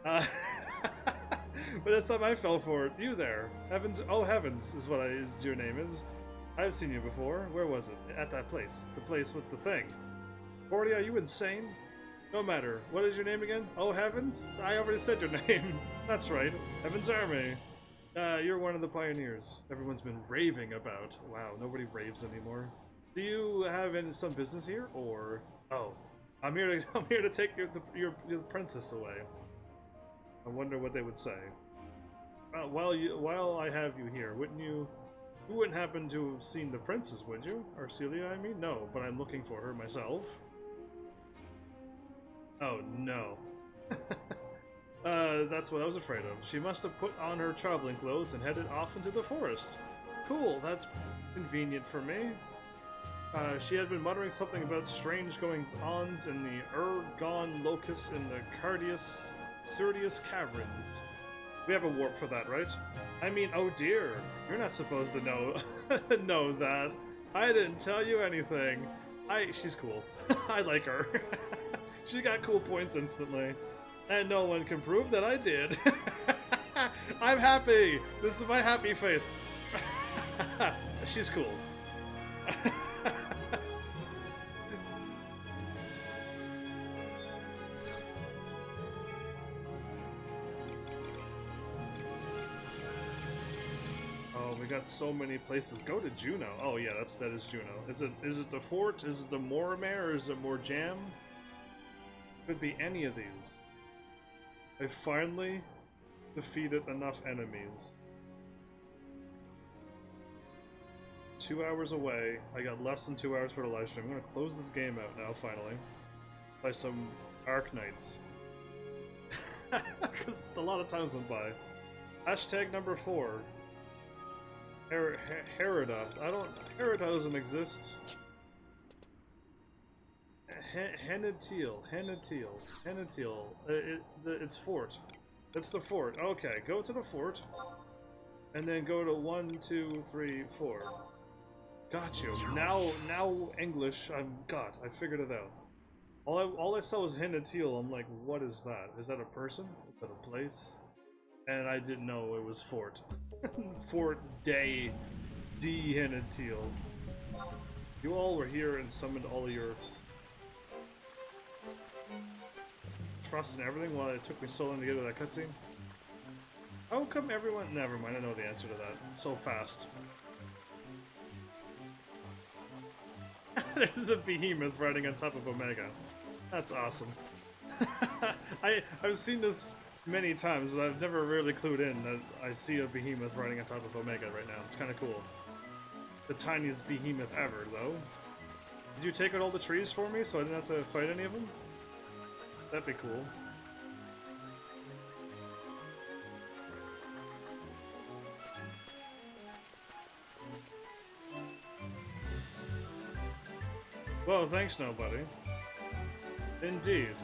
But this time I fell for it. You there, heavens? Oh heavens, is what your name is. I've seen you before. Where was it? At that place. The place with the thing. Portia, are you insane? No matter. What is your name again? Oh heavens? I already said your name. That's right. HEAVENSARMY. You're one of the pioneers. Everyone's been raving about. Wow, nobody raves anymore. Do you have some business here, or? Oh, I'm here to take your princess away. I wonder what they would say. While I have you here, you wouldn't happen to have seen the princess, would you? Or Celia, I mean? No, but I'm looking for her myself. Oh no. That's what I was afraid of. She must have put on her traveling clothes and headed off into the forest. Cool, that's convenient for me. She had been muttering something about strange goings-ons in the Ergon Locus in the Cardius Surdius Caverns. We have a warp for that, right? I mean, oh dear, you're not supposed to know know that. I didn't tell you anything. She's cool. I like her. She got cool points instantly. And no one can prove that I did. I'm happy! This is my happy face. She's cool. Oh, we got so many places. Go to Juno. Oh yeah, that is Juno. Is it the fort? Is it the Mormare? Or is it more jam? Could be any of these. I finally defeated enough enemies. 2 hours away. I got less than 2 hours for the live stream. I'm gonna close this game out now, finally. Play some Arknights. Because a lot of times went by. Hashtag number 4. Herida. Herida doesn't exist. Hennetil. It's fort. It's the fort. Okay, go to the fort. And then go to 1, 2, 3, 4. Got you. Now English. I figured it out. All I saw was Hennetil. I'm like, what is that? Is that a person? Is that a place? And I didn't know it was fort. Fort Day D Hennetil. You all were here and summoned all of your trust and everything while it took me so long to get to that cutscene? How come everyone... Never mind, I know the answer to that. So fast. There's a behemoth riding on top of Omega. That's awesome. I've seen this many times, but I've never really clued in that I see a behemoth riding on top of Omega right now. It's kind of cool. The tiniest behemoth ever, though. Did you take out all the trees for me so I didn't have to fight any of them? That'd be cool. Well, thanks, nobody. Indeed.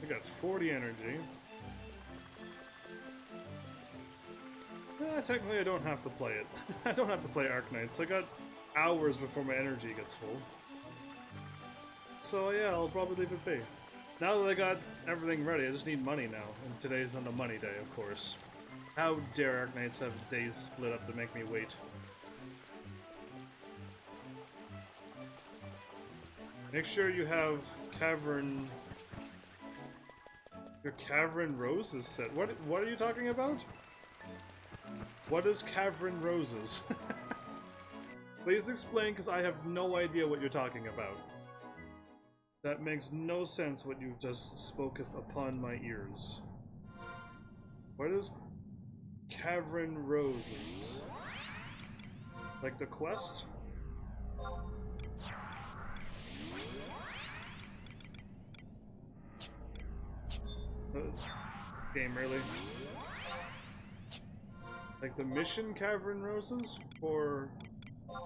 I got 40 energy. Technically I don't have to play it. I don't have to play Arknights. I got hours before my energy gets full. So yeah, I'll probably leave it be. Now that I got everything ready, I just need money now. And today's on the money day, of course. How dare Arknights have days split up to make me wait. Make sure you have Cavern... Your Cavern Roses set. What are you talking about? What is Cavern Roses? Please explain, because I have no idea what you're talking about. That makes no sense what you just spoketh upon my ears. What is Cavern Roses? Like the quest? Game, really? Like the mission Cavern Roses for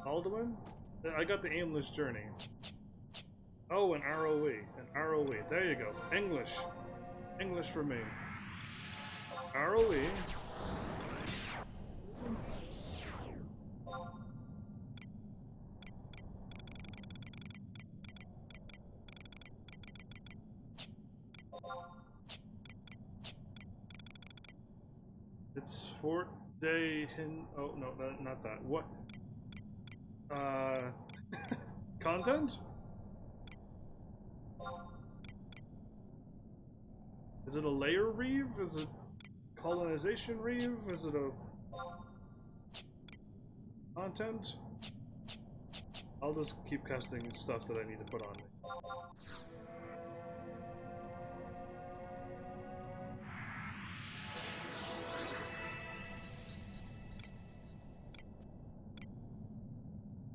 Alduin? I got the Aimless Journey. Oh, an ROE. An ROE. There you go. English. English for me. ROE. It's Fort de Hin. Oh, no, not that. What? Content? Is it a layer reeve? Is it colonization reeve? Is it a content? I'll just keep casting stuff that I need to put on me.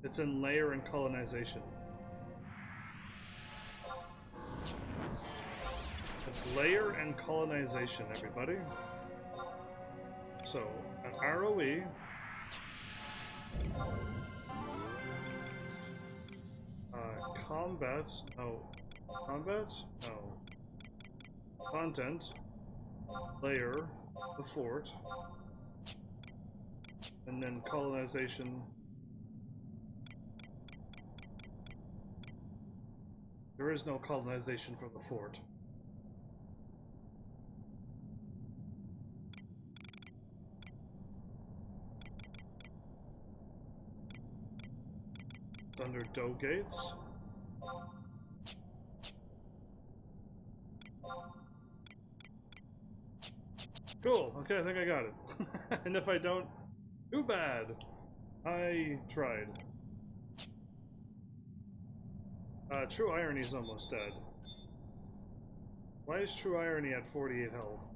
It's in layer and colonization. It's layer and colonization, everybody. So, an ROE. Combat. No. Combat? No. Content. Layer. The fort. And then colonization. There is no colonization for the fort. It's under Dough Gates. Cool, okay, I think I got it. And if I don't, too bad. I tried. True Irony's almost dead. Why is True Irony at 48 health?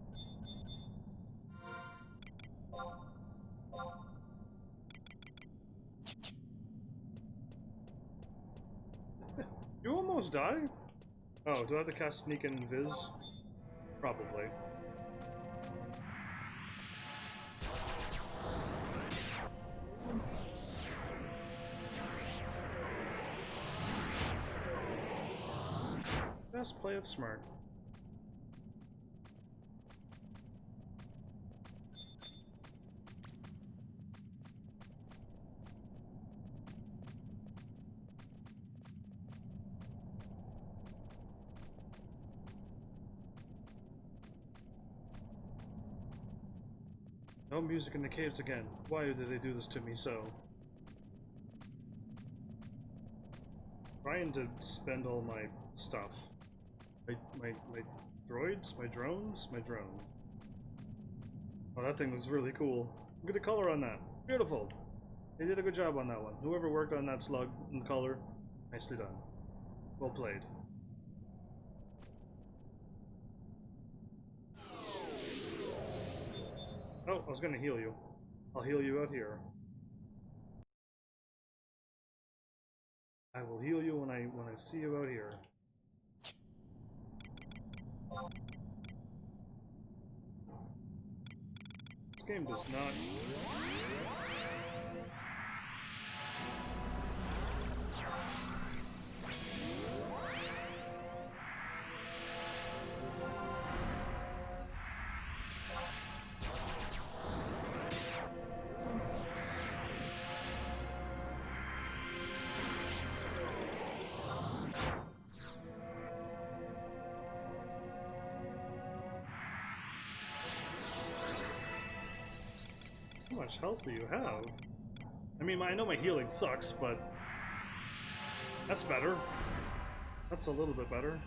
You almost die? Oh, do I have to cast Sneak and Invis? Probably. Best play it smart. No music in the caves again. Why did they do this to me so? Trying to spend all my stuff. My droids? My drones? My drones. Oh, that thing was really cool. Look at the color on that. Beautiful. They did a good job on that one. Whoever worked on that slug in color, nicely done. Well played. Oh, I was gonna heal you. I'll heal you out here. I will heal you when I see you out here. This game does not. How much health do you have? I mean, I know my healing sucks, but that's better. That's a little bit better.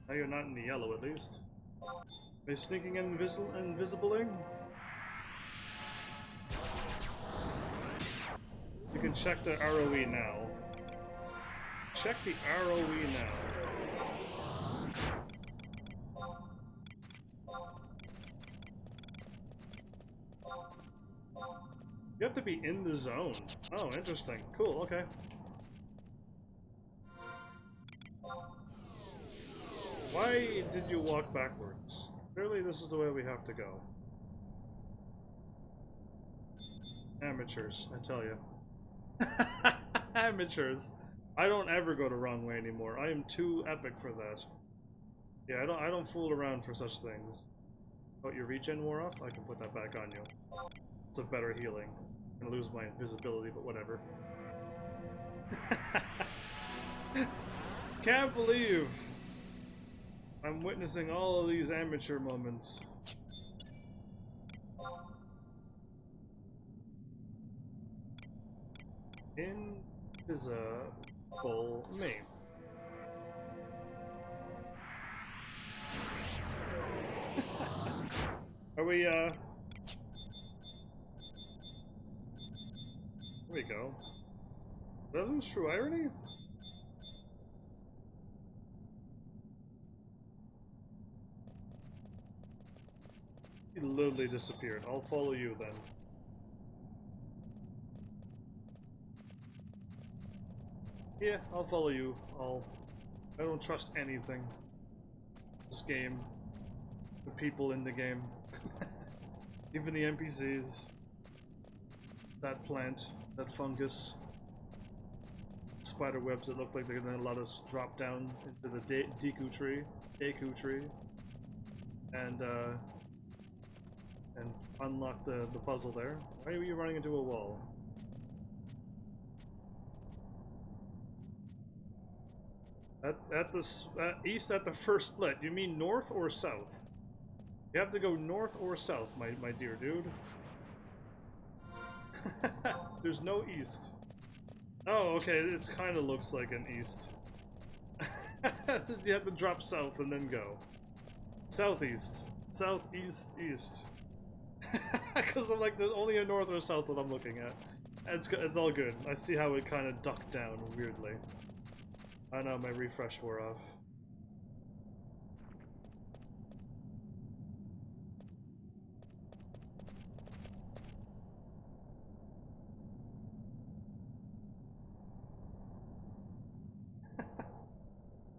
Now you're not in the yellow, at least. Are you sneaking and invisibling? You can check the ROE now. Check the ROE now. You have to be in the zone. Oh, interesting. Cool, okay. Why did you walk backwards? Clearly this is the way we have to go. Amateurs, I tell you. Amateurs. I don't ever go the wrong way anymore. I am too epic for that. Yeah, I don't fool around for such things. Oh, your regen wore off? I can put that back on you. It's a better healing. I'm gonna lose my invisibility, but whatever. Can't believe I'm witnessing all of these amateur moments. Invisible me. Are we, There we go. Did I lose true irony? He literally disappeared. I'll follow you then. Yeah, I'll follow you. I don't trust anything. This game. The people in the game. Even the NPCs. That plant. That fungus. Spider webs that look like they're gonna let us drop down into the Deku tree. And unlock the puzzle there. Why are you running into a wall? East at the first split. You mean north or south? You have to go north or south, my dear dude. There's no east. Oh, okay, it kind of looks like an east. You have to drop south and then go. Southeast. Southeast, east. Because I'm like, there's only a north or south that I'm looking at. It's all good. I see how it kind of ducked down weirdly. I know, my refresh wore off.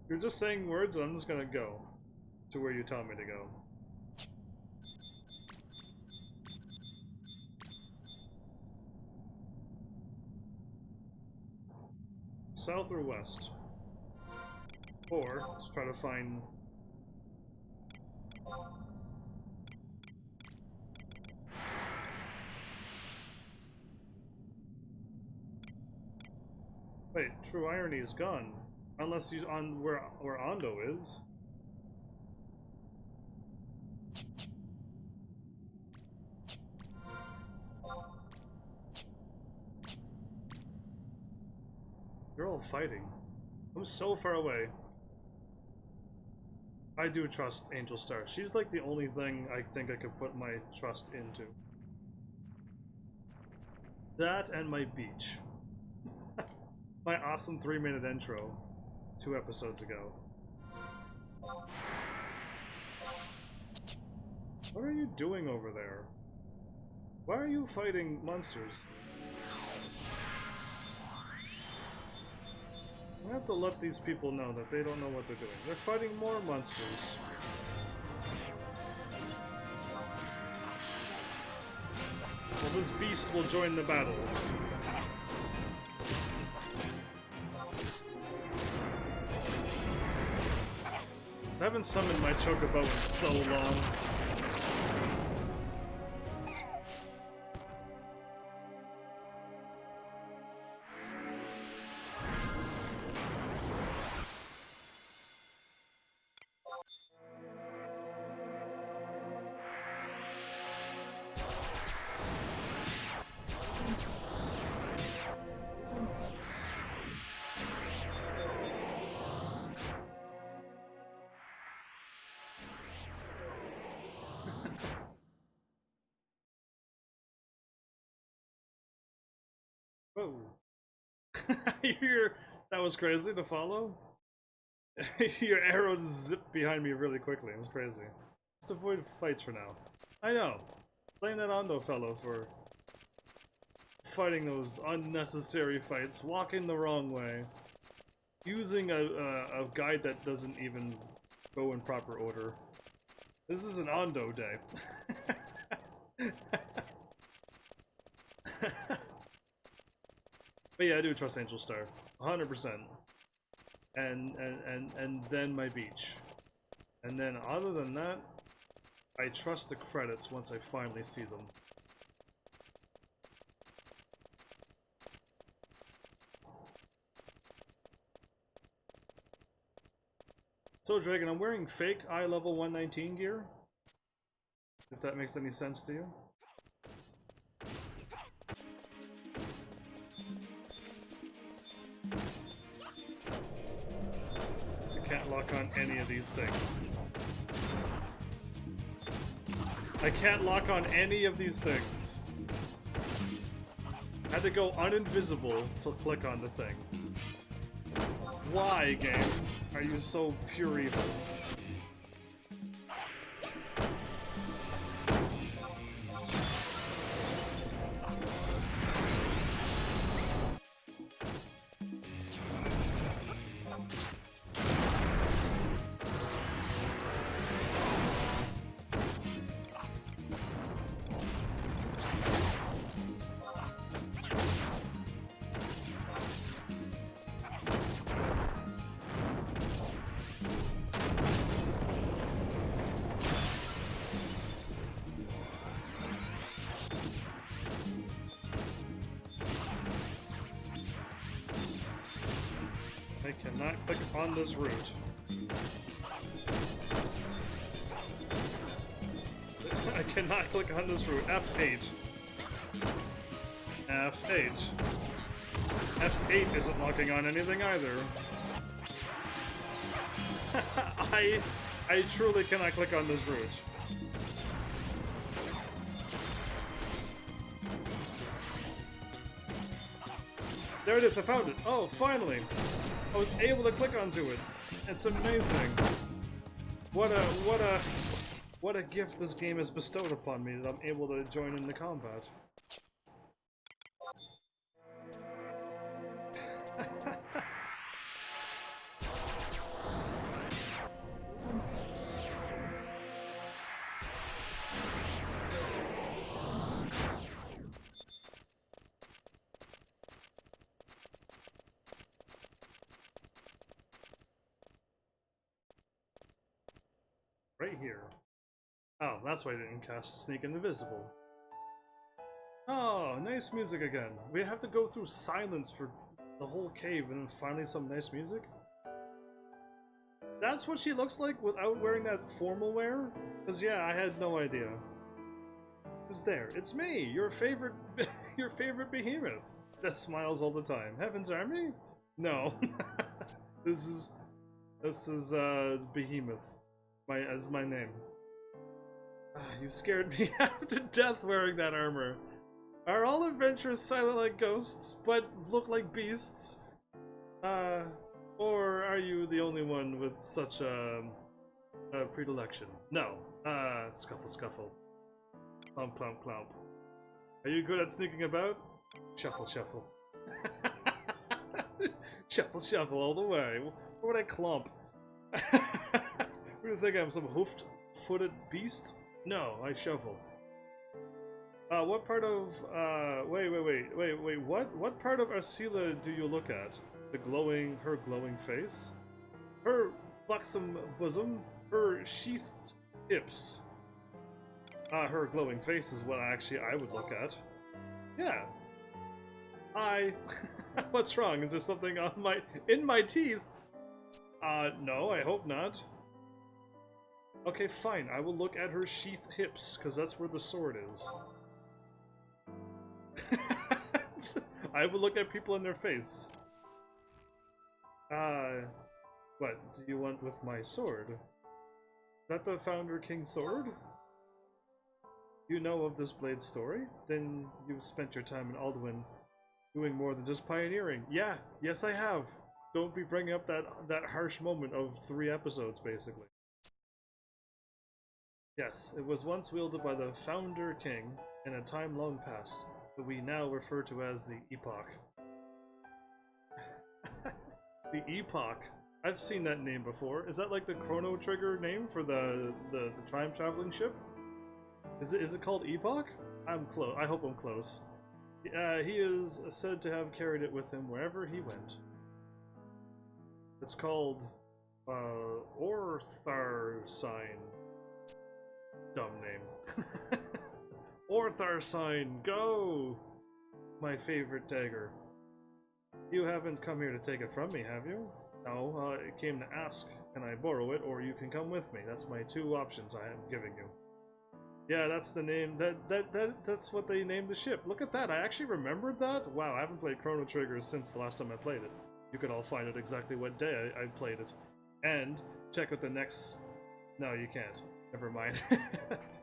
You're just saying words and I'm just gonna go to where you tell me to go. South or west? Or, let's try to find... Wait, true irony is gone. Unless he's on where Ando is. You're all fighting. I'm so far away. I do trust Angel Star. She's like the only thing I think I could put my trust into. That and my beach. My awesome 3-minute intro 2 episodes ago. What are you doing over there? Why are you fighting monsters? I have to let these people know that they don't know what they're doing. They're fighting more monsters. Well, this beast will join the battle. I haven't summoned my Chocobo in so long. Whoa. That was crazy to follow? Your arrow zipped behind me really quickly. It was crazy. Just avoid fights for now. I know. Playing that Ando fellow for fighting those unnecessary fights, walking the wrong way, using a guide that doesn't even go in proper order. This is an Ondo day. But yeah, I do trust Angel Star, 100%. And then my beach. And then other than that, I trust the credits once I finally see them. So Dragon, I'm wearing fake eye level 119 gear. If that makes any sense to you. I can't lock on any of these things. I can't lock on any of these things. I had to go uninvisible to click on the thing. Why, game? Are you so pure evil? I cannot click on this route. I cannot click on this route. F8. F8. F8 isn't locking on anything either. I truly cannot click on this route. There it is, I found it. Oh, finally. I was able to click onto it. It's amazing. What a gift this game has bestowed upon me that I'm able to join in the combat. Right here. Oh, that's why I didn't cast Sneak and Invisible. Oh, nice music again. We have to go through silence for the whole cave and then finally some nice music? That's what she looks like without wearing that formal wear? Because yeah, I had no idea. Who's there? It's me, your favorite your favorite behemoth that smiles all the time. Heaven's Army? No. This is Behemoth. As my name. You scared me to death wearing that armor. Are all adventurers silent like ghosts, but look like beasts? Or are you the only one with such a predilection? No. Scuffle, scuffle. Clomp, clomp, clomp. Are you good at sneaking about? Shuffle, shuffle. Shuffle, shuffle all the way. Where would I clomp? What do you think I'm, some hoofed-footed beast? No, I shuffle. What part of, wait, what part of Arsila do you look at? Her glowing face? Her buxom bosom? Her sheathed hips? Her glowing face is what actually I would look at. Yeah. What's wrong? Is there something on in my teeth? No, I hope not. Okay, fine. I will look at her sheath hips, because that's where the sword is. I will look at people in their face. What do you want with my sword? Is that the Founder King's sword? You know of this blade's story? Then you've spent your time in Alduin doing more than just pioneering. Yeah, yes I have. Don't be bringing up that harsh moment of 3 episodes, basically. Yes, it was once wielded by the Founder King in a time long past, that we now refer to as the Epoch. The Epoch. I've seen that name before. Is that like the Chrono Trigger name for the time traveling ship? Is it called Epoch? I'm close. I hope I'm close. He is said to have carried it with him wherever he went. It's called Ortharsine. Dumb name. Ortharsine, go! My favorite dagger. You haven't come here to take it from me, have you? No, I came to ask, can I borrow it, or you can come with me. That's my two options I am giving you. Yeah, that's the name. That's what they named the ship. Look at that. I actually remembered that. Wow, I haven't played Chrono Trigger since the last time I played it. You could all find out exactly what day I played it. And check out the next... No, you can't. Never mind.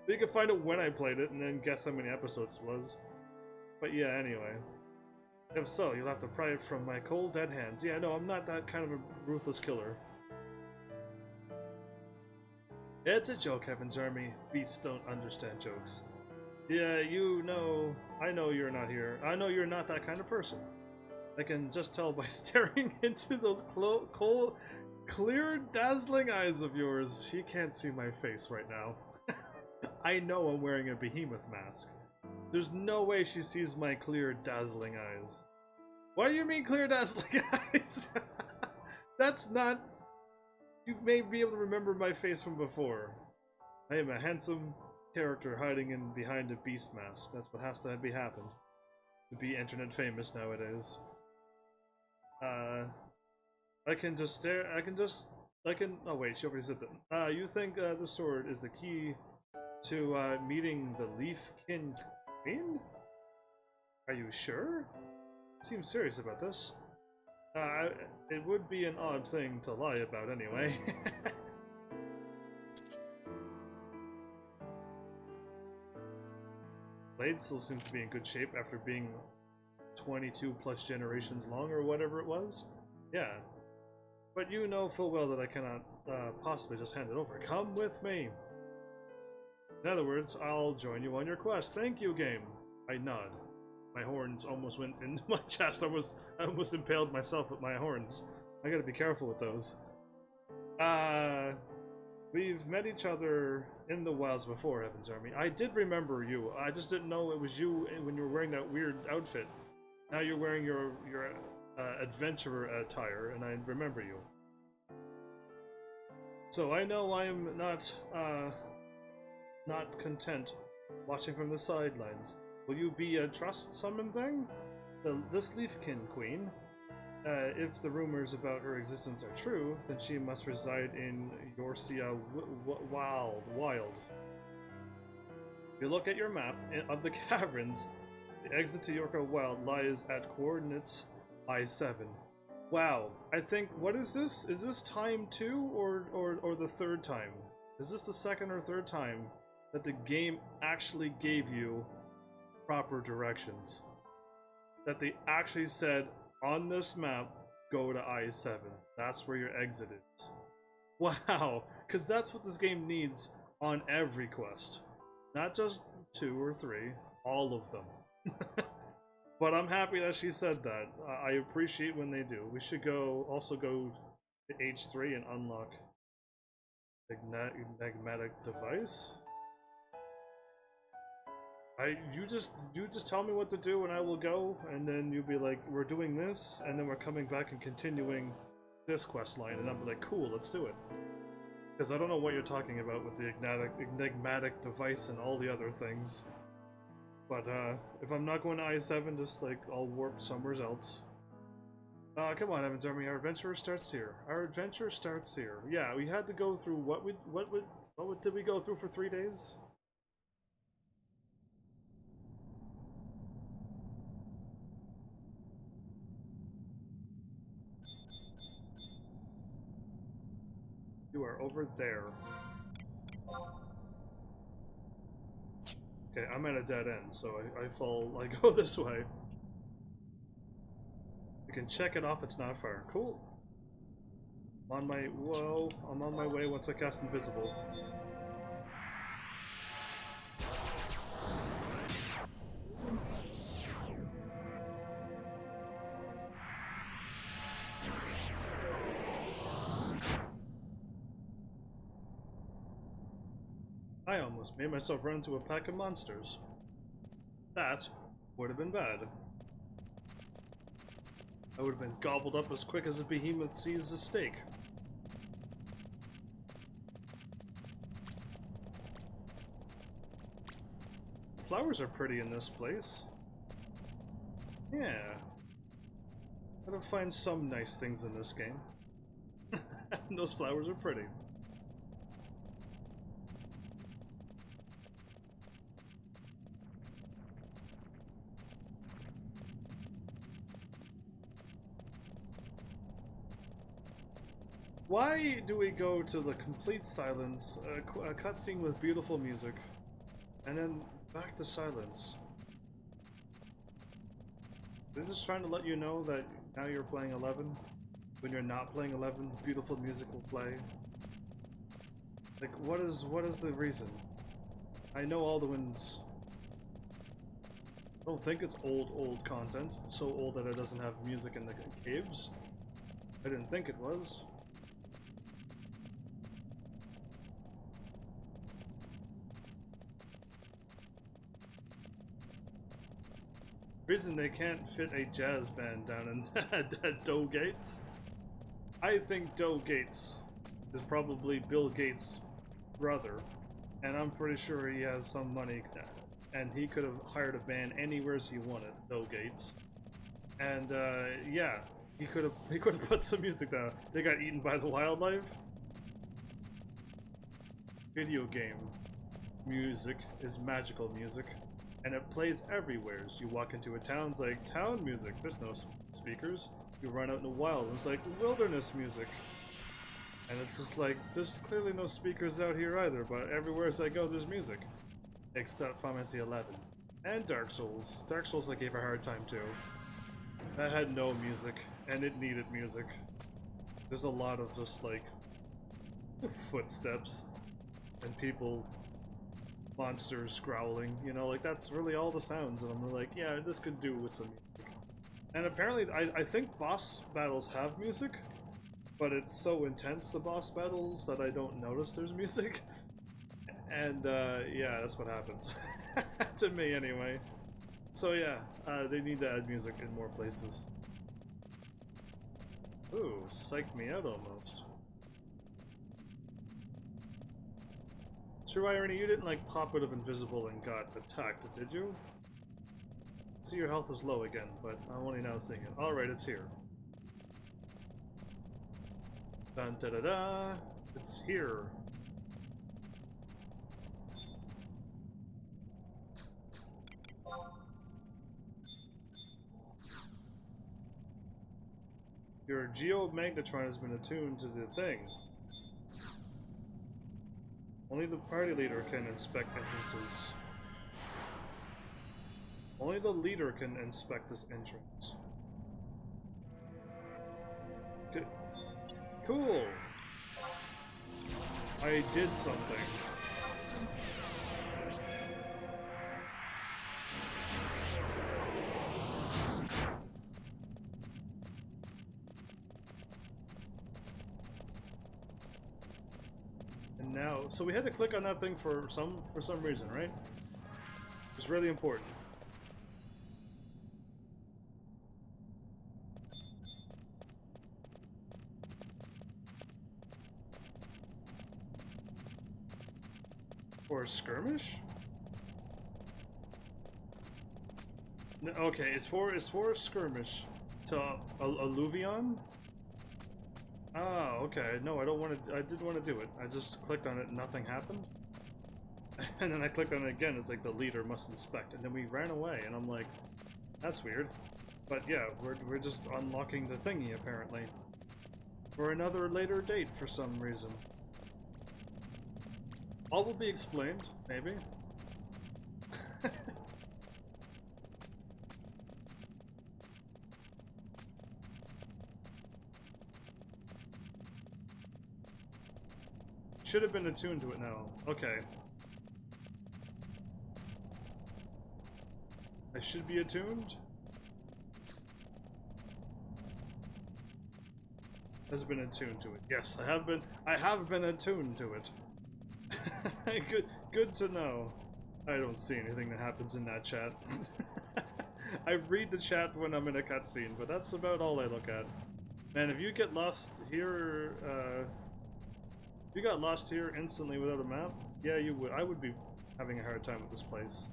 You can find out when I played it and then guess how many episodes it was. But yeah, anyway. If so, you'll have to pry it from my cold dead hands. Yeah, no, I'm not that kind of a ruthless killer. It's a joke, Heaven's Army. Beasts don't understand jokes. Yeah, you know... I know you're not here. I know you're not that kind of person. I can just tell by staring into those cold, clear, dazzling eyes of yours. She can't see my face right now. I know I'm wearing a behemoth mask. There's no way she sees my clear, dazzling eyes. What do you mean, clear, dazzling eyes? That's not... You may be able to remember my face from before. I am a handsome character hiding in behind a beast mask. That's what has to be happened to be internet famous nowadays. I can just stare. Oh wait, she already said that. You think the sword is the key to meeting the Leafkin Queen? Are you sure? Seems serious about this. It would be an odd thing to lie about anyway. Blade still seems to be in good shape after being 22 plus generations long or whatever it was. Yeah. But you know full well that I cannot possibly just hand it over. Come with me! In other words, I'll join you on your quest. Thank you, game. I nod. My horns almost went into my chest. I almost impaled myself with my horns. I gotta be careful with those. We've met each other in the wilds before, Heaven's Army. I did remember you. I just didn't know it was you when you were wearing that weird outfit. Now you're wearing your adventurer attire, and I remember you. So I know I am not content watching from the sidelines. Will you be a trust summon thing? This Leafkin Queen, if the rumors about her existence are true, then she must reside in Yorcia Wild. If you look at your map of the caverns, the exit to Yorcia Wild lies at coordinates I-7. Wow, I think, what is this? Is this time 2 or the third time? Is this the second or third time that the game actually gave you proper directions? That they actually said, on this map, go to I-7. That's where your exit is. Wow, because that's what this game needs on every quest. Not just 2 or 3, all of them. But I'm happy that she said that. I appreciate when they do. We should also go to H3 and unlock enigmatic device. You just tell me what to do and I will go, and then you'll be like, we're doing this, and then we're coming back and continuing this quest line, and I'll be like, cool, let's do it. Because I don't know what you're talking about with the enigmatic device and all the other things. But if I'm not going to I-7, just like I'll warp somewhere else. Come on, Heaven's Army, our adventure starts here. Our adventure starts here. Yeah, we had to go through what did we go through for 3 days? You are over there. Okay, I'm at a dead end, so I go this way. You can check it off, it's not far. Cool. I'm on my way once I cast Invisible. I almost made myself run into a pack of monsters. That would have been bad. I would have been gobbled up as quick as a behemoth sees a steak. Flowers are pretty in this place. Yeah. Gotta find some nice things in this game. Those flowers are pretty. Why do we go to the complete silence, a cutscene with beautiful music, and then back to silence? They're just trying to let you know that now you're playing 11. When you're not playing 11, beautiful music will play. Like, what is the reason? I know Alduin's... I don't think it's old content. So old that it doesn't have music in the caves. I didn't think it was. Reason they can't fit a jazz band down in at Doe Gates. I think Doe Gates is probably Bill Gates' brother, and I'm pretty sure he has some money, and he could have hired a band anywhere he wanted. Doe Gates, and yeah, he could have put some music down. They got eaten by the wildlife. Video game music is magical music. And it plays everywhere. You walk into a town, it's like town music. There's no speakers. You run out in the wild, it's like wilderness music. And it's just like, there's clearly no speakers out here either, but everywhere as I go, there's music. Except Final Fantasy 11. And Dark Souls. Dark Souls I gave a hard time too. That had no music, and it needed music. There's a lot of just like footsteps and people, monsters growling, you know, like that's really all the sounds, and I'm like, yeah, this could do with some music. And apparently, I think boss battles have music, but it's so intense, the boss battles, that I don't notice there's music. And yeah, that's what happens. To me, anyway. So yeah, they need to add music in more places. Ooh, psyched me out almost. True irony, you didn't like pop out of invisible and got attacked, did you? See, your health is low again, but I'm only now seeing it. Alright, it's here. Dun da da da! It's here. Your geomagnetron has been attuned to the thing. Only the party leader can inspect entrances. Only the leader can inspect this entrance. Okay. Cool! I did something. And now, so we had to click on that thing for some reason, right? It's really important. For a skirmish? No, okay, it's for a skirmish to Alluvion. Ah, okay. No, I don't want to. I didn't want to do it. I just clicked on it and nothing happened. And then I clicked on it again. It's like the leader must inspect, and then we ran away. And I'm like, that's weird. But yeah, we're just unlocking the thingy apparently for another later date for some reason. All will be explained, maybe. Should have been attuned to it now. Okay. I should be attuned? Has been attuned to it. Yes, I have been attuned to it. Good to know. I don't see anything that happens in that chat. I read the chat when I'm in a cutscene, but that's about all I look at. Man, if you get lost here, if you got lost here instantly without a map, yeah, you would. I would be having a hard time with this place.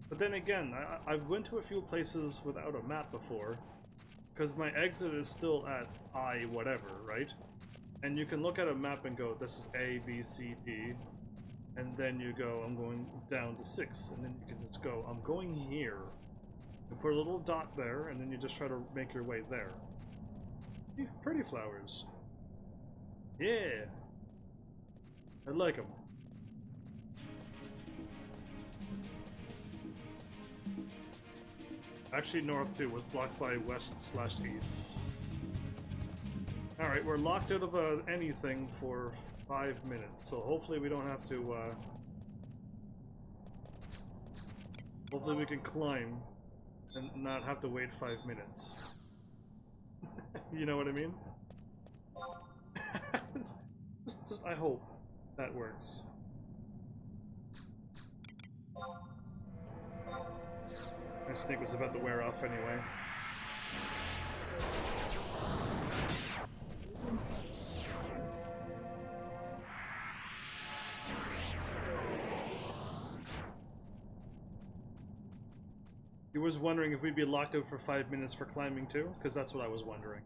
But then again, I've went to a few places without a map before, because my exit is still at I whatever, right? And you can look at a map and go, this is A, B, C, D, and then you go, I'm going down to 6, and then you can just go, I'm going here. You put a little dot there, and then you just try to make your way there. Pretty flowers. Yeah! I like them. Actually, north too was blocked by west/east. Alright, we're locked out of anything for 5 minutes, so hopefully we don't have to, hopefully we can climb and not have to wait 5 minutes. You know what I mean? just I hope that works. My snake was about to wear off anyway. You was wondering if we'd be locked out for 5 minutes for climbing too? Because that's what I was wondering.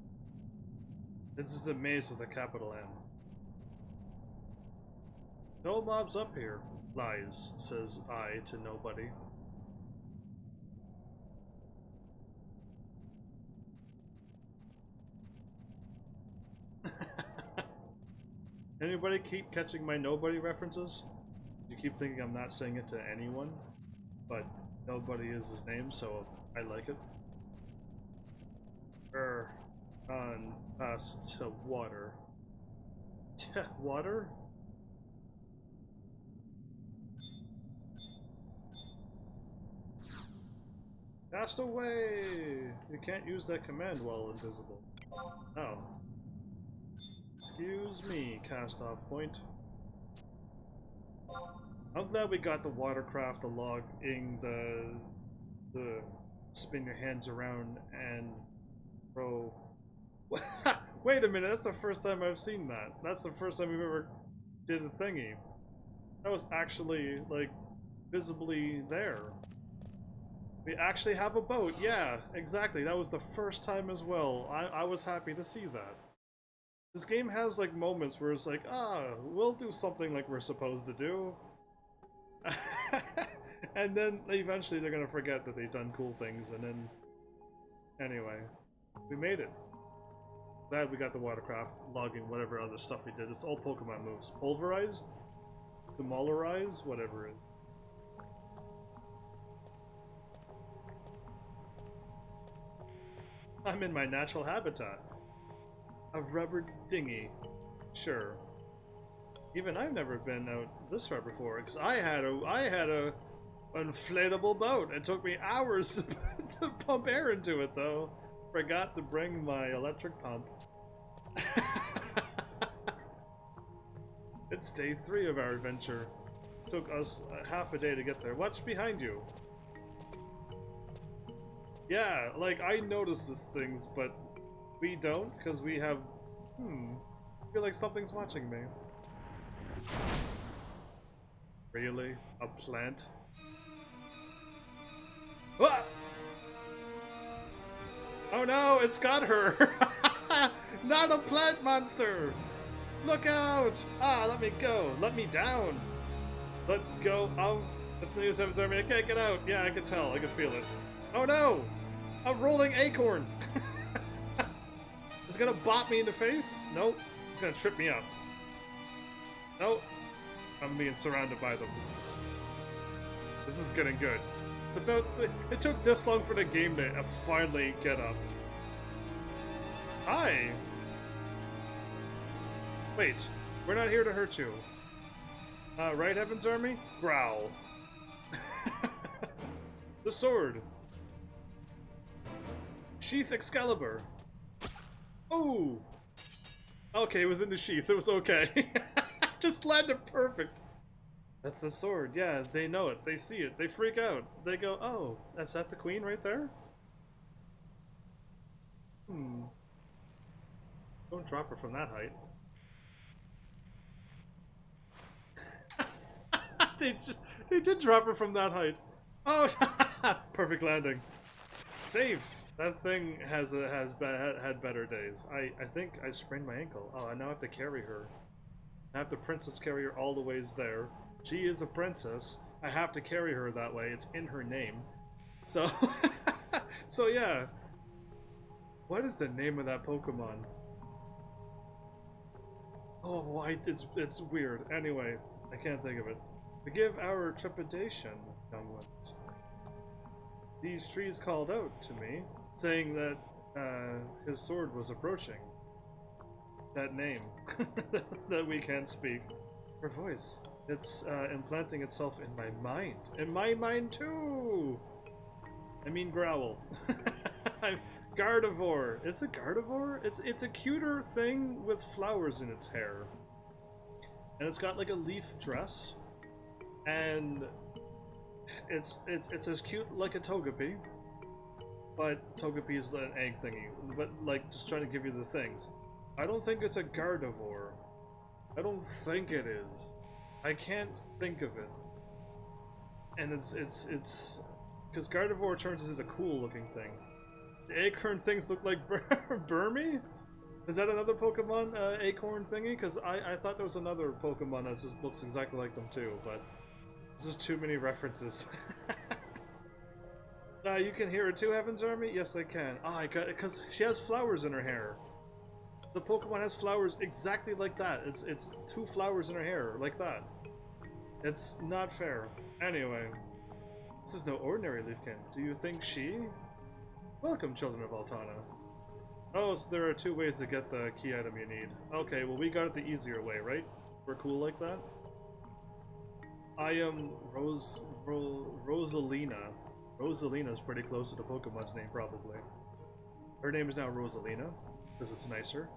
This is a maze with a capital M. No mobs up here. Lies, says I to nobody. Anybody keep catching my nobody references? You keep thinking I'm not saying it to anyone, but nobody is his name, so I like it. On past to water. Water? Cast away! You can't use that command while invisible. Oh. Excuse me, cast off point. I'm glad we got the watercraft, the logging, the spin your hands around and throw. Wait a minute, that's the first time I've seen that. That's the first time we've ever did a thingy. That was actually, like, visibly there. We actually have a boat, yeah, exactly. That was the first time as well. I was happy to see that. This game has, like, moments where it's like, we'll do something like we're supposed to do. And then eventually they're gonna forget that they've done cool things, and then... Anyway, we made it. Glad we got the watercraft, logging, whatever other stuff we did. It's all Pokemon moves. Pulverized? Demolarize? Whatever it is. I'm in my natural habitat. A rubber dinghy. Sure. Even I've never been out this far before, because I had a inflatable boat. It took me hours to pump air into it, though. Forgot to bring my electric pump. It's day 3 of our adventure. Took us half a day to get there. Watch behind you. Yeah, like, I notice these things, but we don't, because we have... I feel like something's watching me. Really? A plant? Ah! Oh no, it's got her! Not a plant monster! Look out! Let me go! Let me down! Let go of... It's the new HEAVENSARMY. I can't get out! Yeah, I can tell. I can feel it. Oh no! A rolling acorn! It's gonna bop me in the face? Nope. It's gonna trip me up. Nope. I'm being surrounded by them. This is getting good. It's about... It took this long for the game to finally get up. Hi! Wait. We're not here to hurt you. Right, HEAVENSARMY? Growl. The sword. Sheath Excalibur. Ooh! Okay, it was in the sheath. It was okay. Just landed perfect. That's the sword. Yeah, they know it. They see it. They freak out. They go, oh, is that the queen right there? Hmm. Don't drop her from that height. they did drop her from that height. Oh, perfect landing. Safe. That thing had better days. I think I sprained my ankle. Oh, I now have to carry her. I have the princess carry her all the ways there. She is a princess. I have to carry her that way. It's in her name. So, so yeah. What is the name of that Pokemon? Oh, it's weird. Anyway, I can't think of it. Forgive our trepidation, young ones. These trees called out to me, saying that his sword was approaching. That name that we can't speak. Her voice. It's implanting itself in my mind. In my mind too! I mean Growl. Gardevoir. Is it Gardevoir? It's a cuter thing with flowers in its hair. And it's got like a leaf dress. And it's as cute like a Togepi. But Togepi is an egg thingy. But like just trying to give you the things. I don't think it's a Gardevoir. I don't think it is. I can't think of it. And it's because Gardevoir turns into a cool looking thing. The acorn things look like Burmy? Is that another Pokemon acorn thingy? Because I thought there was another Pokemon that just looks exactly like them too, but there's just too many references. You can hear it too, Heaven's Army? Yes, I can. Because she has flowers in her hair. The Pokemon has flowers exactly like that. It's two flowers in her hair, like that. It's not fair. Anyway, this is no ordinary Leafkin. Do you think she? Welcome, children of Altana. Oh, so there are two ways to get the key item you need. Okay, well we got it the easier way, right? We're cool like that? I am Rosalina. Rosalina's pretty close to the Pokemon's name, probably. Her name is now Rosalina, because it's nicer.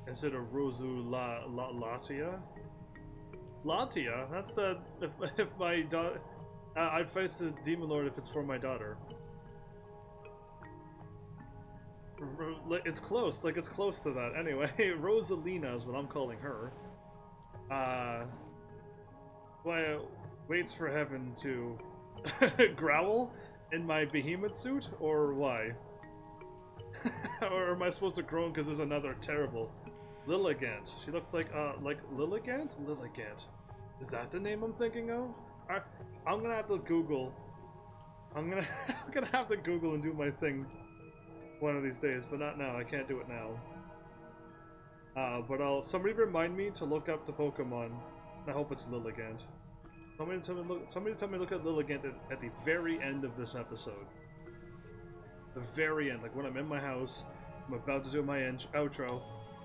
Instead of Latia? Latia? That's the... If my daughter... I'd face the Demon Lord if it's for my daughter. It's close, like it's close to that. Anyway, Rosalina is what I'm calling her. Why waits for heaven to growl in my behemoth suit, or why? Or am I supposed to groan because there's another terrible Lilligant? She looks like Lilligant? Lilligant. Is that the name I'm thinking of? I'm gonna have to Google. I'm gonna have to Google and do my thing one of these days, but not now. I can't do it now. But somebody remind me to look up the Pokemon. I hope it's Lilligant. Somebody tell me to look at Lilligant at the very end of this episode. The very end, like when I'm in my house, I'm about to do my outro,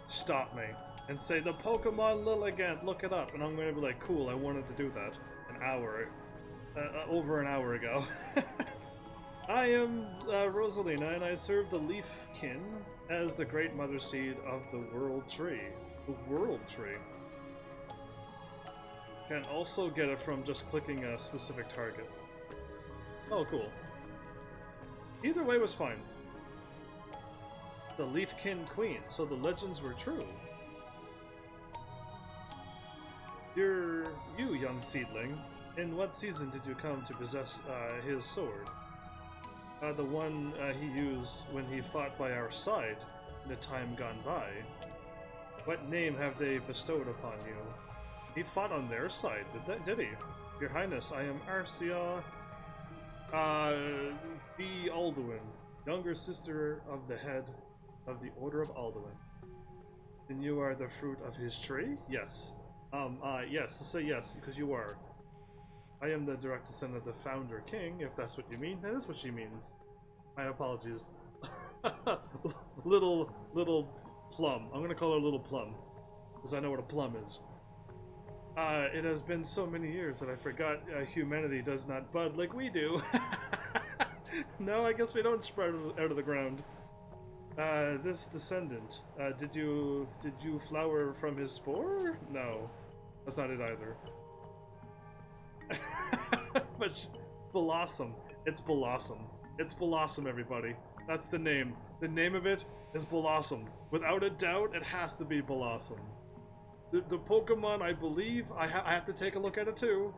stop me and say the Pokemon Lilligant, look it up, and I'm gonna be like, cool, I wanted to do that over an hour ago. I am Rosalina, and I serve the Leafkin as the Great Mother Seed of the World Tree. The World Tree. Can also get it from just clicking a specific target. Oh, cool. Either way was fine. The Leafkin Queen, so the legends were true. You, young seedling, in what season did you come to possess his sword? The one he used when he fought by our side in the time gone by. What name have they bestowed upon you? He fought on their side, did he? Your Highness, I am Arcia B. Alduin, younger sister of the head of the Order of Alduin. And you are the fruit of his tree? Yes. Yes, say yes, because you are. I am the direct descendant of the Founder King, if that's what you mean. That is what she means. My apologies. little Plum. I'm gonna call her Little Plum, because I know what a plum is. It has been so many years that I forgot humanity does not bud like we do. No, I guess we don't sprout out of the ground. This descendant, did you flower from his spore? No, that's not it either. much. Blossom. It's Blossom. It's Blossom, everybody. That's the name. The name of it is Blossom. Without a doubt, it has to be Blossom. The Pokemon, I believe, I have to take a look at it too,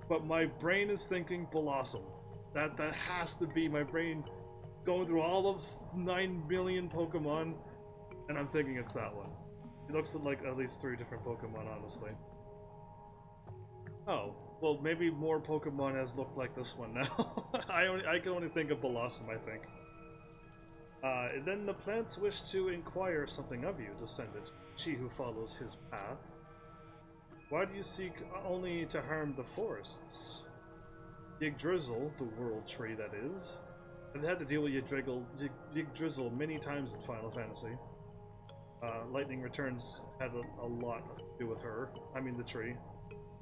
but my brain is thinking Blossom. That has to be my brain going through all of 9 million Pokemon, and I'm thinking it's that one. It looks like at least 3 different Pokemon, honestly. Oh, well, maybe more Pokemon has looked like this one now. I can only think of Blossom, I think. Then the plants wish to inquire something of you, descendant, she who follows his path. Why do you seek only to harm the forests? Yggdrasil, the world tree that is. I've had to deal with Yggdrasil many times in Final Fantasy. Lightning Returns had a lot to do with her. I mean the tree.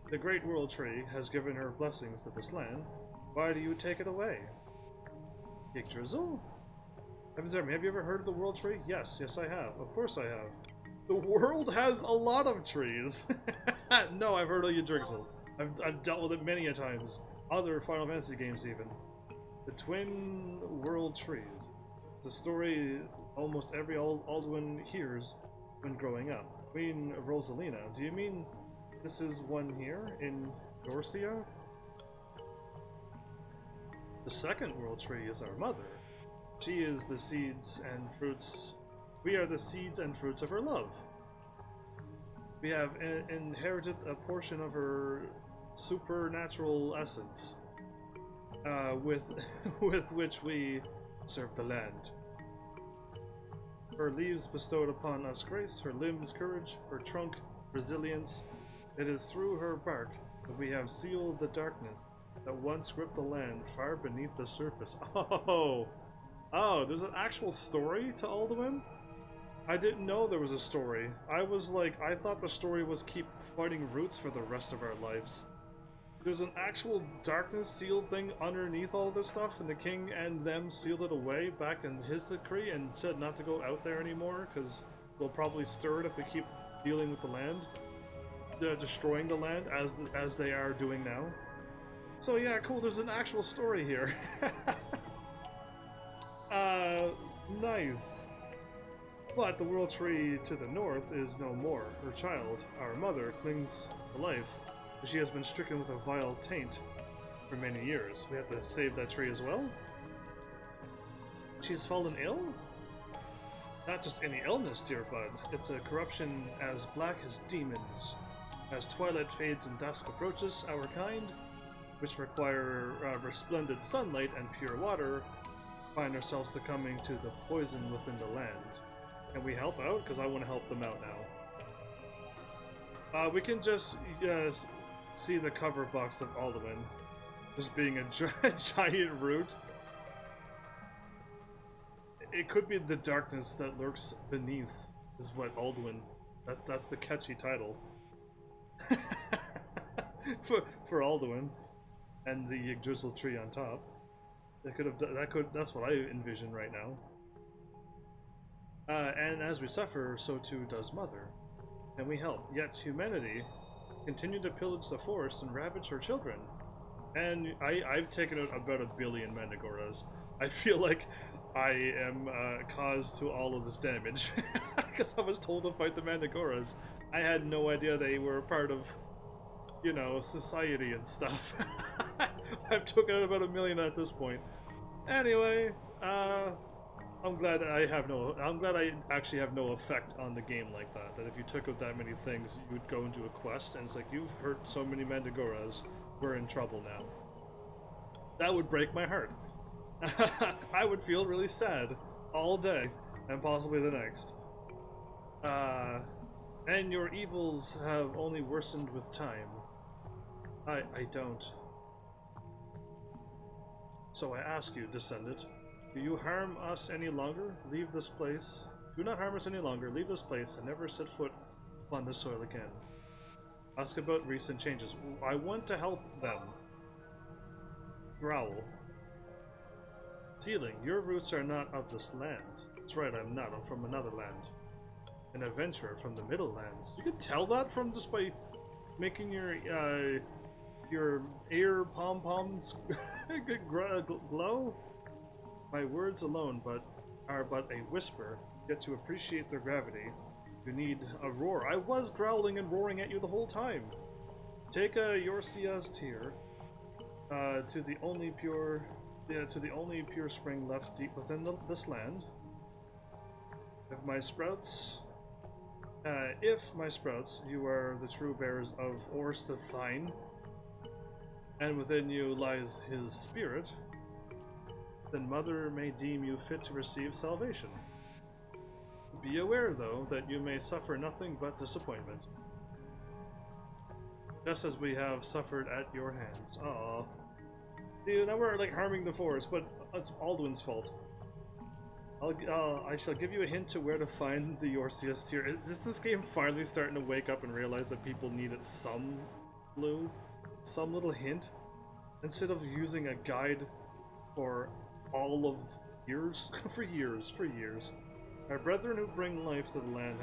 The great world tree has given her blessings to this land. Why do you take it away? Yggdrasil? HEAVENSARMY, have you ever heard of the world tree? Yes, I have. Of course I have. The world has a lot of trees. No, I've heard of Yggdrasil. I've dealt with it many a times. Other Final Fantasy games even. The twin world trees. The story almost every Alduin hears when growing up. Queen Rosalina, do you mean this is one here in Dorcia? The second world tree is our mother. She is the seeds and fruits. We are the seeds and fruits of her love. We have inherited a portion of her supernatural essence, with which we serve the land. Her leaves bestowed upon us grace, her limbs courage, her trunk resilience. It is through her bark that we have sealed the darkness that once gripped the land far beneath the surface. Oh, there's an actual story to Alduin? I didn't know there was a story. I thought the story was keep fighting roots for the rest of our lives. There's an actual darkness sealed thing underneath all of this stuff, and the king and them sealed it away back in his decree and said not to go out there anymore because they'll probably stir it if we keep dealing with the land. Destroying the land as they are doing now. So yeah, cool, there's an actual story here. Nice. But the world tree to the north is no more. Her child, our mother, clings to life, but she has been stricken with a vile taint for many years. We have to save that tree as well? She has fallen ill? Not just any illness, dear bud. It's a corruption as black as demons. As twilight fades and dusk approaches, our kind, which require resplendent sunlight and pure water, find ourselves succumbing to the poison within the land. Can we help out? Because I want to help them out now. We can just see the cover box of Alduin just being a giant root. It could be the darkness that lurks beneath, is what Alduin. That's the catchy title for Alduin, and the Yggdrasil tree on top. That's what I envision right now. And as we suffer, so too does Mother. And we help. Yet humanity continue to pillage the forest and ravage her children. And I've taken out about 1 billion Manticoras. I feel like I am cause to all of this damage. Because I was told to fight the Manticoras. I had no idea they were a part of, you know, society and stuff. I've taken out about 1 million at this point. Anyway, I'm glad I actually have no effect on the game like that. That if you took out that many things, you would go into a quest, and it's like, you've hurt so many Manticoras, we're in trouble now. That would break my heart. I would feel really sad all day, and possibly the next. And your evils have only worsened with time. I don't. So I ask you, descendant, do you harm us any longer? Leave this place. Do not harm us any longer. Leave this place and never set foot upon this soil again. Ask about recent changes. I want to help them. Growl. Sealing, your roots are not of this land. That's right, I'm not. I'm from another land. An adventurer from the Middle Lands. You can tell that from just by making your your ear pom-poms glow? My words alone are but a whisper, yet to appreciate their gravity, you need a roar. I was growling and roaring at you the whole time. Take a UCSE tear to the only pure spring left deep within this land. If my sprouts, you are the true bearers of Ors the Thine, and within you lies his spirit, then Mother may deem you fit to receive salvation. Be aware, though, that you may suffer nothing but disappointment, just as we have suffered at your hands. Aww. Dude, now we're like harming the forest, but it's Alduin's fault. I shall give you a hint to where to find the UCSE tier. Is this game finally starting to wake up and realize that people needed some clue? Some little hint? Instead of using a guide for all of years? for years. Our brethren who bring life to the land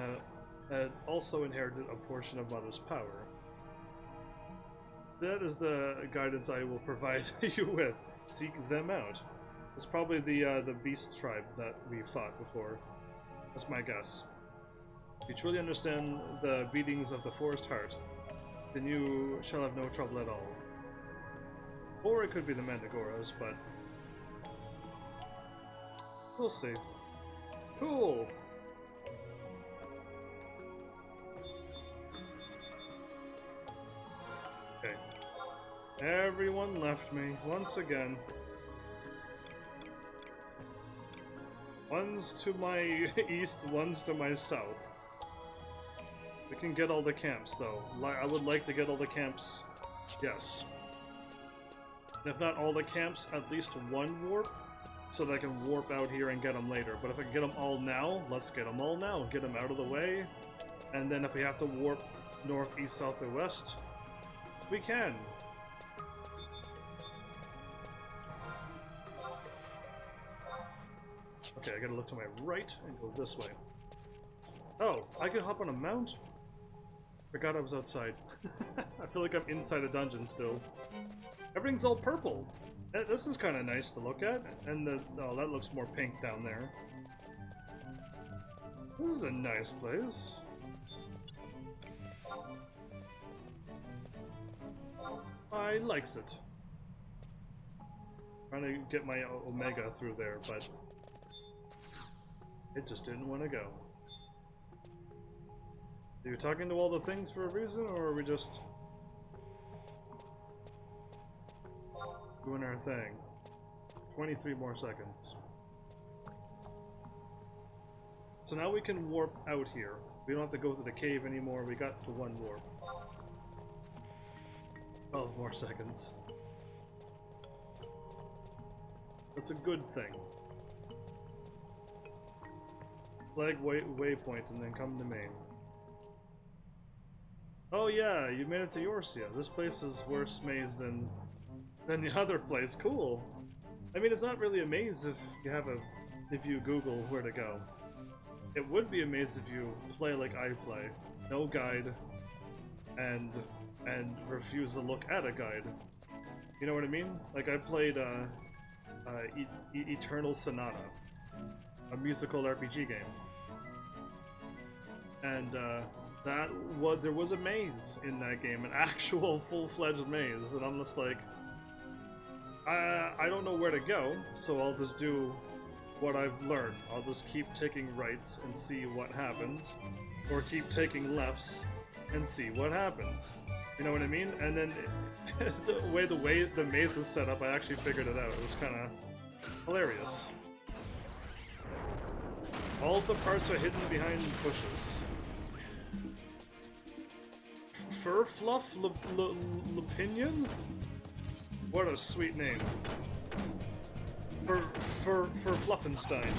had also inherited a portion of Mother's power. That is the guidance I will provide you with. Seek them out. It's probably the beast tribe that we fought before. That's my guess. If you truly understand the beatings of the forest heart, then you shall have no trouble at all. Or it could be the Manticoras, but we'll see. Cool! Okay. Everyone left me, once again. One's to my east, one's to my south. We can get all the camps, though. I would like to get all the camps, yes. If not all the camps, at least one warp, so that I can warp out here and get them later. But if I can get them all now, let's get them all now. Get them out of the way, and then if we have to warp north, east, south, or west, we can. Okay, I gotta look to my right and go this way. Oh, I can hop on a mount? Forgot I was outside. I feel like I'm inside a dungeon still. Everything's all purple. This is kind of nice to look at. And oh, that looks more pink down there. This is a nice place. I likes it. Trying to get my Omega through there, but it just didn't want to go. Are you talking to all the things for a reason, or are we just doing our thing? 23 more seconds. So now we can warp out here. We don't have to go to the cave anymore. We got to one warp. 12 more seconds. That's a good thing. Flag waypoint and then come to main. Oh yeah, you made it to Yorcia. This place is worse maze than the other place. Cool. I mean, it's not really a maze if you Google where to go. It would be a maze if you play like I play, no guide, and refuse to look at a guide. You know what I mean? Like I played Eternal Sonata, a musical RPG game, and there was a maze in that game, an actual full-fledged maze, and I'm just like, I don't know where to go, so I'll just do what I've learned. I'll just keep taking rights and see what happens, or keep taking lefts and see what happens. You know what I mean? And then the way the maze was set up, I actually figured it out. It was kind of hilarious. All of the parts are hidden behind bushes. Fur Fluff Lapinion? What a sweet name. For Fluffenstein.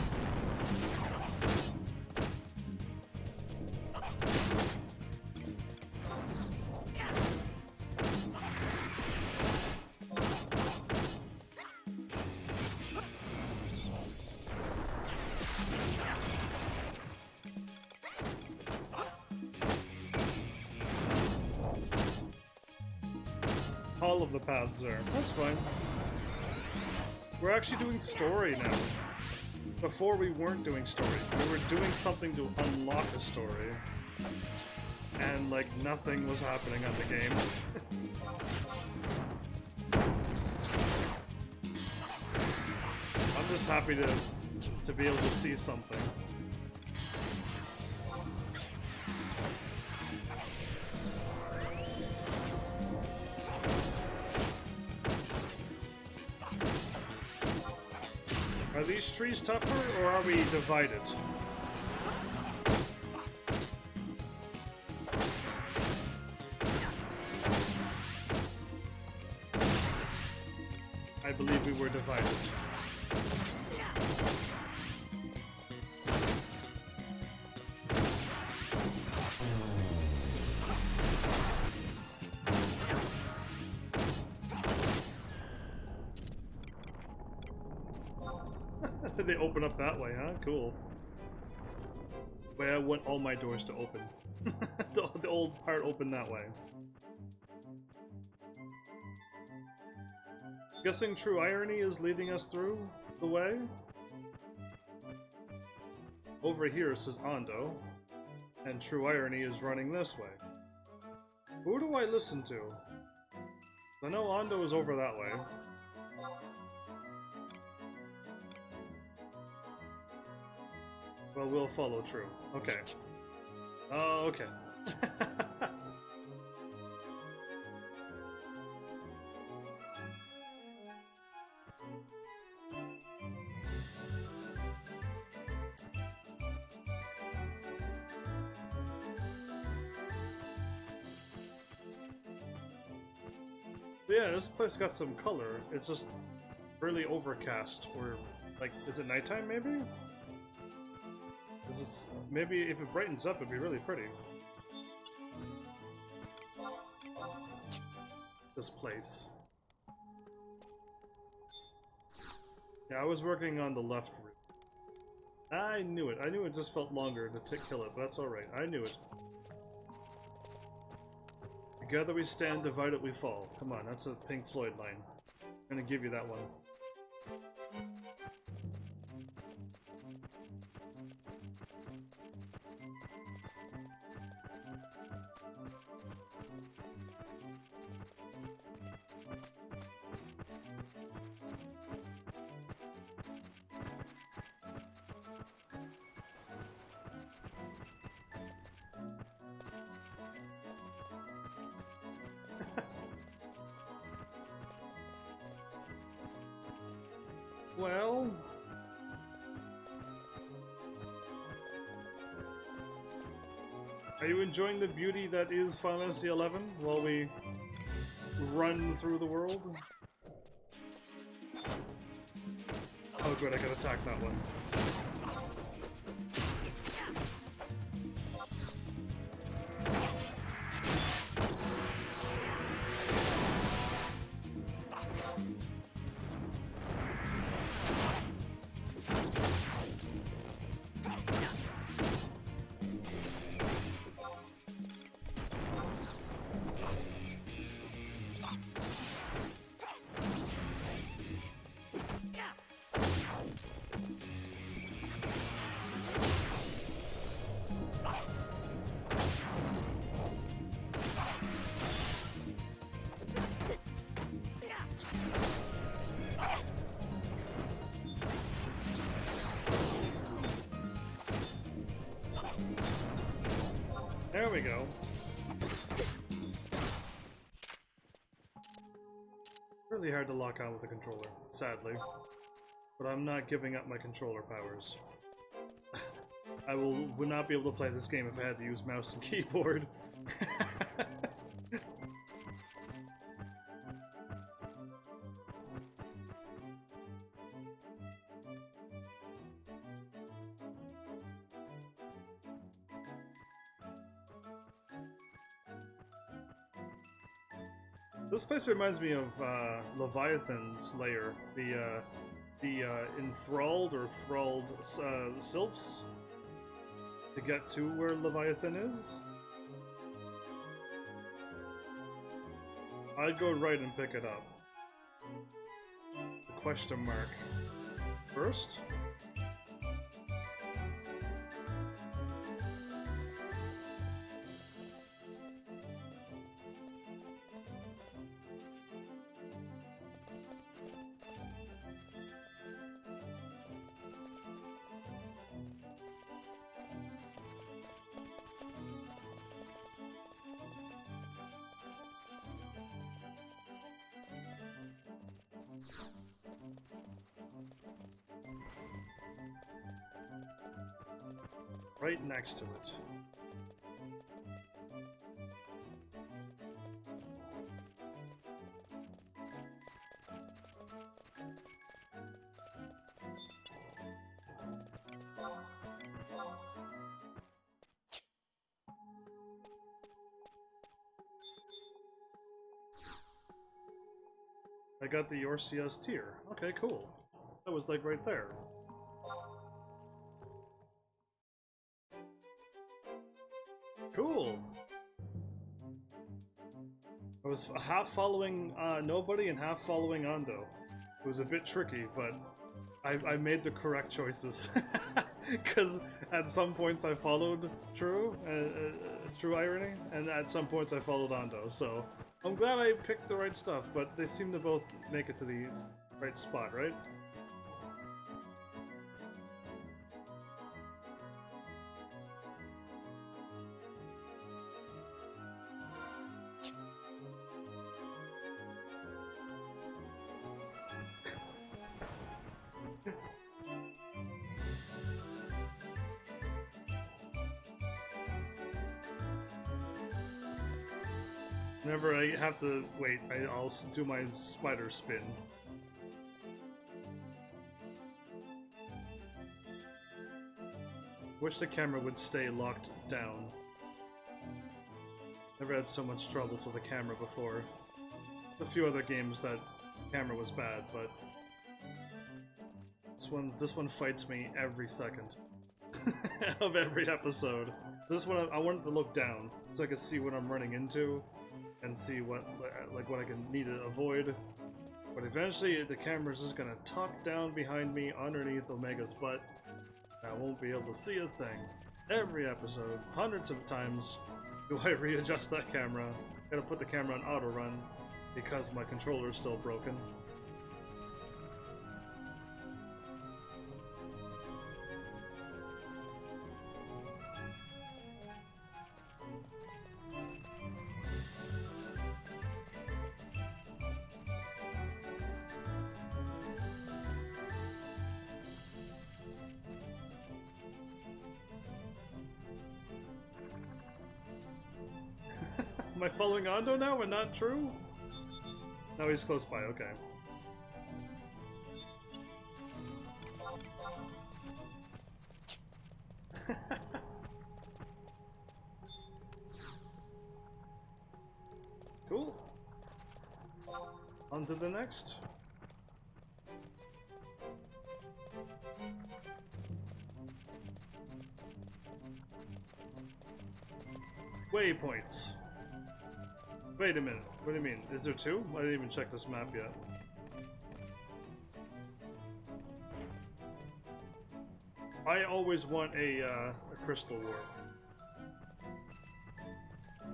all of the paths are. That's fine. We're actually doing story now. Before we weren't doing story. We were doing something to unlock a story. And like nothing was happening on the game. I'm just happy to be able to see something. Are these trees tougher, or are we divided? I believe we were divided. They open up that way, huh? Cool. Wait, I want all my doors to open. The old part opened that way. Guessing True Irony is leading us through the way? Over here it says Ando, and True Irony is running this way. Who do I listen to? I know Ando is over that way. Well, we'll follow True. Okay. Oh, okay. Yeah, this place got some color. It's just really overcast, or like, is it nighttime maybe? It's, maybe if it brightens up, it'd be really pretty. This place. Yeah, I was working on the left route. I knew it. I knew it just felt longer to kill it, but that's alright. I knew it. Together we stand, divided we fall. Come on, that's a Pink Floyd line. I'm gonna give you that one. Well... Are you enjoying the beauty that is Final Fantasy XI while we run through the world? Oh good, I can attack that one. There we go. Really hard to lock on with the controller, sadly. But I'm not giving up my controller powers. I would not be able to play this game if I had to use mouse and keyboard. This place reminds me of Leviathan's lair, the enthralled or thralled sylphs to get to where Leviathan is. I'd go right and pick it up. The question mark. First? Right next to it. I got the UCSE tier. Okay, cool. That was like right there. Cool. I was half following nobody and half following Ando. It was a bit tricky, but I made the correct choices. Because at some points I followed True Irony, and at some points I followed Ando. So I'm glad I picked the right stuff, but they seem to both make it to the right spot, right? Whenever I have to wait, I'll do my spider spin. Wish the camera would stay locked down. Never had so much troubles with a camera before. A few other games that camera was bad, but this one fights me every second of every episode. This one I wanted to look down so I could see what I'm running into and see what I can need to avoid. But eventually the camera's just gonna tuck down behind me underneath Omega's butt. I won't be able to see a thing. Every episode, hundreds of times, do I readjust that camera. Gotta put the camera on auto run because my controller is still broken. Am I following Ando now and not True? No, he's close by, okay. Cool. On to the next. Waypoints. Wait a minute, what do you mean? Is there two? I didn't even check this map yet. I always want a crystal warp.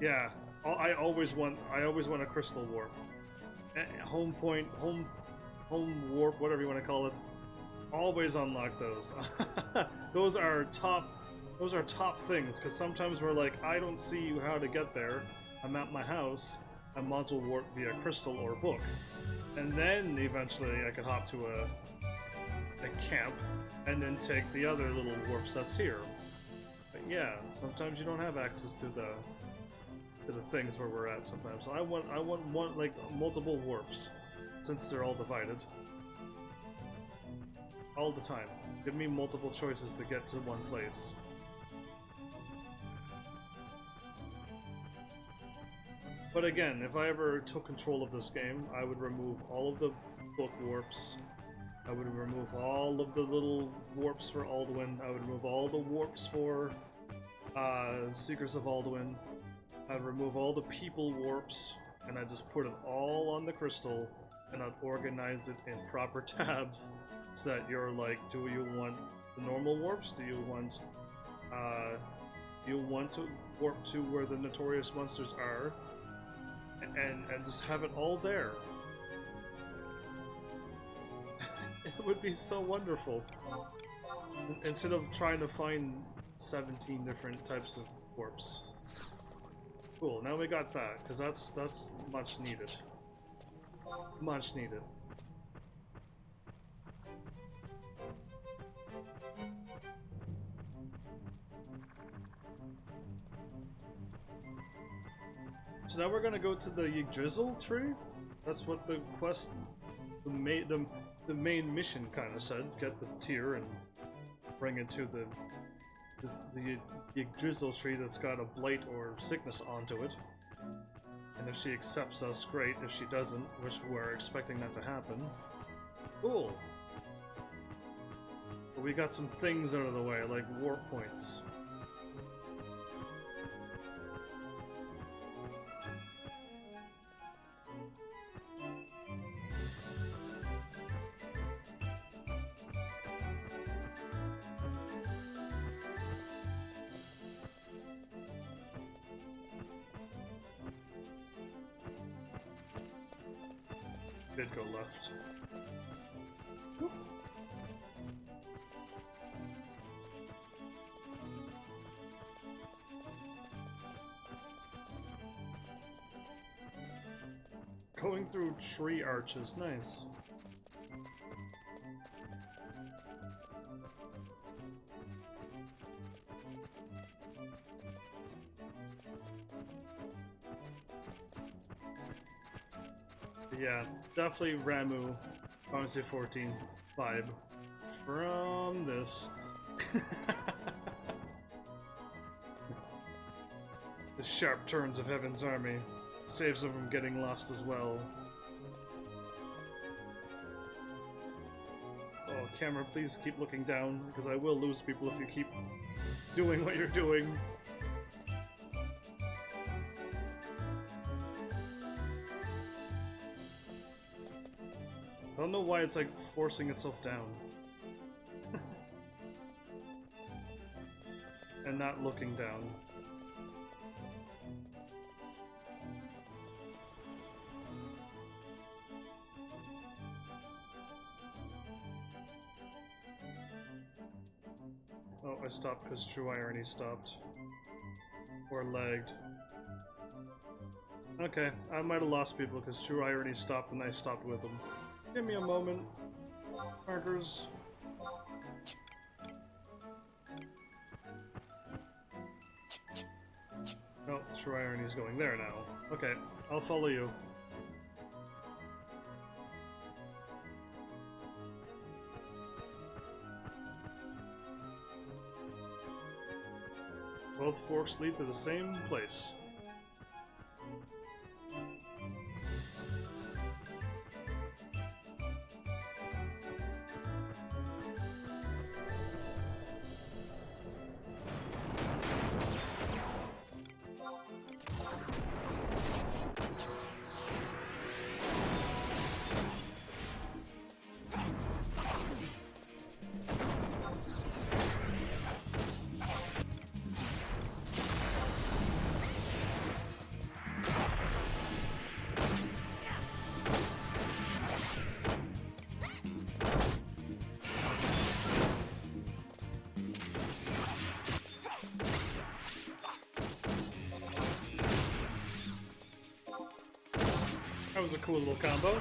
Yeah, I always want a crystal warp. Home point, home warp, whatever you want to call it. Always unlock those. Those are top things, because sometimes we're like, I don't see how to get there. I'm at my house, a module warp via crystal or book. And then eventually I could hop to a camp and then take the other little warps that's here. But yeah, sometimes you don't have access to the things where we're at sometimes. So I want like multiple warps, since they're all divided. All the time. Give me multiple choices to get to one place. But again, if I ever took control of this game, I would remove all of the book warps. I would remove all of the little warps for Alduin. I would remove all the warps for Seekers of Alduin. I'd remove all the people warps. and I just put it all on the crystal, and I'd organize it in proper tabs so that you're like, do you want the normal warps? Do you want to warp to where the notorious monsters are? And just have it all there. It would be so wonderful. Instead of trying to find 17 different types of warps. Cool, now we got that, because that's much needed. Much needed. So now we're gonna go to the Yggdrasil tree. That's what the quest, the main mission kind of said. Get the tier and bring it to the Yggdrasil tree that's got a blight or sickness onto it. And if she accepts us, great. If she doesn't, which we're expecting that to happen, cool. But we got some things out of the way, like warp points. Did go left. Whoop. Going through tree arches, nice. Yeah, definitely Ramu, Final Fantasy 14 vibe from this. The sharp turns of Heaven's Army saves them from getting lost as well. Oh, camera, please keep looking down, because I will lose people if you keep doing what you're doing. I don't know why it's like forcing itself down. And not looking down. Oh, I stopped because True Irony stopped. Or lagged. Okay, I might have lost people because True Irony stopped and I stopped with them. Give me a moment, markers. Oh, True Irony's going there now. Okay, I'll follow you. Both forks lead to the same place. That was a cool little combo.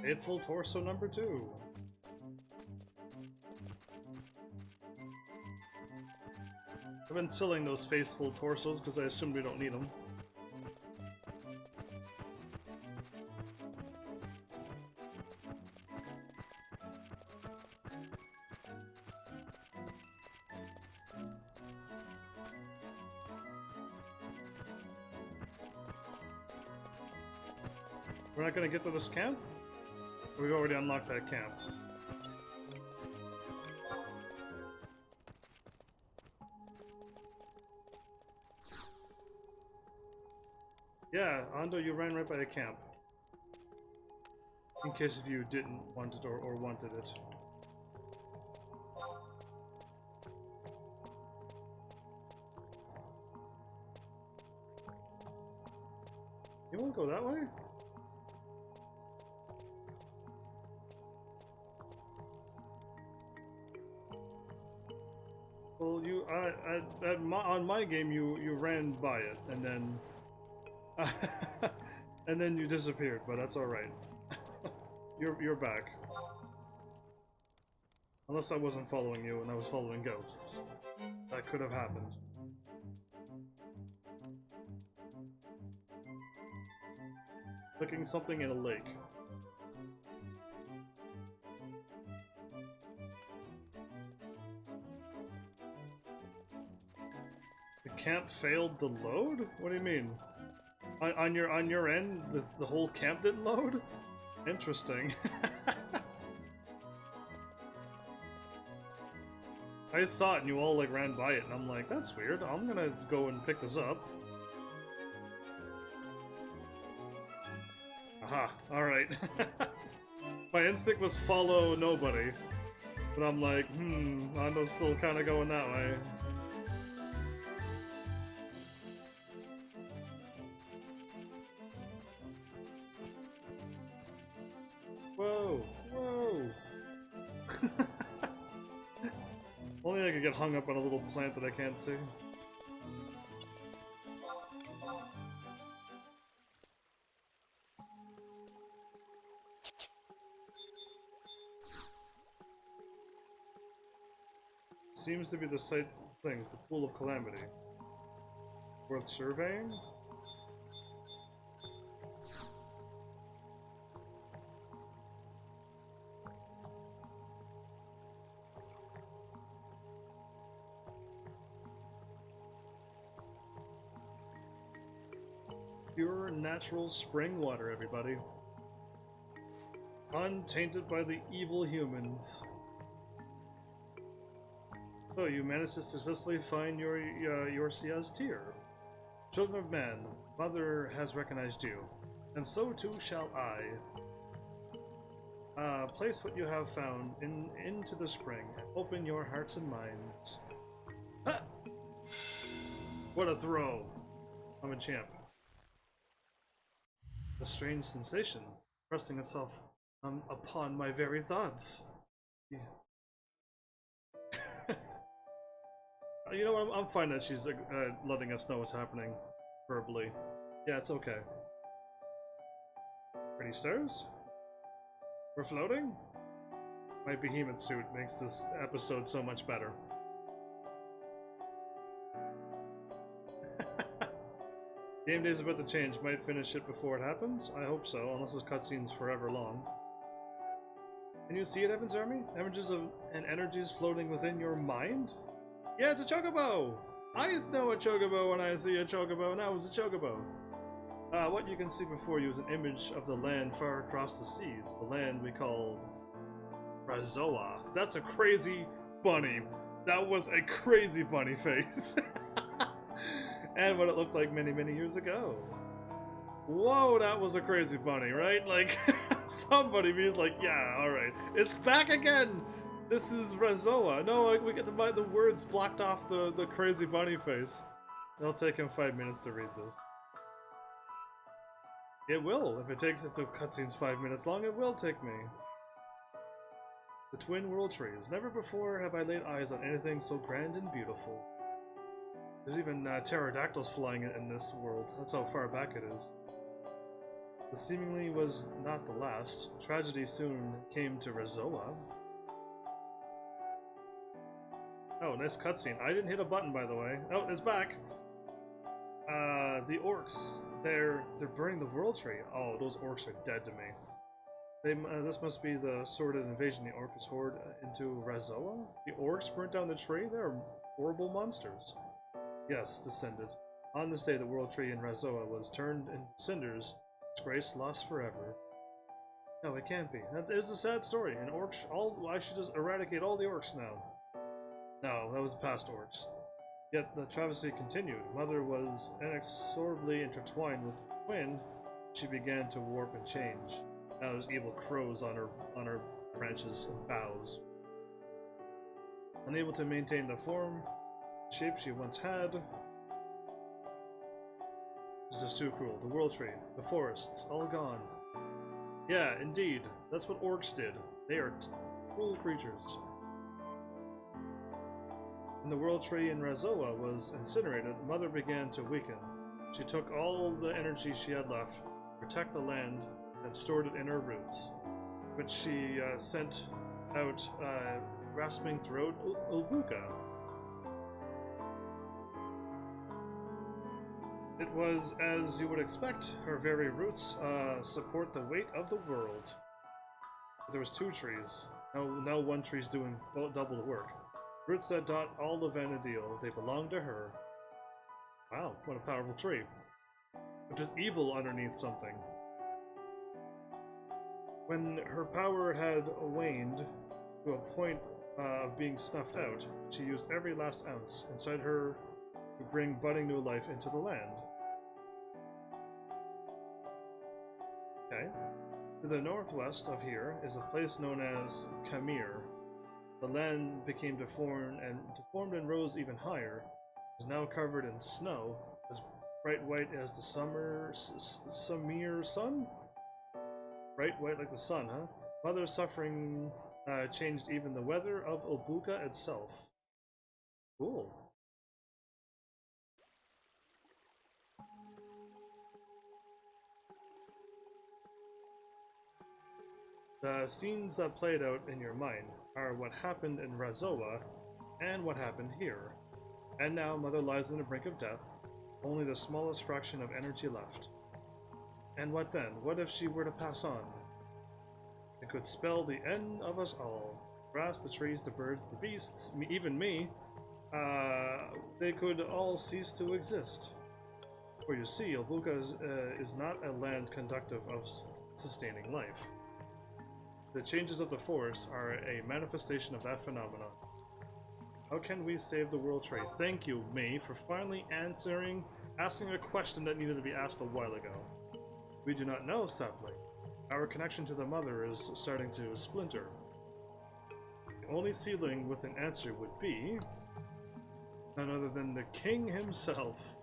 Faithful torso number 2. I've been selling those faithful torsos because I assume we don't need them. We're not gonna get to this camp? We've already unlocked that camp. Yeah, Ando, you ran right by the camp. In case if you didn't want it or wanted it. You won't go that way? Well, you, on my game, you ran by it, and then, and then you disappeared. But that's all right. You're back. Unless I wasn't following you and I was following ghosts, that could have happened. Clicking something in a lake. The camp failed to load? What do you mean? On your end, the whole camp didn't load? Interesting. I saw it and you all like ran by it and I'm like, that's weird. I'm gonna go and pick this up. Aha, alright. My instinct was follow nobody. But I'm like, I'm still kinda going that way. Whoa, whoa! Only I could get hung up on a little plant that I can't see. Seems to be the site things, the pool of calamity. Worth surveying? Pure natural spring water, everybody. Untainted by the evil humans. So you managed to successfully find your UCSE tier. Children of man, Mother has recognized you, and so too shall I. Place what you have found into the spring, and open your hearts and minds. Ha! What a throw! I'm a champ. A strange sensation, pressing itself upon my very thoughts. Yeah. You know what, I'm fine that she's letting us know what's happening verbally. Yeah, it's okay. Pretty stars? We're floating? My behemoth suit makes this episode so much better. Game day's about to change. Might finish it before it happens? I hope so, unless this cutscene's forever long. Can you see it, Heaven's Army? Images of and energies floating within your mind? Yeah, it's a chocobo! I know a chocobo when I see a chocobo, now it's a chocobo. What you can see before you is an image of the land far across the seas. The land we call Razoa. That's a crazy bunny. That was a crazy bunny face. And what it looked like many, many years ago. Whoa, that was a crazy bunny, right? Like, somebody was like, yeah, alright. It's back again! This is Razoa. No, we get to buy the words blocked off the crazy bunny face. It'll take him 5 minutes to read this. It will. If the cutscene's 5 minutes long, it will take me. The Twin World Trees. Never before have I laid eyes on anything so grand and beautiful. There's even pterodactyls flying in this world. That's how far back it is. This seemingly was not the last. Tragedy soon came to Razoa. Oh, nice cutscene. I didn't hit a button, by the way. Oh, it's back! The orcs. They're burning the World Tree. Oh, those orcs are dead to me. This must be the sordid invasion the orcs horde into Razoa? The orcs burnt down the tree? They're horrible monsters. Yes, descended. On this day, the World Tree in Razoa was turned into cinders Disgrace lost forever. No, it can't be. That is a sad story. And orcs, I should just eradicate all the orcs now. No, that was the past orcs. Yet the travesty continued. Mother was inexorably intertwined with Twin. She began to warp and change. Now there's evil crows on her branches and boughs. Unable to maintain the form, shape she once had. This is too cruel. The world tree, the forests, all gone. Yeah, indeed. That's what orcs did. They are cruel creatures. When the world tree in Razoa was incinerated, Mother began to weaken. She took all the energy she had left to protect the land and stored it in her roots, which she sent out grasping throughout Ulbuka. It was, as you would expect, her very roots support the weight of the world. There was 2 trees. Now one tree's doing double the work. Roots that dot all of Vanadil, they belong to her. Wow, what a powerful tree. But there's evil underneath something. When her power had waned to a point of being snuffed out, she used every last ounce inside her to bring budding new life into the land. Okay. To the northwest of here is a place known as Kamir. The land became deformed and rose even higher. It is now covered in snow, as bright white as the Samir sun? Bright white like the sun, huh? Mother's suffering changed even the weather of Ulbuka itself. Cool. The scenes that played out in your mind are what happened in Razoa and what happened here. And now Mother lies on the brink of death, only the smallest fraction of energy left. And what then? What if she were to pass on? It could spell the end of us all. The grass, the trees, the birds, the beasts, even me. They could all cease to exist. For you see, Ulbuka is not a land conductive of sustaining life. The changes of the forest are a manifestation of that phenomenon. How can we save the world trade? Thank you, May, for finally asking a question that needed to be asked a while ago. We do not know, sadly. Our connection to the mother is starting to splinter. The only seedling with an answer would be none other than the king himself.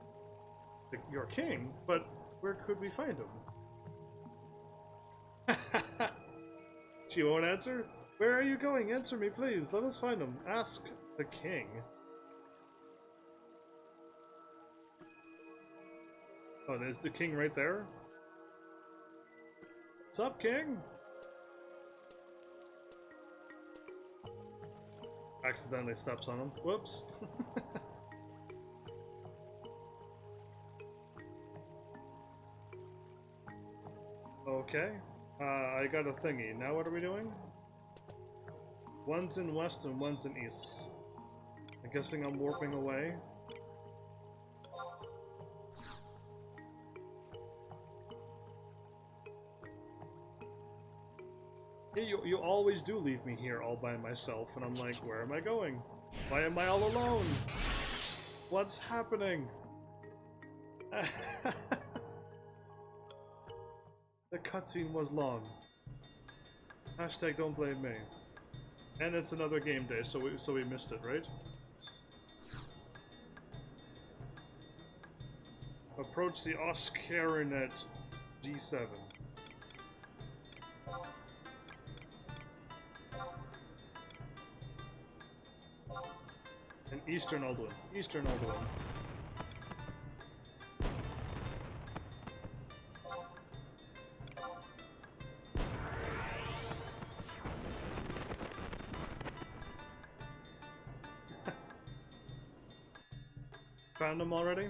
Your king? But where could we find him? She won't answer? Where are you going? Answer me, please. Let us find him. Ask the king. Oh, there's the king right there? What's up, king? Accidentally steps on him. Whoops. Okay. I got a thingy. Now what are we doing? One's in west and one's in east. I'm guessing I'm warping away. Hey, you always do leave me here all by myself, and I'm like, where am I going? Why am I all alone? What's happening? The cutscene was long. Hashtag don't blame me. And it's another game day, so we missed it, right? Approach the Oscarinet G7. And Eastern Alduin. Eastern Alduin. Found them already?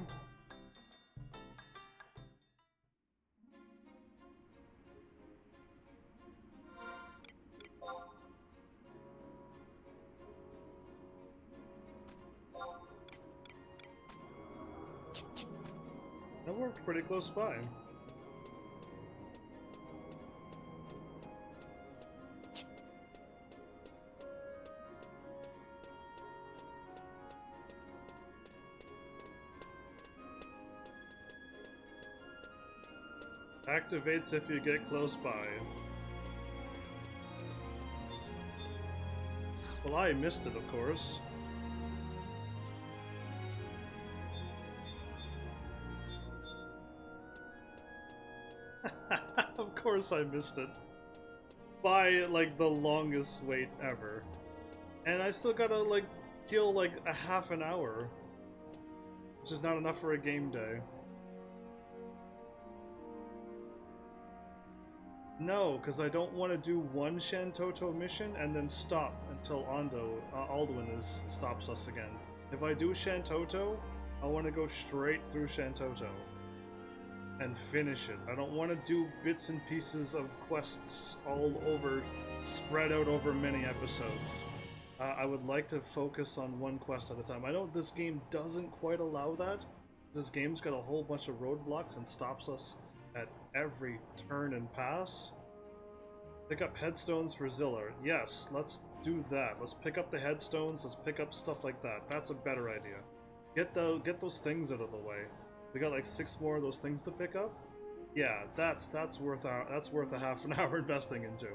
That worked pretty close by. Activates if you get close by. Well, I missed it, of course. Of course I missed it. By, like, the longest wait ever. And I still gotta, like, kill, like, a half an hour. Which is not enough for a game day. No, because I don't want to do one Shantoto mission and then stop until Alduin stops us again. If I do Shantoto, I want to go straight through Shantoto and finish it. I don't want to do bits and pieces of quests all over, spread out over many episodes. I would like to focus on one quest at a time. I know this game doesn't quite allow that. This game's got a whole bunch of roadblocks and stops us at every turn and pass. Pick up headstones for Zilla. Yes, let's do that. Let's pick up the headstones. Let's pick up stuff like that. That's a better idea. Get those things out of the way. We got like 6 more of those things to pick up. Yeah, that's worth a half an hour investing into.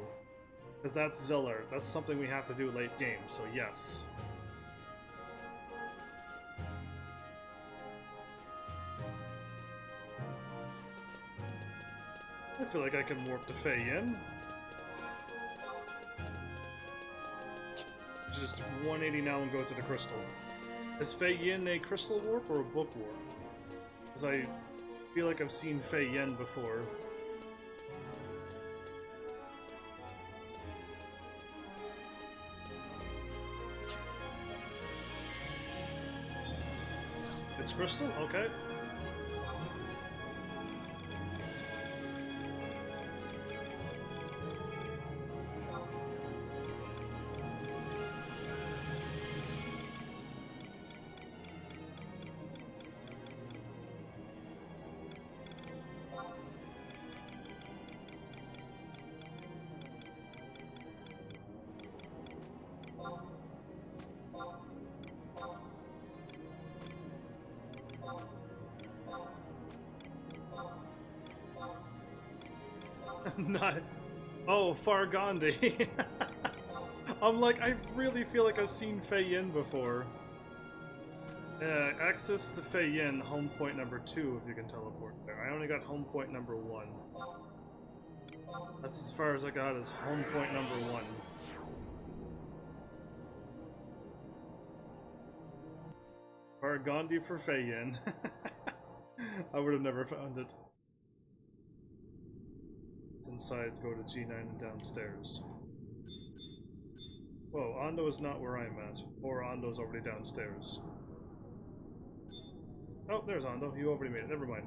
Because that's Zilla. That's something we have to do late game. So yes. I feel like I can warp to Fei Yin. Just 180 now and go to the crystal. Is Fei Yin a crystal warp or a book warp? Because I feel like I've seen Fei Yin before. It's crystal? Okay. Not. Oh, Fargandi. I'm like, I really feel like I've seen Fei Yin before. Access to Fei Yin, home point number 2 if you can teleport there. I only got home point number 1. That's as far as I got as home point number 1. Fargandi for Fei Yin. I would have never found it. Inside, go to G9 and downstairs. Whoa, Ando is not where I'm at. Or Ando's already downstairs. Oh, there's Ando. You already made it. Never mind.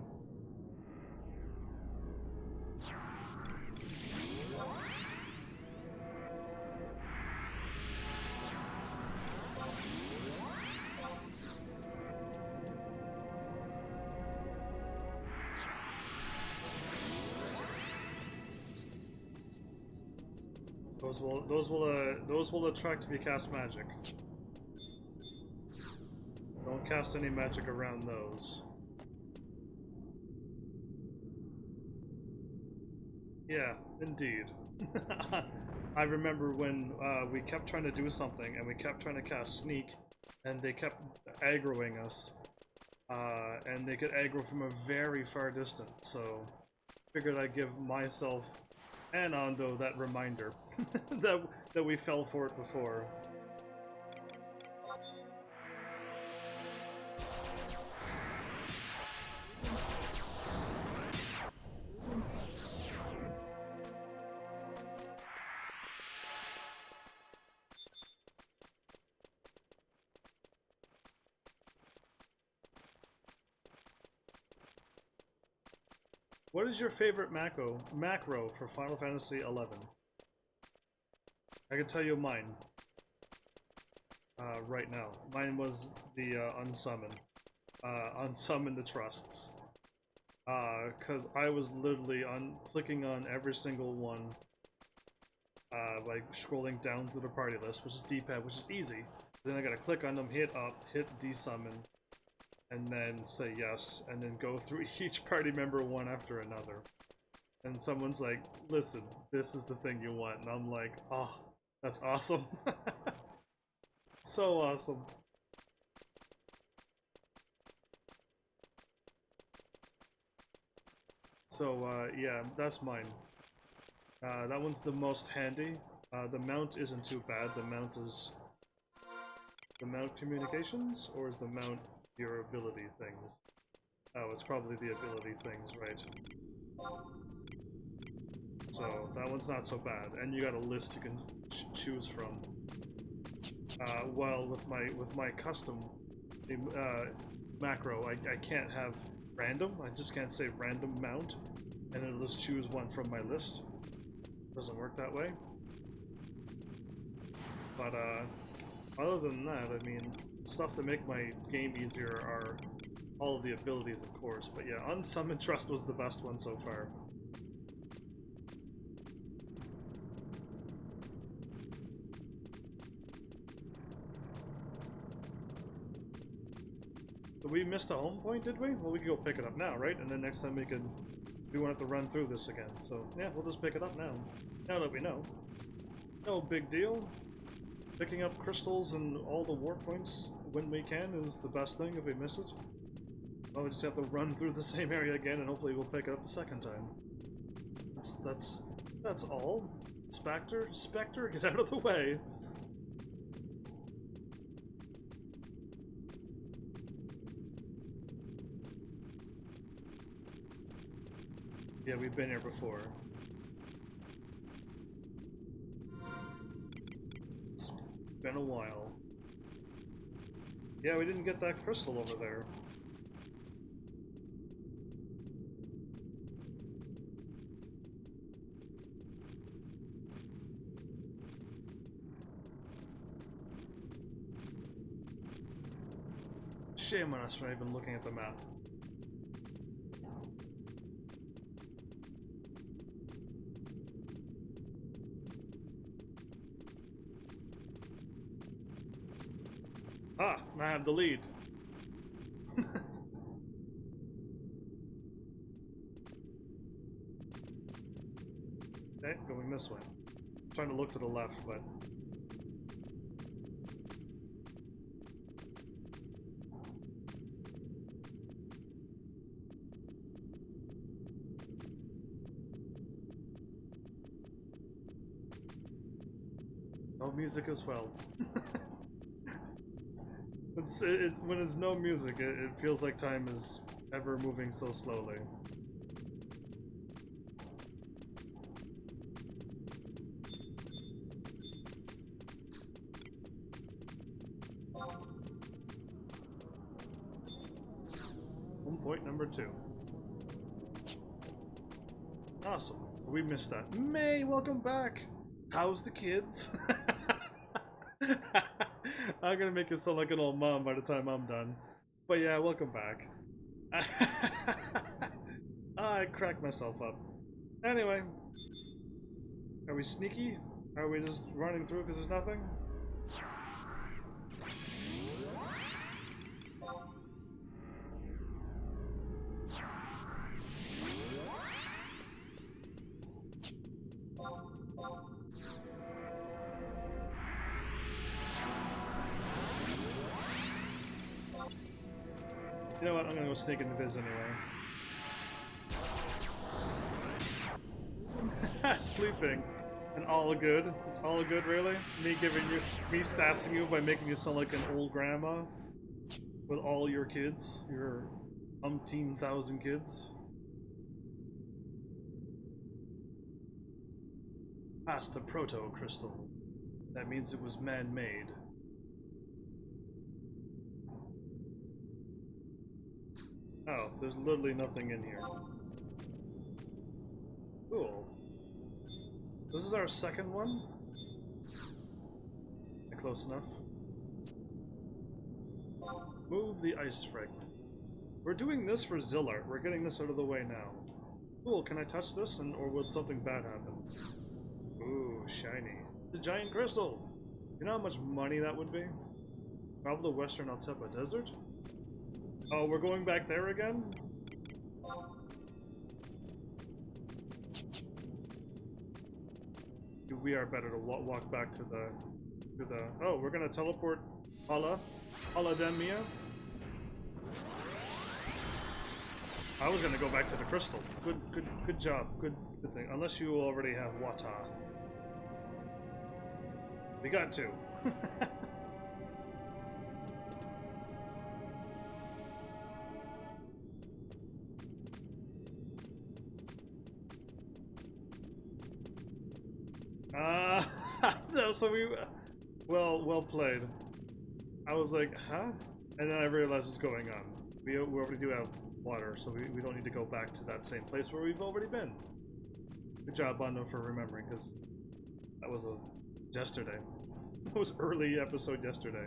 Those will attract if you cast magic. Don't cast any magic around those. Yeah, indeed. I remember when we kept trying to do something and we kept trying to cast sneak and they kept aggroing us. And they could aggro from a very far distance, so figured I'd give myself and Ando that reminder that we fell for it before. What is your favorite macro for Final Fantasy XI? I can tell you mine. Right now. Mine was the unsummon. Unsummon the trusts. Cause I was literally clicking on every single one. Like scrolling down through the party list, which is D-pad, which is easy. Then I gotta click on them, hit up, hit desummon, and then say yes, and then go through each party member one after another. and someone's like, listen, this is the thing you want, and I'm like, oh, that's awesome. So awesome. So, yeah, that's mine. That one's the most handy. The mount isn't too bad. The mount is... The mount communications? Or is the mount your ability things? Oh, it's probably the ability things, right. So, that one's not so bad. And you got a list you can choose from. Well, with my custom macro, I can't have random. I just can't say random mount, and it'll just choose one from my list. Doesn't work that way. But other than that, I mean, stuff to make my game easier are all of the abilities, of course. But yeah, Unsummon Trust was the best one so far. We missed a home point, did we? Well, we can go pick it up now, right? And then next time we won't have to run through this again. So, yeah, we'll just pick it up now. Now that we know. No big deal. Picking up crystals and all the war points when we can is the best thing if we miss it. Well, we just have to run through the same area again, and hopefully we'll pick it up the second time. That's all. Spectre, get out of the way. Yeah, we've been here before. It's been a while. Yeah, we didn't get that crystal over there. Shame on us for not even looking at the map. Ah, I have the lead. Okay, going this way. I'm trying to look to the left, but... No music as well. When there's no music, it feels like time is ever moving so slowly. Point number 2. Awesome. We missed that. May, welcome back! How's the kids? I'm gonna make you sound like an old mom by the time I'm done. But yeah, welcome back. I cracked myself up. Anyway. Are we sneaky? Are we just running through because there's nothing? You know what? I'm gonna go sneak in the biz anyway. Sleeping. And all good. It's all good, really? Me sassing you by making you sound like an old grandma? With all your kids? Your umpteen thousand kids? Past the proto-crystal. That means it was man-made. Oh, there's literally nothing in here. Cool. This is our second one? Close enough. Move the ice fragment. We're doing this for Zillart. We're getting this out of the way now. Cool, can I touch this or will something bad happen? Ooh, shiny. The giant crystal! You know how much money that would be? Probably the Western Altepa Desert? Oh, we're going back there again? we are better to walk back to the oh, we're gonna teleport Hala Demia. I was gonna go back to the crystal. Good job. Good thing. Unless you already have Wata. We got two. No, so we well played. I was like, huh? And then I realized what's going on. We already do have water, so we don't need to go back to that same place where we've already been. Good job, Bondo, for remembering, because that was yesterday. It was early episode yesterday.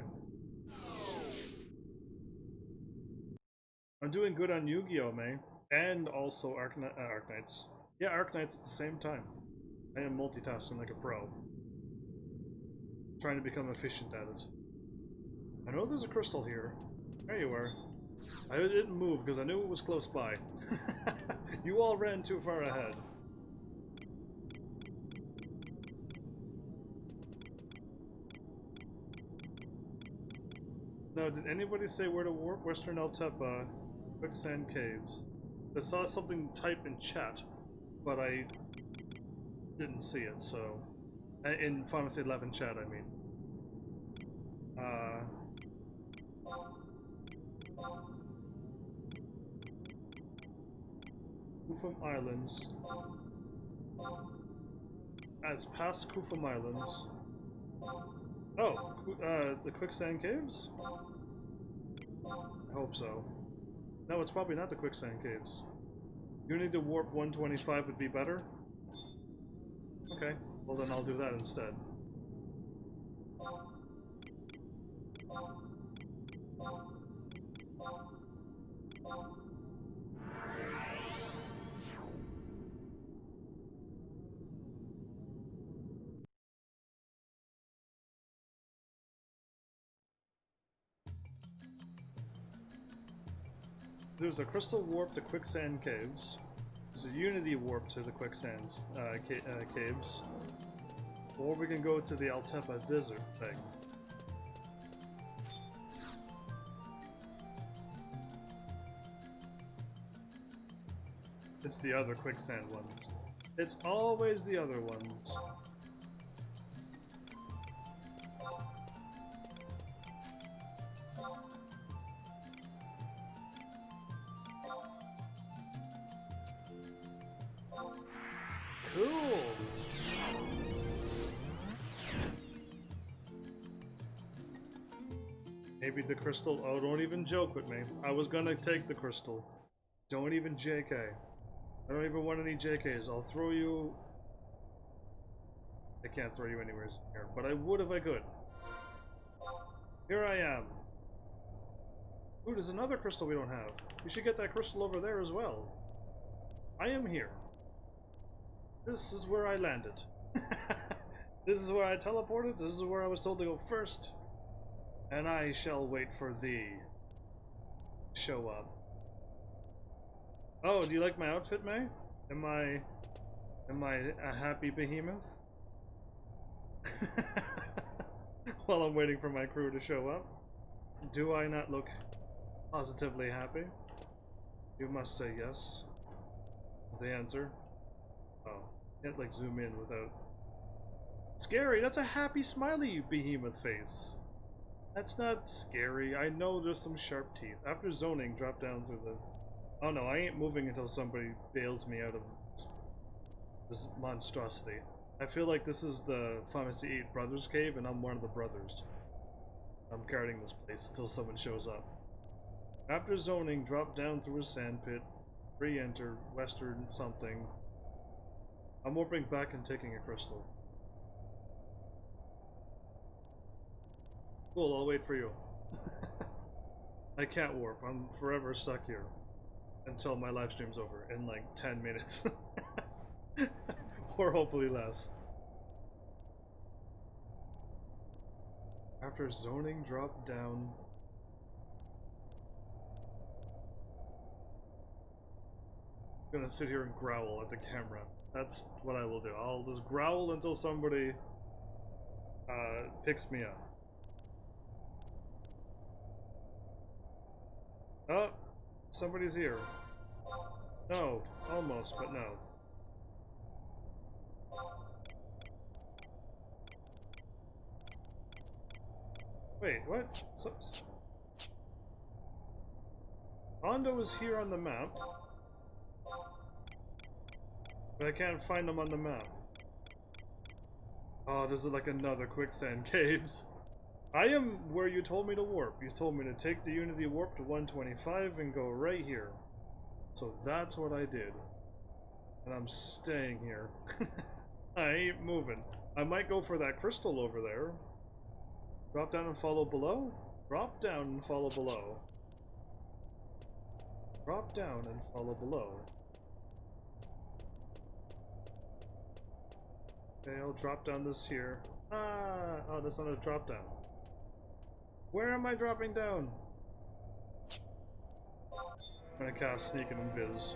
I'm doing good on Yu-Gi-Oh, May, and also Arknights. Yeah, Arknights at the same time. I am multitasking like a pro. Trying to become efficient at it. I know there's a crystal here. There you are. I didn't move because I knew it was close by. You all ran too far ahead. No, did anybody say where to warp? Western Altepa, Quicksand Caves. I saw something type in chat, but I didn't see it, so... In Pharmacy 11 chat, I mean. Kufum Islands. As past Kufum Islands. Oh, the Quicksand Caves? I hope so. No, it's probably not the Quicksand Caves. You need to warp 125 would be better? Okay, well then I'll do that instead. There's a crystal warp to Quicksand Caves. There's a Unity warp to the Quicksands Caves. Or we can go to the Altepa Desert thing. It's the other Quicksand ones. It's always the other ones. Cool. Maybe the crystal. Oh, don't even joke with me. I was gonna take the crystal. Don't even JK. I don't even want any JKs. I'll throw you... I can't throw you anywhere here, but I would if I could. Here I am. Ooh, there's another crystal we don't have. We should get that crystal over there as well. I am here. This is where I landed. This is where I teleported. This is where I was told to go first. And I shall wait for thee. Show up. Oh, do you like my outfit, May? Am I a happy behemoth? While I'm waiting for my crew to show up. Do I not look positively happy? You must say yes. Is the answer. Oh, can't like zoom in without... Scary! That's a happy smiley behemoth face. That's not scary. I know there's some sharp teeth. After zoning, drop down through the... Oh no, I ain't moving until somebody bails me out of this monstrosity. I feel like this is the Pharmacy 8 Brothers Cave, and I'm one of the brothers. I'm guarding this place until someone shows up. After zoning, drop down through a sand pit, re-enter western something. I'm warping back and taking a crystal. Cool, I'll wait for you. I can't warp, I'm forever stuck here. Until my live stream's over in like 10 minutes. Or hopefully less. After zoning, drop down. gonna sit here and growl at the camera. That's what I will do. I'll just growl until somebody picks me up. Oh, somebody's here. No, almost, but no. Wait, what? Hondo is here on the map. But I can't find them on the map. Oh, this is like another quicksand caves. I am where you told me to warp. You told me to take the Unity warp to 125 and go right here. So that's what I did. And I'm staying here. I ain't moving. I might go for that crystal over there. Drop down and follow below? Drop down and follow below. Drop down and follow below. Okay, I'll drop down this here. Ah! Oh, that's not a drop down. Where am I dropping down? I'm gonna cast Sneak and Invis.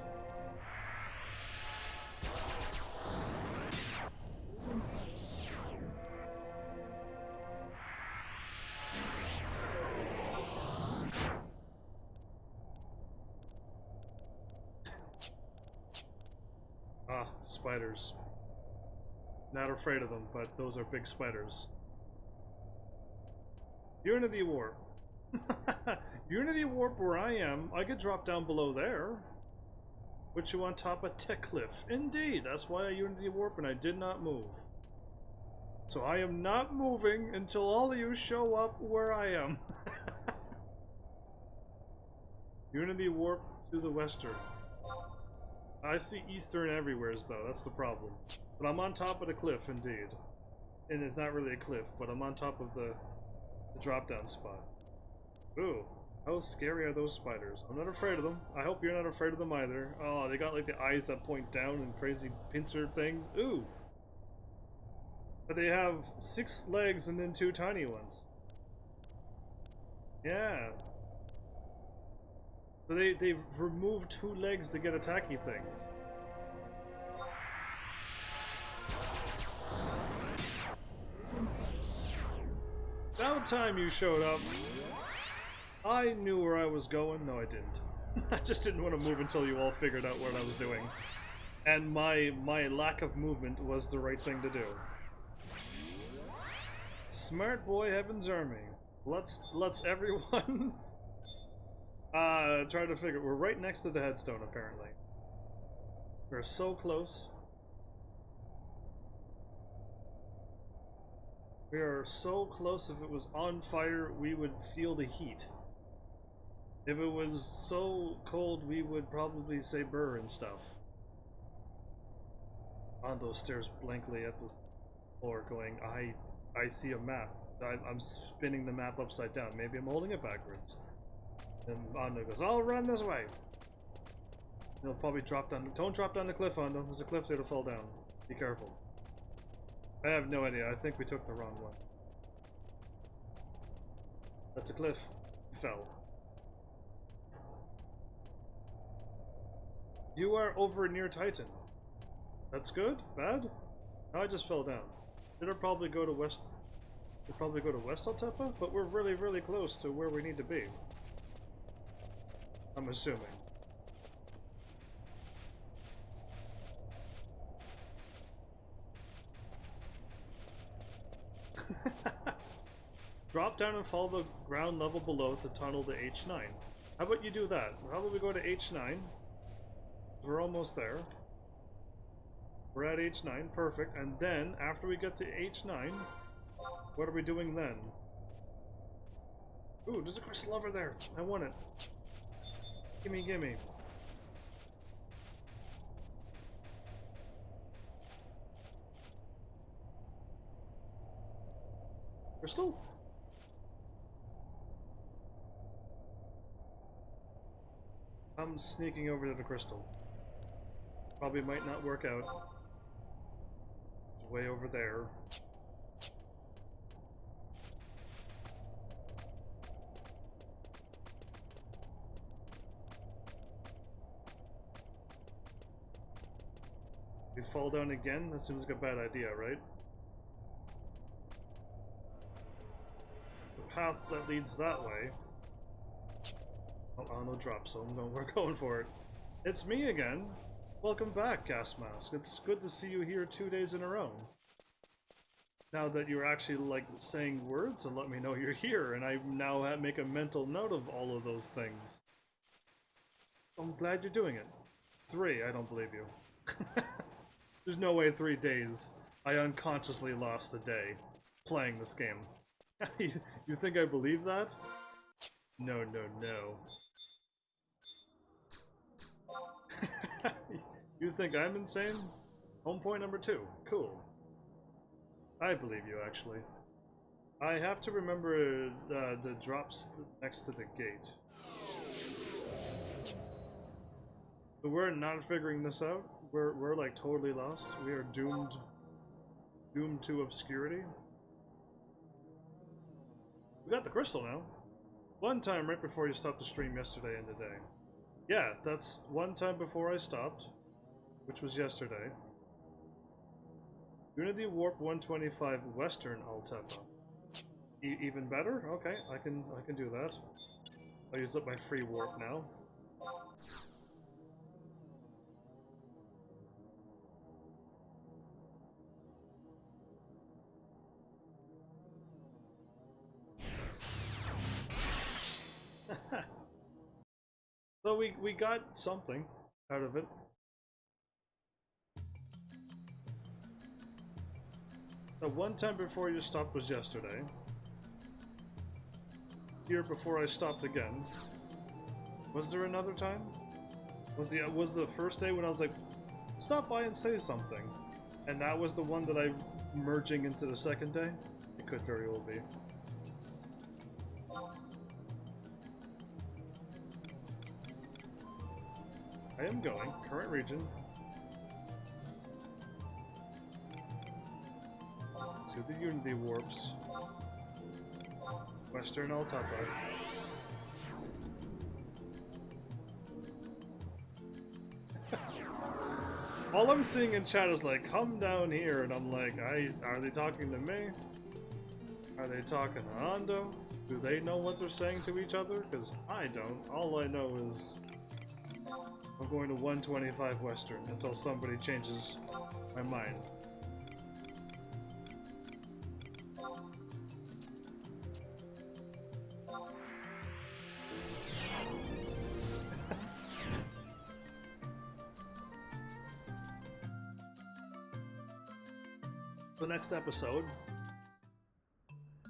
Ah, spiders. Not afraid of them, but those are big spiders. Unity warp. Unity warp where I am. I could drop down below there. Put you on top of Tech Cliff. Indeed, that's why I Unity warp and I did not move. So I am not moving until all of you show up where I am. Unity warp to the western. I see eastern everywhere though, that's the problem. But I'm on top of the cliff indeed. And it's not really a cliff, but I'm on top of the drop down spot. Ooh, how scary are those spiders? I'm not afraid of them. I hope you're not afraid of them either. Oh, they got like the eyes that point down and crazy pincer things. Ooh. But they have 6 legs and then 2 tiny ones. Yeah. So they've removed 2 legs to get attacky things. About time you showed up. I knew where I was going. No, I didn't. I just didn't want to move until you all figured out what I was doing. And my lack of movement was the right thing to do. Smart boy HEAVENSARMY. Let's everyone try to figure. We're right next to the headstone apparently. We're so close. We are so close. If it was on fire, we would feel the heat. If it was so cold, we would probably say burr and stuff. Hondo stares blankly at the floor going, I see a map. I'm spinning the map upside down. Maybe I'm holding it backwards. And Hondo goes, I'll run this way. He'll probably drop down. Don't drop down the cliff, Hondo. There's a cliff there to fall down. Be careful. I have no idea. I think we took the wrong one. That's a cliff. He fell. You are over near Titan. That's good? Bad? No, I just fell down. Did I probably go to west? We'll probably go to West Altepa, but we're really, really close to where we need to be. I'm assuming. Drop down and follow the ground level below to tunnel to H9. How about you do that? How about we go to H9? We're almost there. We're at H9, perfect. And then, after we get to H9, what are we doing then? Ooh, there's a crystal over there. I want it. Gimme, gimme. Crystal? I'm sneaking over to the crystal. Probably might not work out. It's way over there. We fall down again? That seems like a bad idea, right? The path that leads that way. Oh, no drop zone. No, we're going for it. It's me again. Welcome back, Gas Mask. It's good to see you here 2 days in a row. Now that you're actually, like, saying words and let me know you're here, and I now make a mental note of all of those things. I'm glad you're doing it. 3, I don't believe you. There's no way 3 days I unconsciously lost a day playing this game. You think I believe that? No, no, no. You think I'm insane? Home point number 2. Cool. I believe you, actually. I have to remember the drops next to the gate. But we're not figuring this out. We're like totally lost. We are doomed to obscurity. We got the crystal now. One time right before you stopped the stream yesterday and today. Yeah, that's one time before I stopped, which was yesterday. Unity Warp 125 Western Altepa. Even better? Okay, I can do that. I'll use up my free warp now. So we got something out of it. The one time before you stopped was yesterday. Here before I stopped again. Was there another time? Was the first day when I was like, stop by and say something? And that was the one that I'm merging into the second day? It could very well be. I am going. Current region. To the Unity warps. Western Altepa. All I'm seeing in chat is like, come down here, and I'm like, are they talking to me? Are they talking to Ando? Do they know what they're saying to each other? Because I don't. All I know is I'm going to 125 Western until somebody changes my mind. The next episode,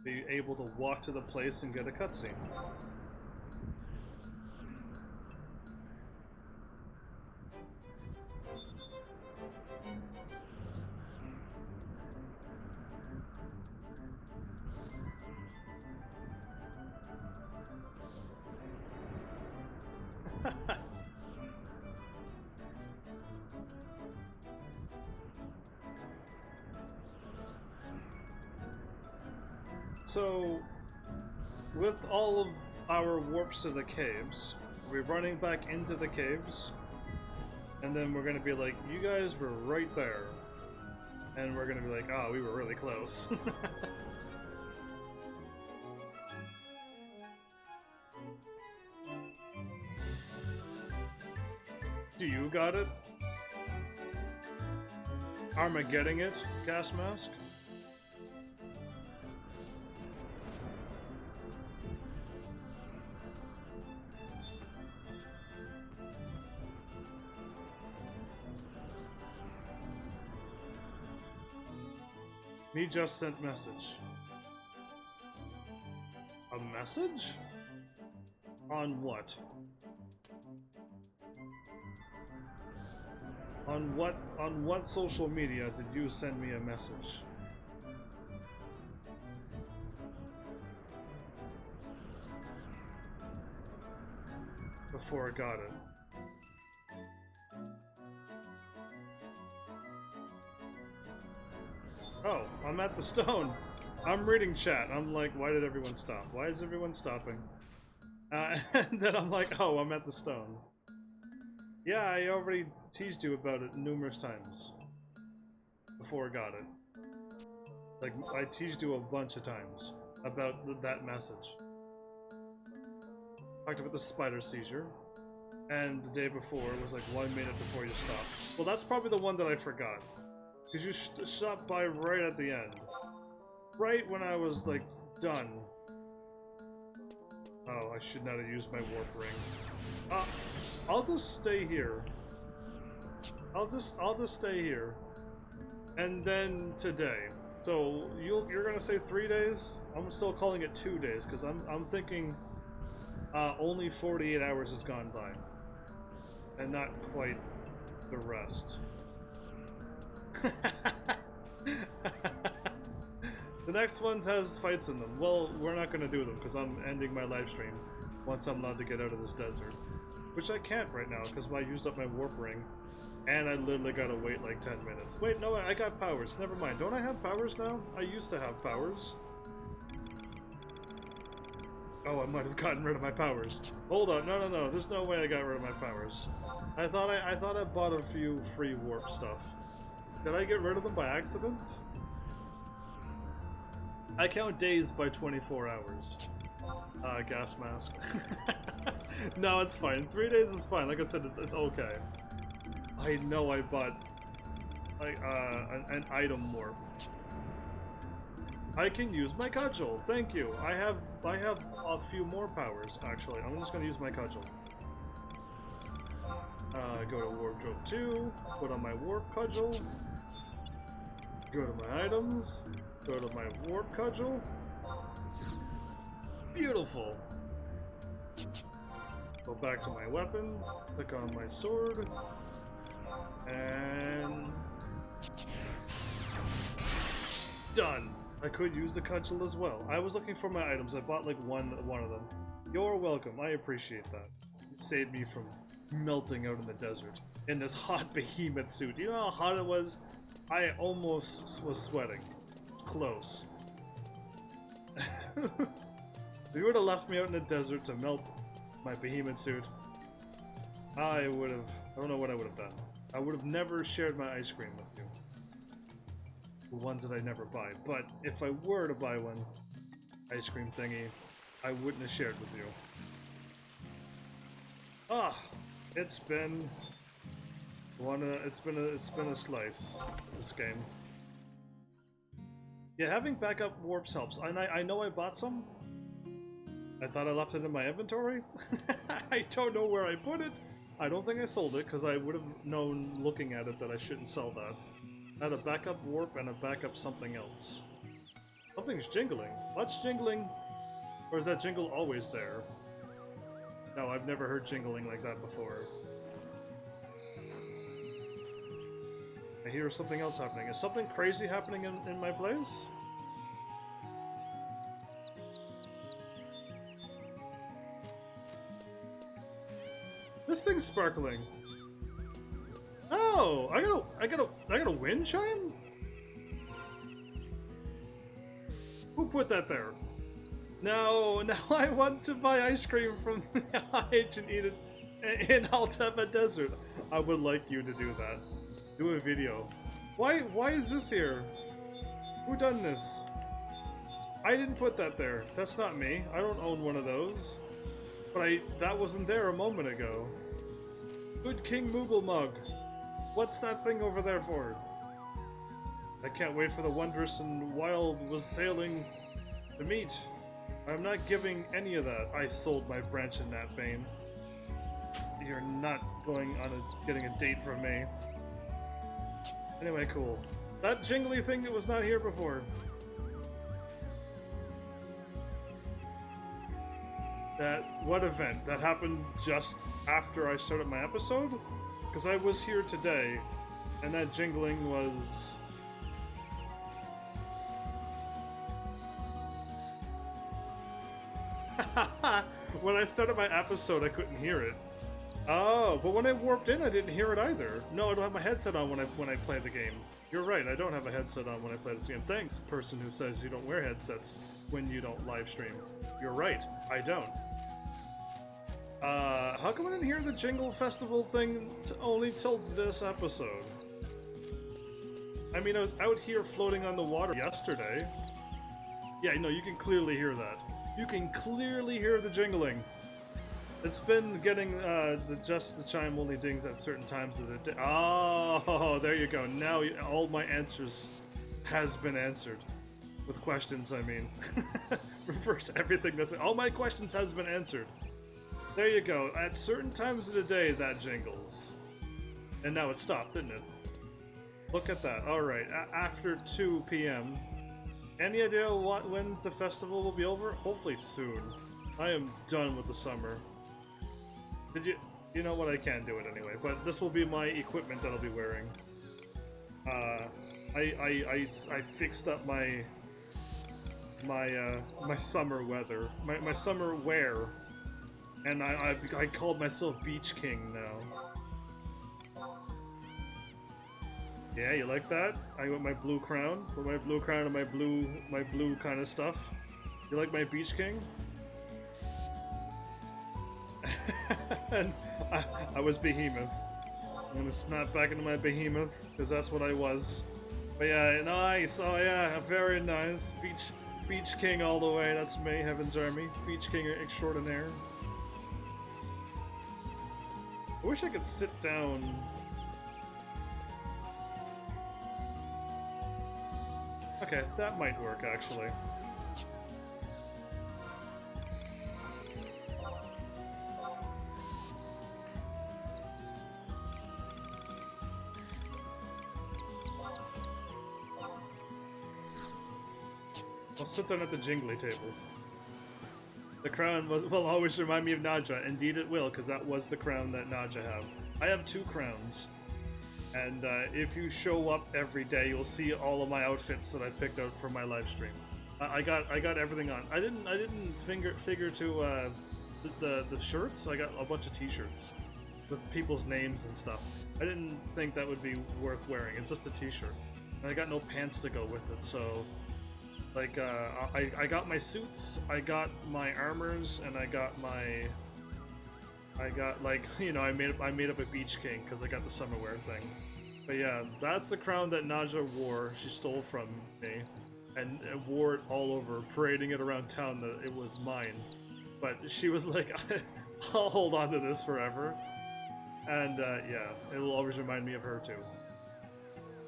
be able to walk to the place and get a cutscene. So, with all of our warps to the caves, we're running back into the caves, and then we're gonna be like, you guys were right there. And we're gonna be like, oh, we were really close. Do you got it? Armageddon it, Gas Mask? Me just sent message. A message? On what? On what social media did you send me a message? Before I got it. Oh, I'm at the stone. I'm reading chat. I'm like, why did everyone stop? Why is everyone stopping? And then I'm like, oh, I'm at the stone. Yeah, I already teased you about it numerous times. before got it. Like, I teased you a bunch of times about that message. Talked about the spider seizure. And the day before was like 1 minute before you stopped. Well, that's probably the one that I forgot. Because you stopped by right at the end. Right when I was, like, done. Oh, I should not have used my warp ring. I'll just stay here. I'll just stay here. And then today. So, you're gonna say 3 days? I'm still calling it 2 days, because I'm thinking only 48 hours has gone by. And not quite the rest. The next one has fights in them. Well, we're not going to do them because I'm ending my live stream once I'm allowed to get out of this desert. Which I can't right now because I used up my warp ring. And I literally got to wait like 10 minutes. Wait, no, I got powers. Never mind. Don't I have powers now? I used to have powers. Oh, I might have gotten rid of my powers. Hold on. No. There's no way I got rid of my powers. I thought I bought a few free warp stuff. Did I get rid of them by accident? I count days by 24 hours. Gas mask. No, it's fine. 3 days is fine. Like I said, it's okay. I know I bought like an item warp. I can use my cudgel. Thank you. I have a few more powers actually. I'm just gonna use my cudgel. Go to wardrobe 2. Put on my warp cudgel. Go to my items. Go to my warp cudgel. Beautiful. Go back to my weapon. Click on my sword. And done. I could use the cudgel as well. I was looking for my items. I bought like one of them. You're welcome. I appreciate that. It saved me from melting out in the desert in this hot behemoth suit. You know how hot it was? I almost was sweating. Close. If you would have left me out in the desert to melt my behemoth suit, I don't know what I would have done. I would have never shared my ice cream with you. The ones that I never buy. But if I were to buy one ice cream thingy, I wouldn't have shared with you. It's been it's been a slice, this game. Yeah, having backup warps helps. And I know I bought some. I thought I left it in my inventory. I don't know where I put it. I don't think I sold it because I would have known looking at it that I shouldn't sell that. I had a backup warp and a backup something else. Something's jingling. What's jingling? Or is that jingle always there? No, I've never heard jingling like that before. I hear something else happening. Is something crazy happening in my place? This thing's sparkling. Oh, I got a wind chime? Who put that there? No, now I want to buy ice cream from the IH and eat it in Altema Desert. I would like you to do that. Do a video. Why is this here? Who done this? I didn't put that there. That's not me. I don't own one of those. But that wasn't there a moment ago. Good King Moogle Mug. What's that thing over there for? I can't wait for the wondrous and wild was sailing to meet. I'm not giving any of that. I sold my branch in that vein. You're not going on getting a date from me. Anyway, cool. That jingly thing that was not here before. What event? That happened just after I started my episode? Because I was here today, and that jingling was... When I started my episode, I couldn't hear it. Oh, but when I warped in, I didn't hear it either. No, I don't have my headset on when I play the game. You're right, I don't have a headset on when I play this game. Thanks, person who says you don't wear headsets when you don't live stream. You're right, I don't. How come I didn't hear the Jingle Festival thing only till this episode? I mean, I would hear floating on the water yesterday. Yeah, no, you can clearly hear that. You can clearly hear the jingling. It's been getting just the chime only dings at certain times of the day. Oh, there you go. Now all my answers has been answered. With questions, I mean. Reverse everything. All my questions has been answered. There you go. At certain times of the day, that jingles. And now it stopped, didn't it? Look at that. Alright, after 2 p.m. Any idea when the festival will be over? Hopefully soon. I am done with the summer. You know what, I can't do it anyway, but this will be my equipment that I'll be wearing. I fixed up my summer weather, my summer wear, and I called myself Beach King now. Yeah, you like that? I got my blue crown, with my blue crown and my blue kind of stuff. You like my Beach King? And I was Behemoth. I'm gonna snap back into my Behemoth, because that's what I was. But yeah, nice, oh yeah, very nice. Beach King all the way, that's me, Heaven's Army. Beach King extraordinaire. I wish I could sit down. Okay, that might work actually. I'll sit down at the jingly table. The crown will always remind me of Nadja. Indeed it will, because that was the crown that Nadja had. I have 2 crowns. And if you show up every day, you'll see all of my outfits that I picked out for my live stream. I got everything on. I didn't figure to the shirts. I got a bunch of t-shirts with people's names and stuff. I didn't think that would be worth wearing. It's just a t-shirt. And I got no pants to go with it, so like I got my suits, I got my armors, and I got like, you know, I made up a Beach King because I got the summer wear thing. But yeah, that's the crown that Nadja wore. She stole from me and wore it all over, parading it around town that it was mine. But she was like, I'll hold on to this forever. And yeah, it will always remind me of her too.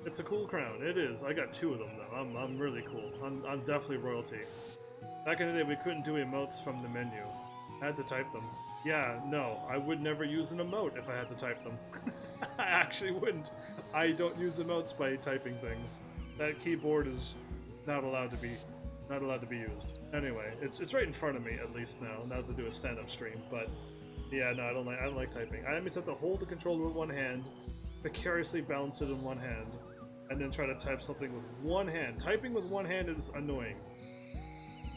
It's a cool crown. It is. I got 2 of them though. I'm really cool. I'm definitely royalty. Back in the day, we couldn't do emotes from the menu. I had to type them. Yeah, no, I would never use an emote if I had to type them. I actually wouldn't. I don't use emotes by typing things. That keyboard is not allowed to be used. Anyway, it's right in front of me at least now to do a stand-up stream. But yeah, no, I don't like typing. I just have to hold the controller with one hand, precariously balance it in one hand, and then try to type something with one hand. Typing with one hand is annoying.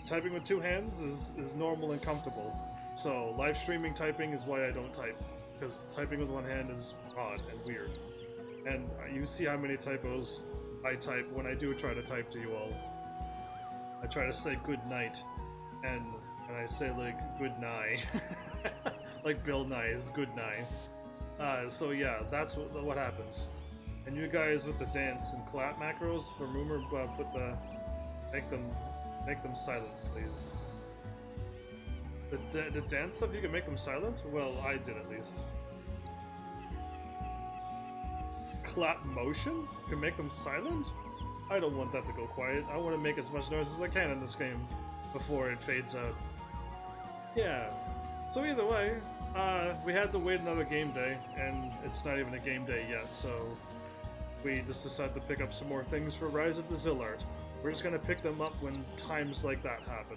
Typing with 2 hands is normal and comfortable. So live streaming typing is why I don't type, because typing with one hand is odd and weird. And you see how many typos I type when I do try to type to you all. I try to say good night, and I say like good night, like Bill Nye's good night. So yeah, that's what happens. And you guys with the dance and clap macros for Moomer, make them silent, please. The dance stuff, you can make them silent? Well, I did at least. Clap motion? You can make them silent? I don't want that to go quiet. I want to make as much noise as I can in this game before it fades out. Yeah. So either way, we had to wait another game day, and it's not even a game day yet, so we just decided to pick up some more things for Rise of the Zillart. We're just gonna pick them up when times like that happen.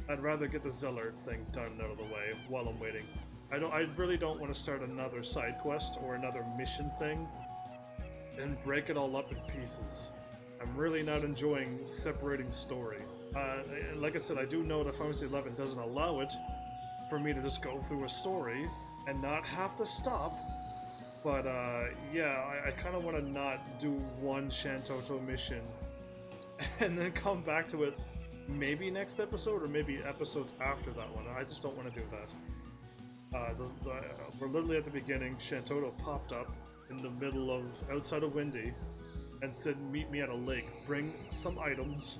I'd rather get the Zillart thing done out of the way while I'm waiting. I really don't want to start another side quest or another mission thing and break it all up in pieces. I'm really not enjoying separating story. Like I said, I do know that Pharmacy 11 doesn't allow it for me to just go through a story and not have to stop. But yeah, I kind of want to not do one Shantoto mission and then come back to it maybe next episode or maybe episodes after that one. I just don't want to do that. We're literally at the beginning. Shantoto popped up in the middle of outside of Windy, and said, meet me at a lake, bring some items,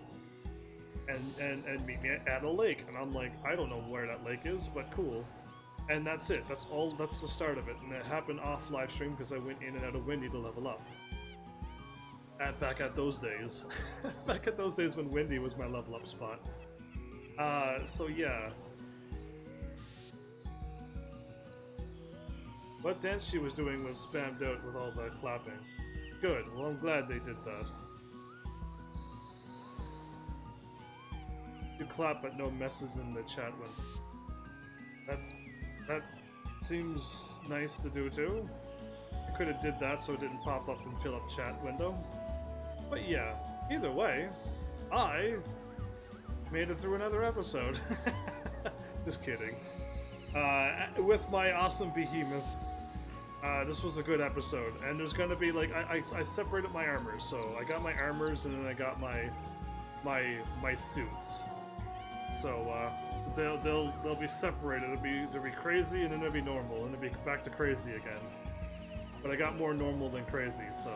and meet me at a lake. And I'm like, I don't know where that lake is, but cool. And that's it. That's all. That's the start of it. And it happened off live stream because I went in and out of Windy to level up. Back at those days. Back at those days when Windy was my level up spot. So yeah. What dance she was doing was spammed out with all that clapping. Good. Well, I'm glad they did that. You clap, but no messes in the chat window. That seems nice to do too. I could have did that so it didn't pop up and fill up chat window. But yeah, either way, I made it through another episode. Just kidding. With my awesome behemoth. This was a good episode, and there's gonna be like I separated my armors, so I got my armors and then I got my suits. So they'll be separated. They'll be crazy and then they'll be normal and they'll be back to crazy again. But I got more normal than crazy, so.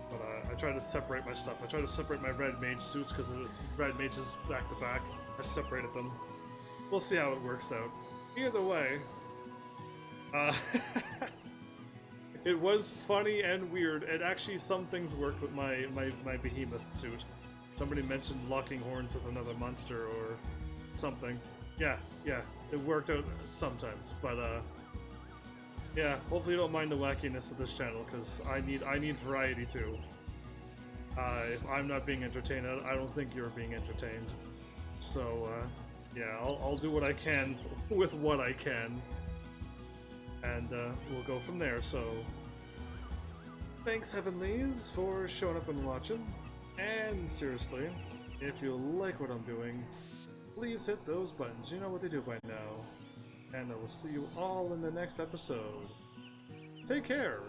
But I tried to separate my stuff. I tried to separate my red mage suits because it was red mages back to back. I separated them. We'll see how it works out. Either way. It was funny and weird, and actually some things worked with my behemoth suit. Somebody mentioned locking horns with another monster or something. Yeah, it worked out sometimes, but yeah, hopefully you don't mind the wackiness of this channel, because I need variety too. If I'm not being entertained, I don't think you're being entertained. So yeah, I'll do what I can with what I can. And we'll go from there, so thanks Heavenlies for showing up and watching, and seriously, if you like what I'm doing, please hit those buttons, you know what to do by now, and I will see you all in the next episode. Take care!